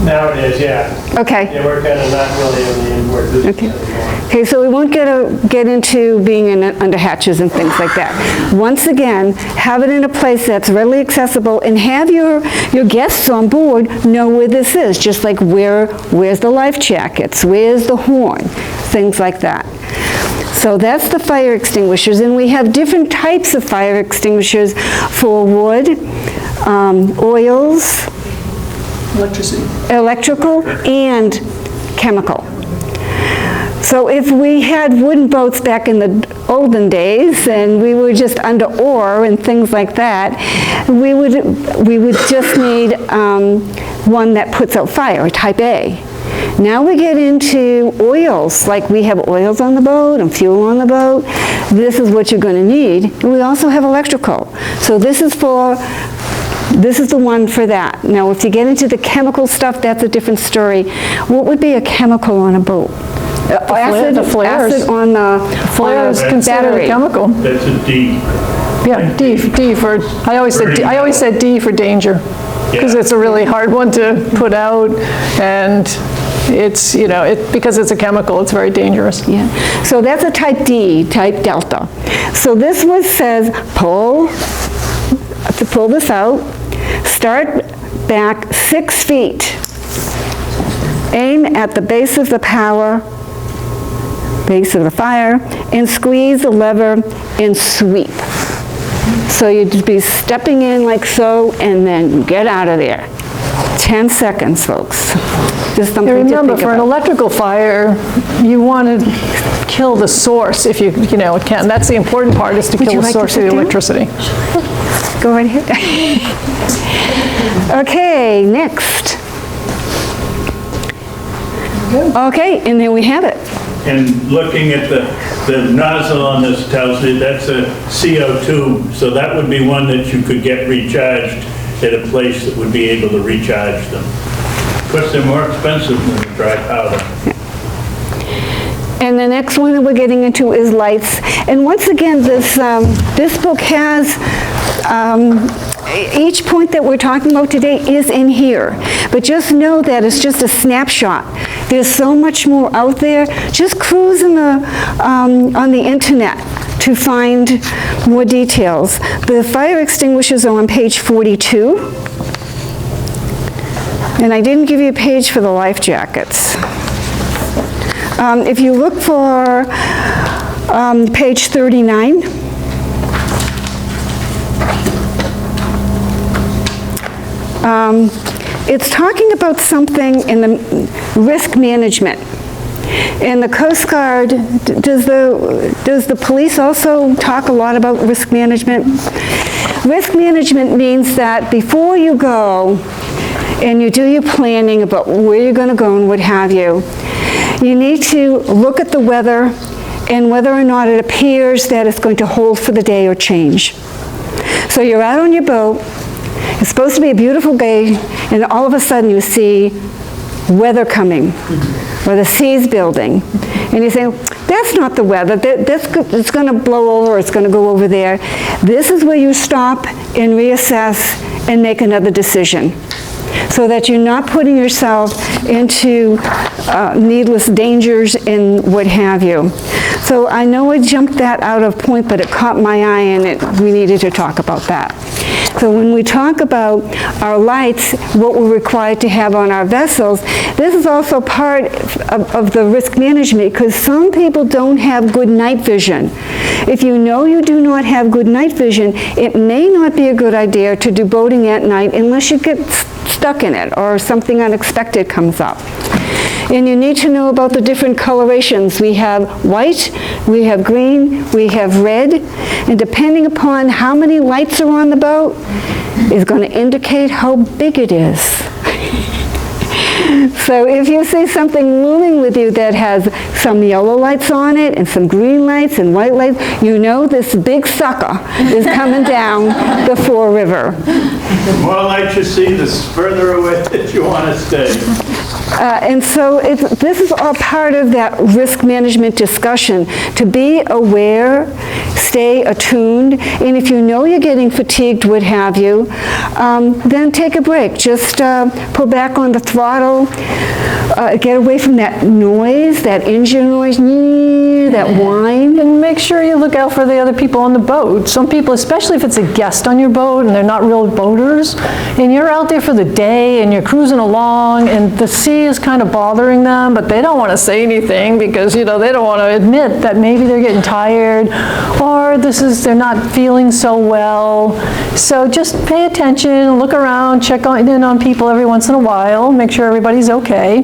A: Nowadays, yeah.
B: Okay.
A: Yeah, we're kind of not really in the inboard business anymore.
B: Okay, so we won't get into being in under hatches and things like that. Once again, have it in a place that's readily accessible and have your guests on board know where this is, just like where's the life jackets, where's the horn, things like that. So that's the fire extinguishers, and we have different types of fire extinguishers for wood, oils, electrical, and chemical. So if we had wooden boats back in the olden days and we were just under oar and things like that, we would just need one that puts out fire, a type A. Now we get into oils, like we have oils on the boat and fuel on the boat. This is what you're going to need. And we also have electrical. So this is the one for that. Now, if you get into the chemical stuff, that's a different story. What would be a chemical on a boat? Acid on the
C: Flares considered a chemical.
D: That's a D.
C: Yeah, D for, I always said D for danger, because it's a really hard one to put out, and it's, because it's a chemical, it's very dangerous.
B: Yeah. So that's a type D, type delta. So this one says pull this out, start back 6 feet, aim at the base of the fire, and squeeze the lever and sweep. So you'd be stepping in like so, and then get out of there. 10 seconds, folks. Just something to
C: remember,
B: think
C: for an
B: about.
C: electrical fire, you want to kill the source if you can. That's the important part, is to
B: Would
C: kill
B: you
C: the
B: like to
C: source of
B: sit
C: the
B: down?
C: electricity.
B: Go right ahead. Okay, next. Okay, and then we have it.
D: And looking at the nozzle on this tells me that's a CO2, so that would be one that you could get recharged at a place that would be able to recharge them. Of course, they're more expensive than the dry powder.
B: And the next one that we're getting into is lights. And once again, this book has, each point that we're talking about today is in here. But just know that it's just a snapshot. There's so much more out there. Just cruise on the internet to find more details. The fire extinguishers are on page 42. And I didn't give you a page for the life jackets. If you look for page 39, it's talking about something in the risk management. In the Coast Guard, does the police also talk a lot about risk management? Risk management means that before you go and you do your planning about where you're going to go and what have you, you need to look at the weather and whether or not it appears that it's going to hold for the day or change. So you're out on your boat, it's supposed to be a beautiful day, and all of a sudden you see weather coming, or the seas building, and you say, that's not the weather, it's going to blow over, it's going to go over there. This is where you stop and reassess and make another decision, so that you're not putting yourself into needless dangers and what have you. So I know I jumped that out of point, but it caught my eye and we needed to talk about that. So when we talk about our lights, what we're required to have on our vessels, this is also part of the risk management, because some people don't have good night vision. If you know you do not have good night vision, it may not be a good idea to do boating at night unless you get stuck in it or something unexpected comes up. And you need to know about the different colorations. We have white, we have green, we have red, and depending upon how many lights are on the boat is going to indicate how big it is. So if you see something looming with you that has some yellow lights on it and some green lights and white lights, you know this big sucker is coming down the Fore River.
D: The more lights you see, the further away that you want to stay.
B: And so this is all part of that risk management discussion, to be aware, stay attuned, and if you know you're getting fatigued, what have you, then take a break. Just pull back on the throttle, get away from that noise, that engine noise, that whine.
C: And make sure you look out for the other people on the boat. Some people, especially if it's a guest on your boat and they're not real boaters, and you're out there for the day and you're cruising along and the sea is kind of bothering them, but they don't want to say anything because, you know, they don't want to admit that maybe they're getting tired or they're not feeling so well. So just pay attention, look around, check in on people every once in a while, make sure everybody's okay,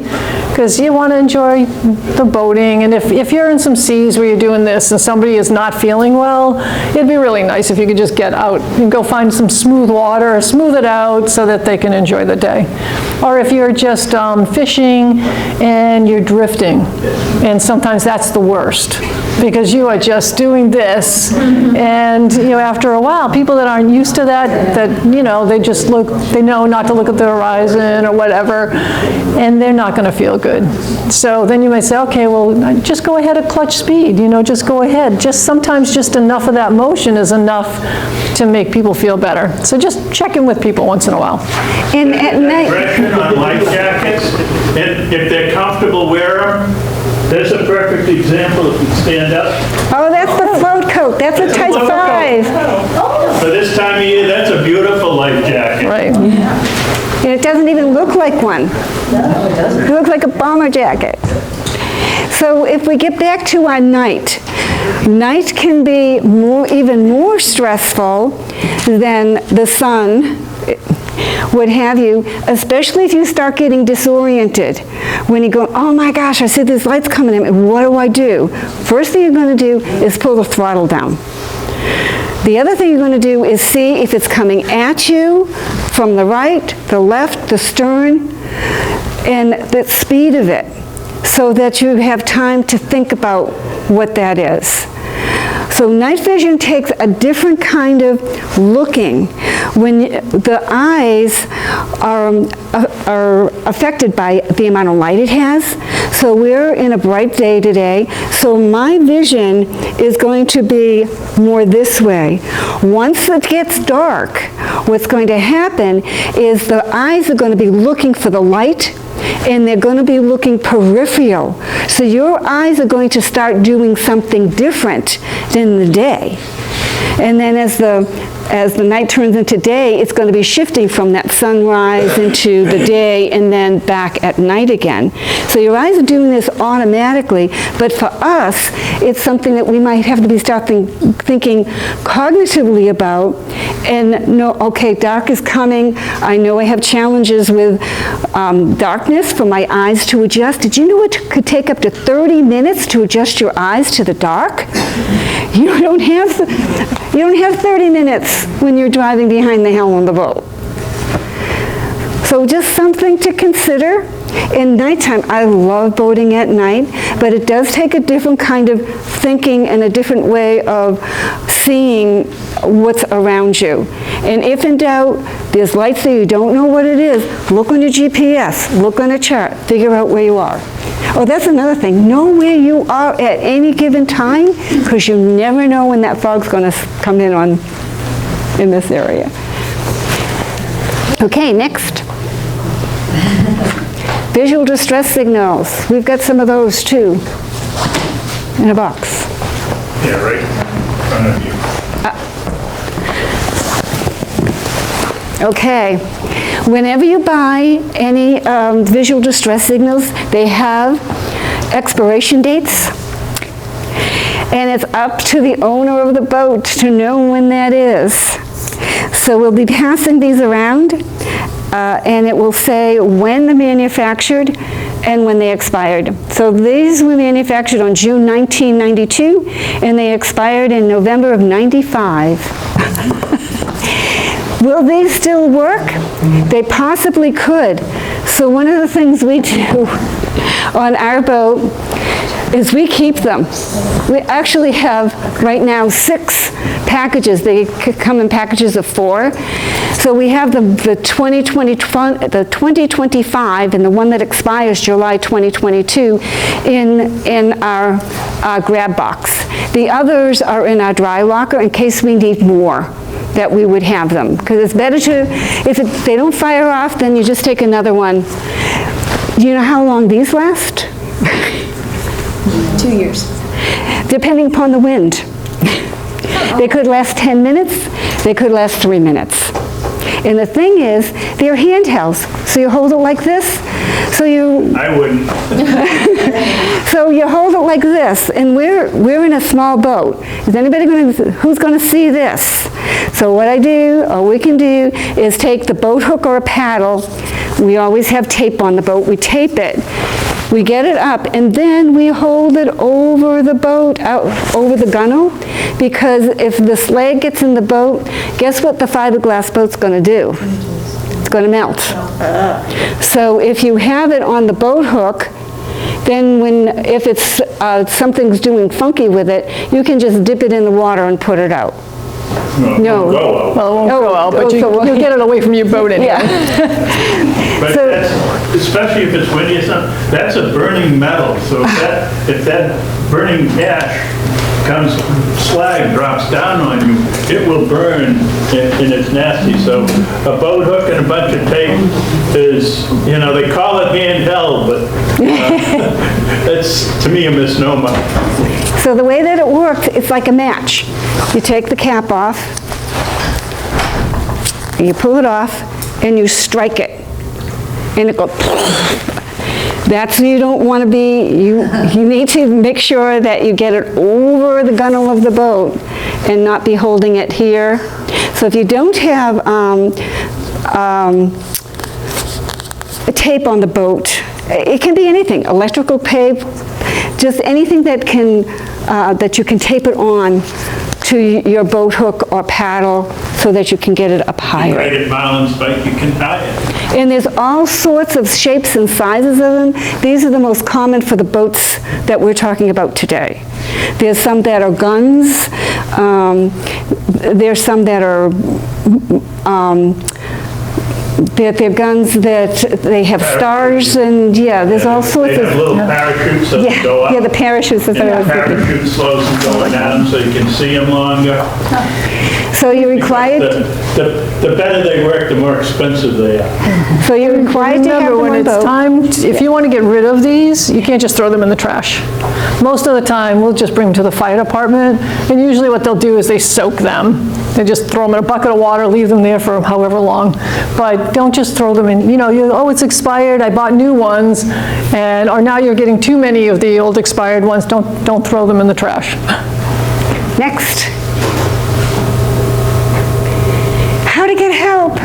C: because you want to enjoy the boating. And if you're in some seas where you're doing this and somebody is not feeling well, it'd be really nice if you could just get out and go find some smooth water or smooth it out so that they can enjoy the day. Or if you're just fishing and you're drifting, and sometimes that's the worst because you are just doing this, and you know, after a while, people that aren't used to that you know, they know not to look at the horizon or whatever, and they're not going to feel good. So then you might say, okay, well, just go ahead at clutch speed, you know, just go ahead. Sometimes just enough of that motion is enough to make people feel better. So just check in with people once in a while.
B: And at night,
D: Direction on life jackets, and if they're comfortable, wear them. There's a perfect example if you stand up.
B: oh, that's the float coat, that's a type 5.
D: For this time of year, that's a beautiful life jacket.
C: Right.
B: And it doesn't even look like one. No, it doesn't. It looks like a bomber jacket. So if we get back to our night can be even more stressful than the sun, what have you, especially if you start getting disoriented. When you go, oh my gosh, I see these lights coming in, what do I do? First thing you're going to do is pull the throttle down. The other thing you're going to do is see if it's coming at you from the right, the left, the stern, and the speed of it, so that you have time to think about what that is. So night vision takes a different kind of looking when the eyes are affected by the amount of light it has. So we're in a bright day today, so my vision is going to be more this way. Once it gets dark, what's going to happen is the eyes are going to be looking for the light, and they're going to be looking peripheral. So your eyes are going to start doing something different than the day. And then as the night turns into day, it's going to be shifting from that sunrise into the day and then back at night again. So your eyes are doing this automatically, but for us, it's something that we might have to be thinking cognitively about and know, okay, dark is coming. I know I have challenges with darkness for my eyes to adjust. Did you know it could take up to 30 minutes to adjust your eyes to the dark? You don't have 30 minutes when you're driving behind the helm on the boat. So just something to consider. In nighttime, I love boating at night, but it does take a different kind of thinking and a different way of seeing what's around you. And if in doubt, there's lights there, you don't know what it is, look on your GPS, look on a chart, figure out where you are. Oh, that's another thing. Know where you are at any given time, because you never know when that fog's going to come in this area. Okay, next. Visual distress signals. We've got some of those too in a box.
D: Yeah, right in front of you.
B: Okay. Whenever you buy any visual distress signals, they have expiration dates, and it's up to the owner of the boat to know when that is. So we'll be passing these around, and it will say when they're manufactured and when they expired. So these were manufactured on June 1992, and they expired in November of 95. Will these still work? They possibly could. So one of the things we do on our boat is we keep them. We actually have right now 6 packages. They come in packages of 4. So we have the 2025 and the one that expires July 2022 in our grab box. The others are in our dry locker in case we need more, that we would have them. Because it's better to, if they don't fire off, then you just take another one. Do you know how long these last?
I: 2 years.
B: Depending upon the wind. They could last 10 minutes, they could last 3 minutes. And the thing is, they're handhelds, so you hold it like this, so you...
D: I wouldn't.
B: So you hold it like this, and we're in a small boat. Is anybody who's going to see this? So what I do, or we can do, is take the boat hook or a paddle. We always have tape on the boat. We tape it. We get it up, and then we hold it over the boat, out over the gunnel, because if the slag gets in the boat, guess what the fiberglass boat's going to do? It's going to melt. So if you have it on the boat hook, then if it's something's doing funky with it, you can just dip it in the water and put it out. No.
C: Well, it won't go out, but you'll get it away from your boat anyway.
B: Yeah.
D: But that's, especially if it's windy or something, that's a burning metal. So if that burning ash slag drops down on you, it will burn and it's nasty. So a boat hook and a bunch of tape is, they call it handheld, but that's, to me, a misnomer.
B: So the way that it works, it's like a match. You take the cap off, and you pull it off, and you strike it. And it goes, that's where you don't want to be. You need to make sure that you get it over the gunnel of the boat and not be holding it here. So if you don't have a tape on the boat, it can be anything, electrical tape, just anything that can that you can tape it on to your boat hook or paddle so that you can get it up higher.
D: Right at Marlin's bike, you can tie it.
B: And there's all sorts of shapes and sizes of them. These are the most common for the boats that we're talking about today. There's some that are guns. There's some that are they're guns that they have stars, and there's all sorts of...
D: They have little parachutes that go up.
B: Yeah, the parachutes.
D: And the parachute slows them going down so you can see them longer.
B: So you're required...
D: The better they work, the more expensive they are.
B: So you're required to have them
C: Remember, when
B: on
C: it's
B: boat.
C: time, if you want to get rid of these, you can't just throw them in the trash. Most of the time, we'll just bring them to the fire department, and usually what they'll do is they soak them. They just throw them in a bucket of water, leave them there for however long. But don't just throw them in, oh, it's expired, I bought new ones, or now you're getting too many of the old expired ones. Don't throw them in the trash.
B: Next. How to get help.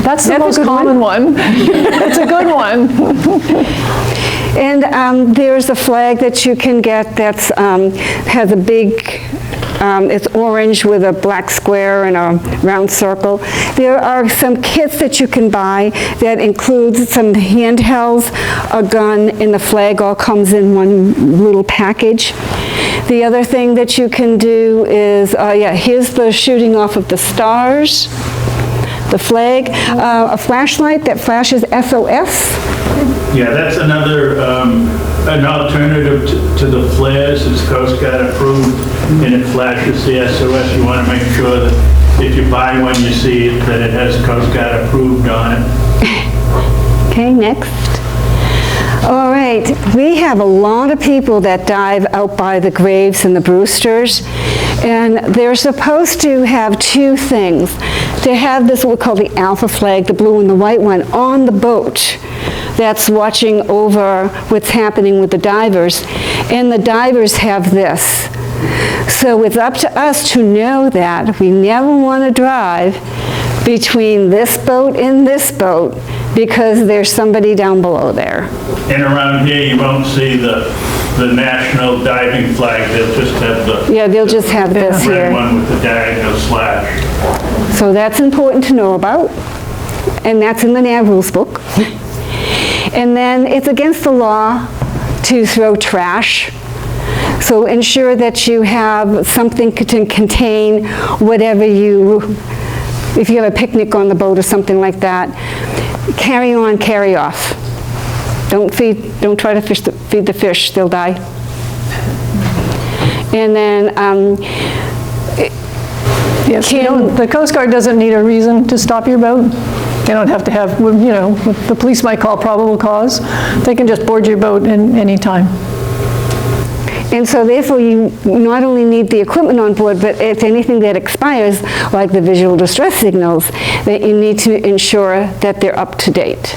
C: That's the most common one. It's a good one.
B: And there's a flag that you can get that's has a big, it's orange with a black square and a round circle. There are some kits that you can buy that includes some handhelds, a gun, and the flag all comes in one little package. The other thing that you can do is, here's the shooting off of the stars, the flag, a flashlight that flashes SOS.
D: Yeah, that's another, an alternative to the flares. It's Coast Guard approved, and it flashes the SOS. You want to make sure that if you buy one, you see it, that it has Coast Guard approved on it.
B: Okay, next. All right, we have a lot of people that dive out by the Graves and the Brewsters, and they're supposed to have 2 things. To have this, what we call the alpha flag, the blue and the white one, on the boat that's watching over what's happening with the divers, and the divers have this. So it's up to us to know that we never want to drive between this boat and this boat because there's somebody down below there.
D: And around here, you won't see the national diving flag. They'll just have the...
B: Yeah, they'll just have this
D: red
B: here.
D: one with the diagonal slash.
B: So that's important to know about. and that's in the NAV rules book. And then it's against the law to throw trash. So ensure that you have something to contain whatever if you have a picnic on the boat or something like that. Carry on, carry off. Don't try to feed the fish, they'll die. And then,
C: Yes, the Coast Guard doesn't need a reason to stop your boat. They don't have to have, what the police might call probable cause. They can just board your boat any time.
B: and so therefore you not only need the equipment on board, but if anything that expires, like the visual distress signals, that you need to ensure that they're up to date.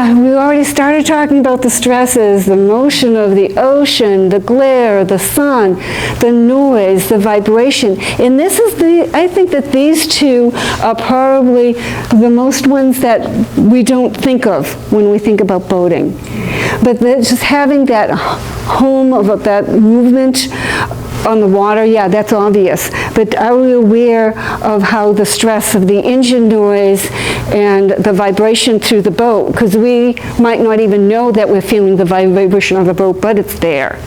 B: We already started talking about the stresses, the motion of the ocean, the glare, the sun, the noise, the vibration. And this is I think that these two are probably the most ones that we don't think of when we think about boating. But just having that home of that movement on the water, yeah, that's obvious. But are we aware of how the stress of the engine noise and the vibration through the boat, because we might not even know that we're feeling the vibration of the boat, but it's there.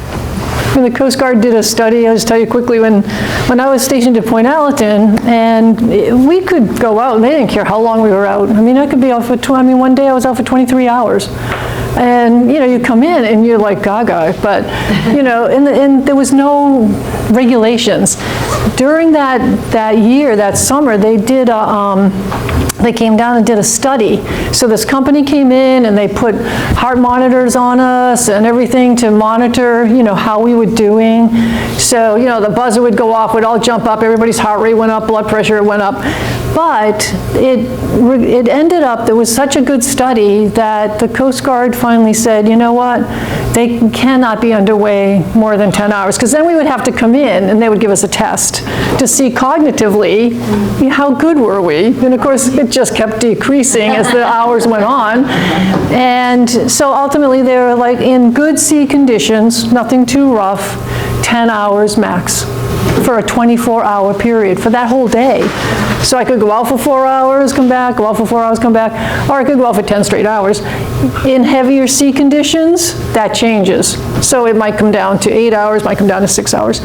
C: When the Coast Guard did a study, I'll just tell you quickly, when I was stationed at Point Allerton, and we could go out, and they didn't care how long we were out. I mean, I could be out for, one day I was out for 23 hours. And, you come in and you're like gaga, but, and there was no regulations. During that year, that summer, they did they came down and did a study. So this company came in and they put heart monitors on us and everything to monitor, how we were doing. So, the buzzer would go off, we'd all jump up, everybody's heart rate went up, blood pressure went up. But it ended up, there was such a good study that the Coast Guard finally said, you know what, they cannot be underway more than 10 hours, because then we would have to come in and they would give us a test to see cognitively how good were we. And of course, it just kept decreasing as the hours went on. And so ultimately they were like in good sea conditions, nothing too rough, 10 hours max for a 24-hour period for that whole day. So I could go out for 4 hours, come back, go out for 4 hours, come back, or I could go out for 10 straight hours. In heavier sea conditions, that changes. So it might come down to 8 hours, might come down to 6 hours.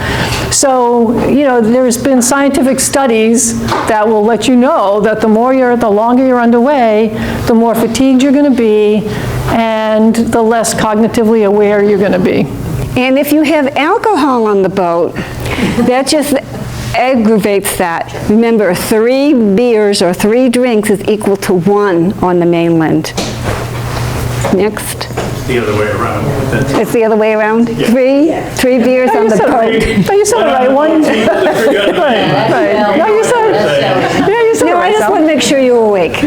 C: So, there's been scientific studies that will let you know that the longer you're underway, the more fatigued you're going to be, and the less cognitively aware you're going to be.
B: And if you have alcohol on the boat, that just aggravates that. Remember, 3 beers or 3 drinks is equal to 1 on the mainland. Next.
D: It's the other way around.
B: It's the other way around?
D: Yeah.
B: 3 beers on the boat.
C: Oh, you said it right. One. Right. No, you said it. Yeah, you said it right.
B: I just want to make sure you're awake.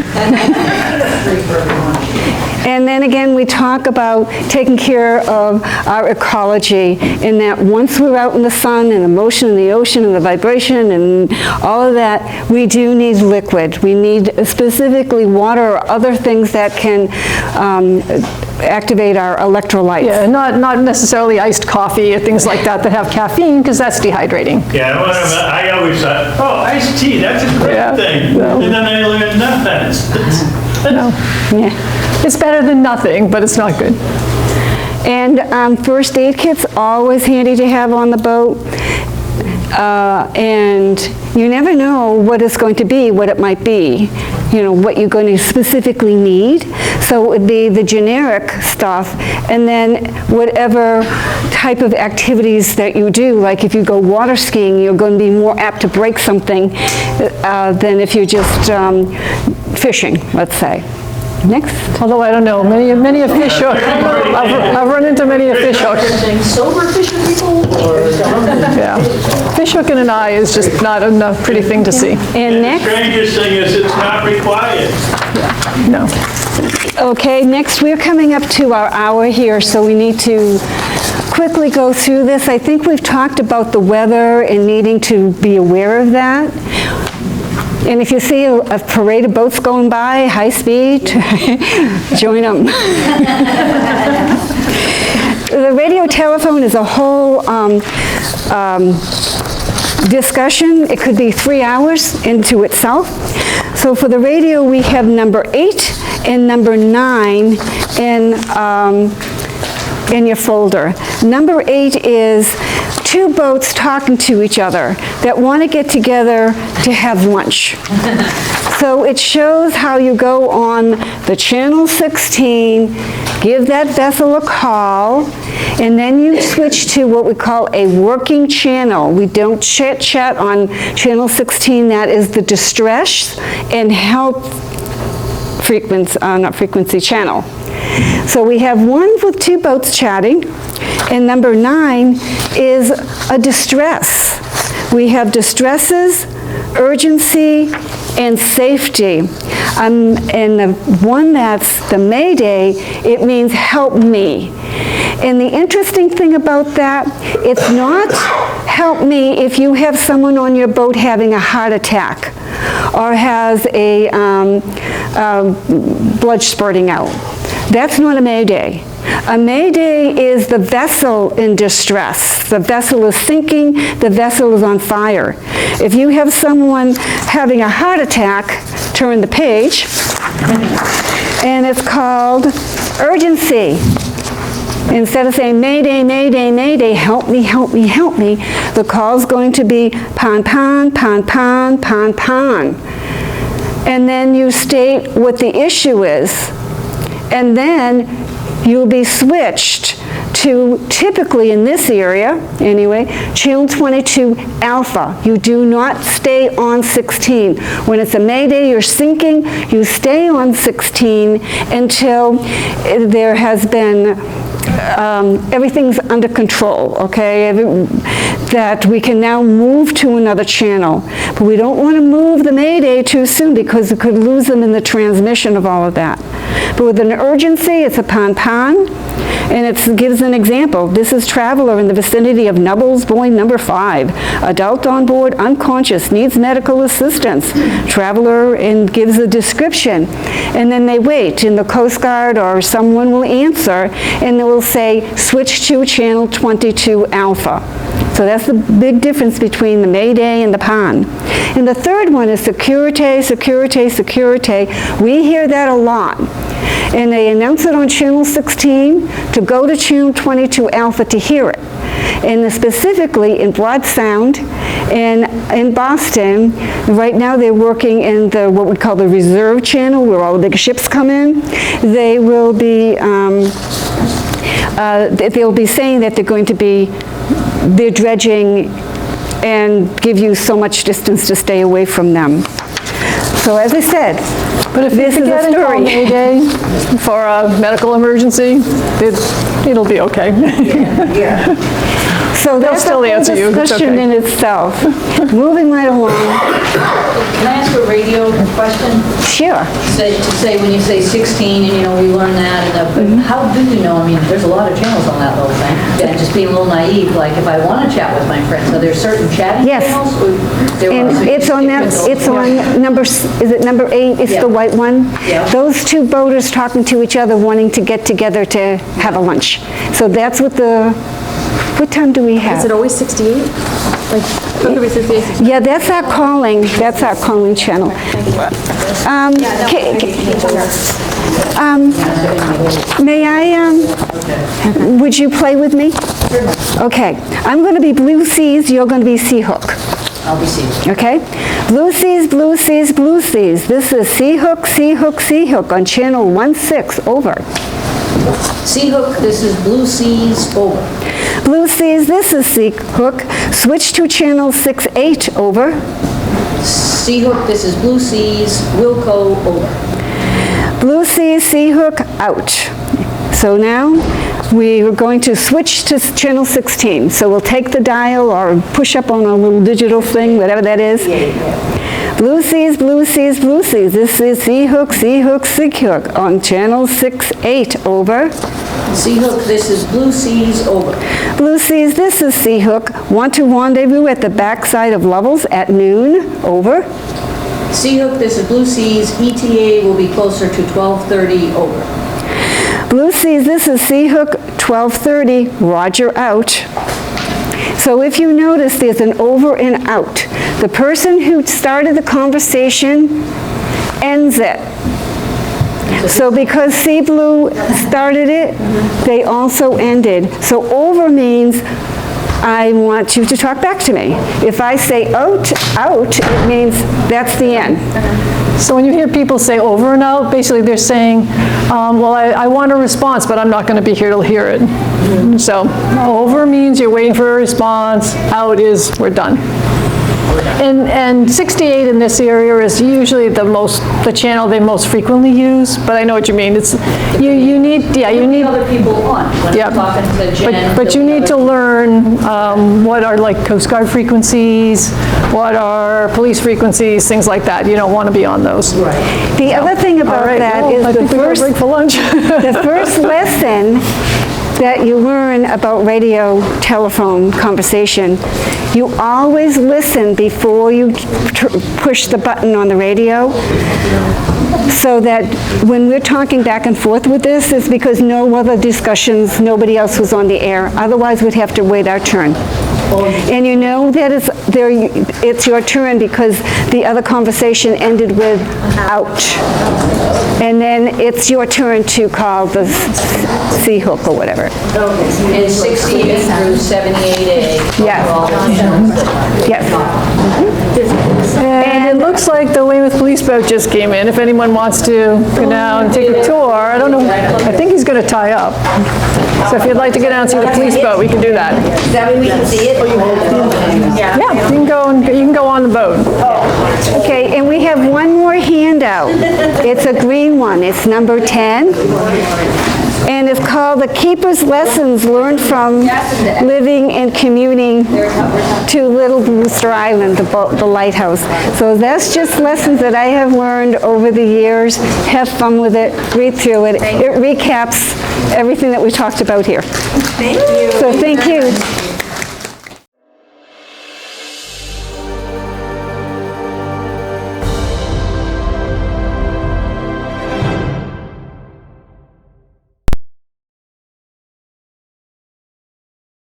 B: And then again, we talk about taking care of our ecology, in that once we're out in the sun and the motion in the ocean and the vibration and all of that, we do need liquid. We need specifically water or other things that can activate our electrolytes.
C: Yeah, not necessarily iced coffee or things like that have caffeine, because that's dehydrating.
D: Yeah, I always thought, iced tea, that's a great thing.
C: No.
D: And then I learned nothing.
C: No.
B: Yeah.
C: It's better than nothing, but it's not good.
B: And first aid kits, always handy to have on the boat. And you never know what it's going to be, what it might be, what you're going to specifically need. So it would be the generic stuff, and then whatever type of activities that you do, like if you go water skiing, you're going to be more apt to break something than if you're just fishing, let's say. Next.
C: Although I don't know, many a fish hook. I've run into many a fish hook.
E: Sober fishing people?
C: Yeah. Fish hooking an eye is just not a pretty thing to see.
B: And
D: The
B: next.
D: strangest thing is it's not required.
C: No.
B: Okay, next we're coming up to our hour here, so we need to quickly go through this. I think we've talked about the weather and needing to be aware of that. And if you see a parade of boats going by, high speed, join them. The radio telephone is a whole discussion. It could be 3 hours into itself. So for the radio, we have number 8 and number 9 in your folder. Number 8 is 2 boats talking to each other that want to get together to have lunch. So it shows how you go on the channel 16, give that vessel a call, and then you switch to what we call a working channel. We don't chat on channel 16. That is the distress and help frequency channel. So we have one with 2 boats chatting, and number 9 is a distress. We have distresses, urgency, and safety. And the one that's the Mayday, it means help me. And the interesting thing about that, it's not help me if you have someone on your boat having a heart attack or has a blood spurting out. That's not a Mayday. A Mayday is the vessel in distress. The vessel is sinking, the vessel is on fire. If you have someone having a heart attack, turn the page, and it's called urgency. Instead of saying Mayday, Mayday, Mayday, help me, help me, help me, the call's going to be pon, pon, pon, pon, pon, pon. And then you state what the issue is. And then you'll be switched to, typically in this area, anyway, channel 22 alpha. You do not stay on 16. When it's a Mayday, you're sinking, you stay on 16 until there has been everything's under control, okay? That we can now move to another channel. But we don't want to move the Mayday too soon because we could lose them in the transmission of all of that. But with an urgency, it's a pon-pon, and it gives an example. This is traveler in the vicinity of Nubbles Buoy number 5. Adult on board, unconscious, needs medical assistance. Traveler, and gives a description. And then they wait, and the Coast Guard or someone will answer, and they will say, switch to channel 22 alpha. So that's the big difference between the Mayday and the PON. And the third one is security, security, security. We hear that a lot. And they announce it on channel 16 to go to channel 22 alpha to hear it. And specifically in Broad Sound and in Boston, right now they're working in the what we call the reserve channel where all the big ships come in. They will be they'll be saying that they're going to be dredging and give you so much distance to stay away from them. So as I said,
C: But if
B: this
C: you
B: is a
C: get a call
B: story.
C: Mayday for a medical emergency, it'll be okay.
B: So that's
C: still
B: a whole
C: answer you. It's
B: discussion
C: okay.
B: in itself. Moving right along.
E: Can I ask a radio question?
B: Sure.
E: To say when you say 16, and we learn that, but how do you know? I mean, there's a lot of channels on that little thing. And just being a little naive, like if I want to chat with my friends, are there certain chatting
B: Yes.
E: channels?
B: And it's on that, it's on number, is it number 8? It's
E: Yeah.
B: the white one?
E: Yeah.
B: Those 2 boaters talking to each other, wanting to get together to have a lunch. So that's what what time do we have?
G: Is it always 68? Like, it could be 68, 69.
B: Yeah, that's our calling channel. May I, would you play with me? Okay, I'm going to be Blue Seas, you're going to be Sea Hook.
E: I'll be seeing.
B: Okay? Blue Seas, Blue Seas, Blue Seas. This is Sea Hook, Sea Hook, Sea Hook on channel 16, over.
E: Sea Hook, this is Blue Seas, over.
B: Blue Seas, this is Sea Hook. Switch to channel 68, over.
E: Sea Hook, this is Blue Seas, Wilco, over.
B: Blue Seas, Sea Hook, out. So now we are going to switch to channel 16. So we'll take the dial or push up on a little digital thing, whatever that is. Blue Seas, Blue Seas, Blue Seas. This is Sea Hook, Sea Hook, Sea Hook on channel 68, over.
E: Sea Hook, this is Blue Seas, over.
B: Blue Seas, this is Sea Hook. Want to rendezvous at the backside of Lovell's at noon, over.
E: Sea Hook, this is Blue Seas, ETA will be closer to 12:30, over.
B: Blue Seas, this is Sea Hook, 12:30, roger, out. So if you notice, there's an over and out. The person who started the conversation ends it. So because Sea Blue started it, they also ended. So over means I want you to talk back to me. If I say out, it means that's the end.
C: So when you hear people say over and out, basically they're saying, well, I want a response, but I'm not going to be here to hear it. So over means you're waiting for a response, out is we're done. And 68 in this area is usually the channel they most frequently use, but I know what you mean. It's you need
E: Other people on, when
C: Yep.
E: I'm talking to Jen.
C: But you need to learn what are like Coast Guard frequencies, what are police frequencies, things like that. You don't want to be on those.
E: Right.
B: The other thing about
C: All right,
B: that
C: well,
B: is
C: I think we got a break for lunch.
B: the first lesson that you learn about radio telephone conversation, you always listen before you push the button on the radio, so that when we're talking back and forth with this, it's because no other discussions, nobody else was on the air. Otherwise, we'd have to wait our turn. And you know that it's your turn because the other conversation ended with out. And then it's your turn to call the C hook or whatever.
E: And 68 through 78A.
B: Yes. Yes.
C: And it looks like the Weymouth Police Boat just came in. If anyone wants to go down and take a tour, I don't know, I think he's going to tie up. So if you'd like to get down and see the police boat, we can do that.
F: Is that way we can see it?
C: Yeah, you can go on the boat.
B: Okay, and we have one more handout. It's a green one. It's number 10. And it's called The Keeper's Lessons Learned from Living and Commuting to Little Brewster Island, the lighthouse. So that's just lessons that I have learned over the years. Have fun with it, read through it. It recaps everything that we talked about here.
F: Thank you.
B: So thank you.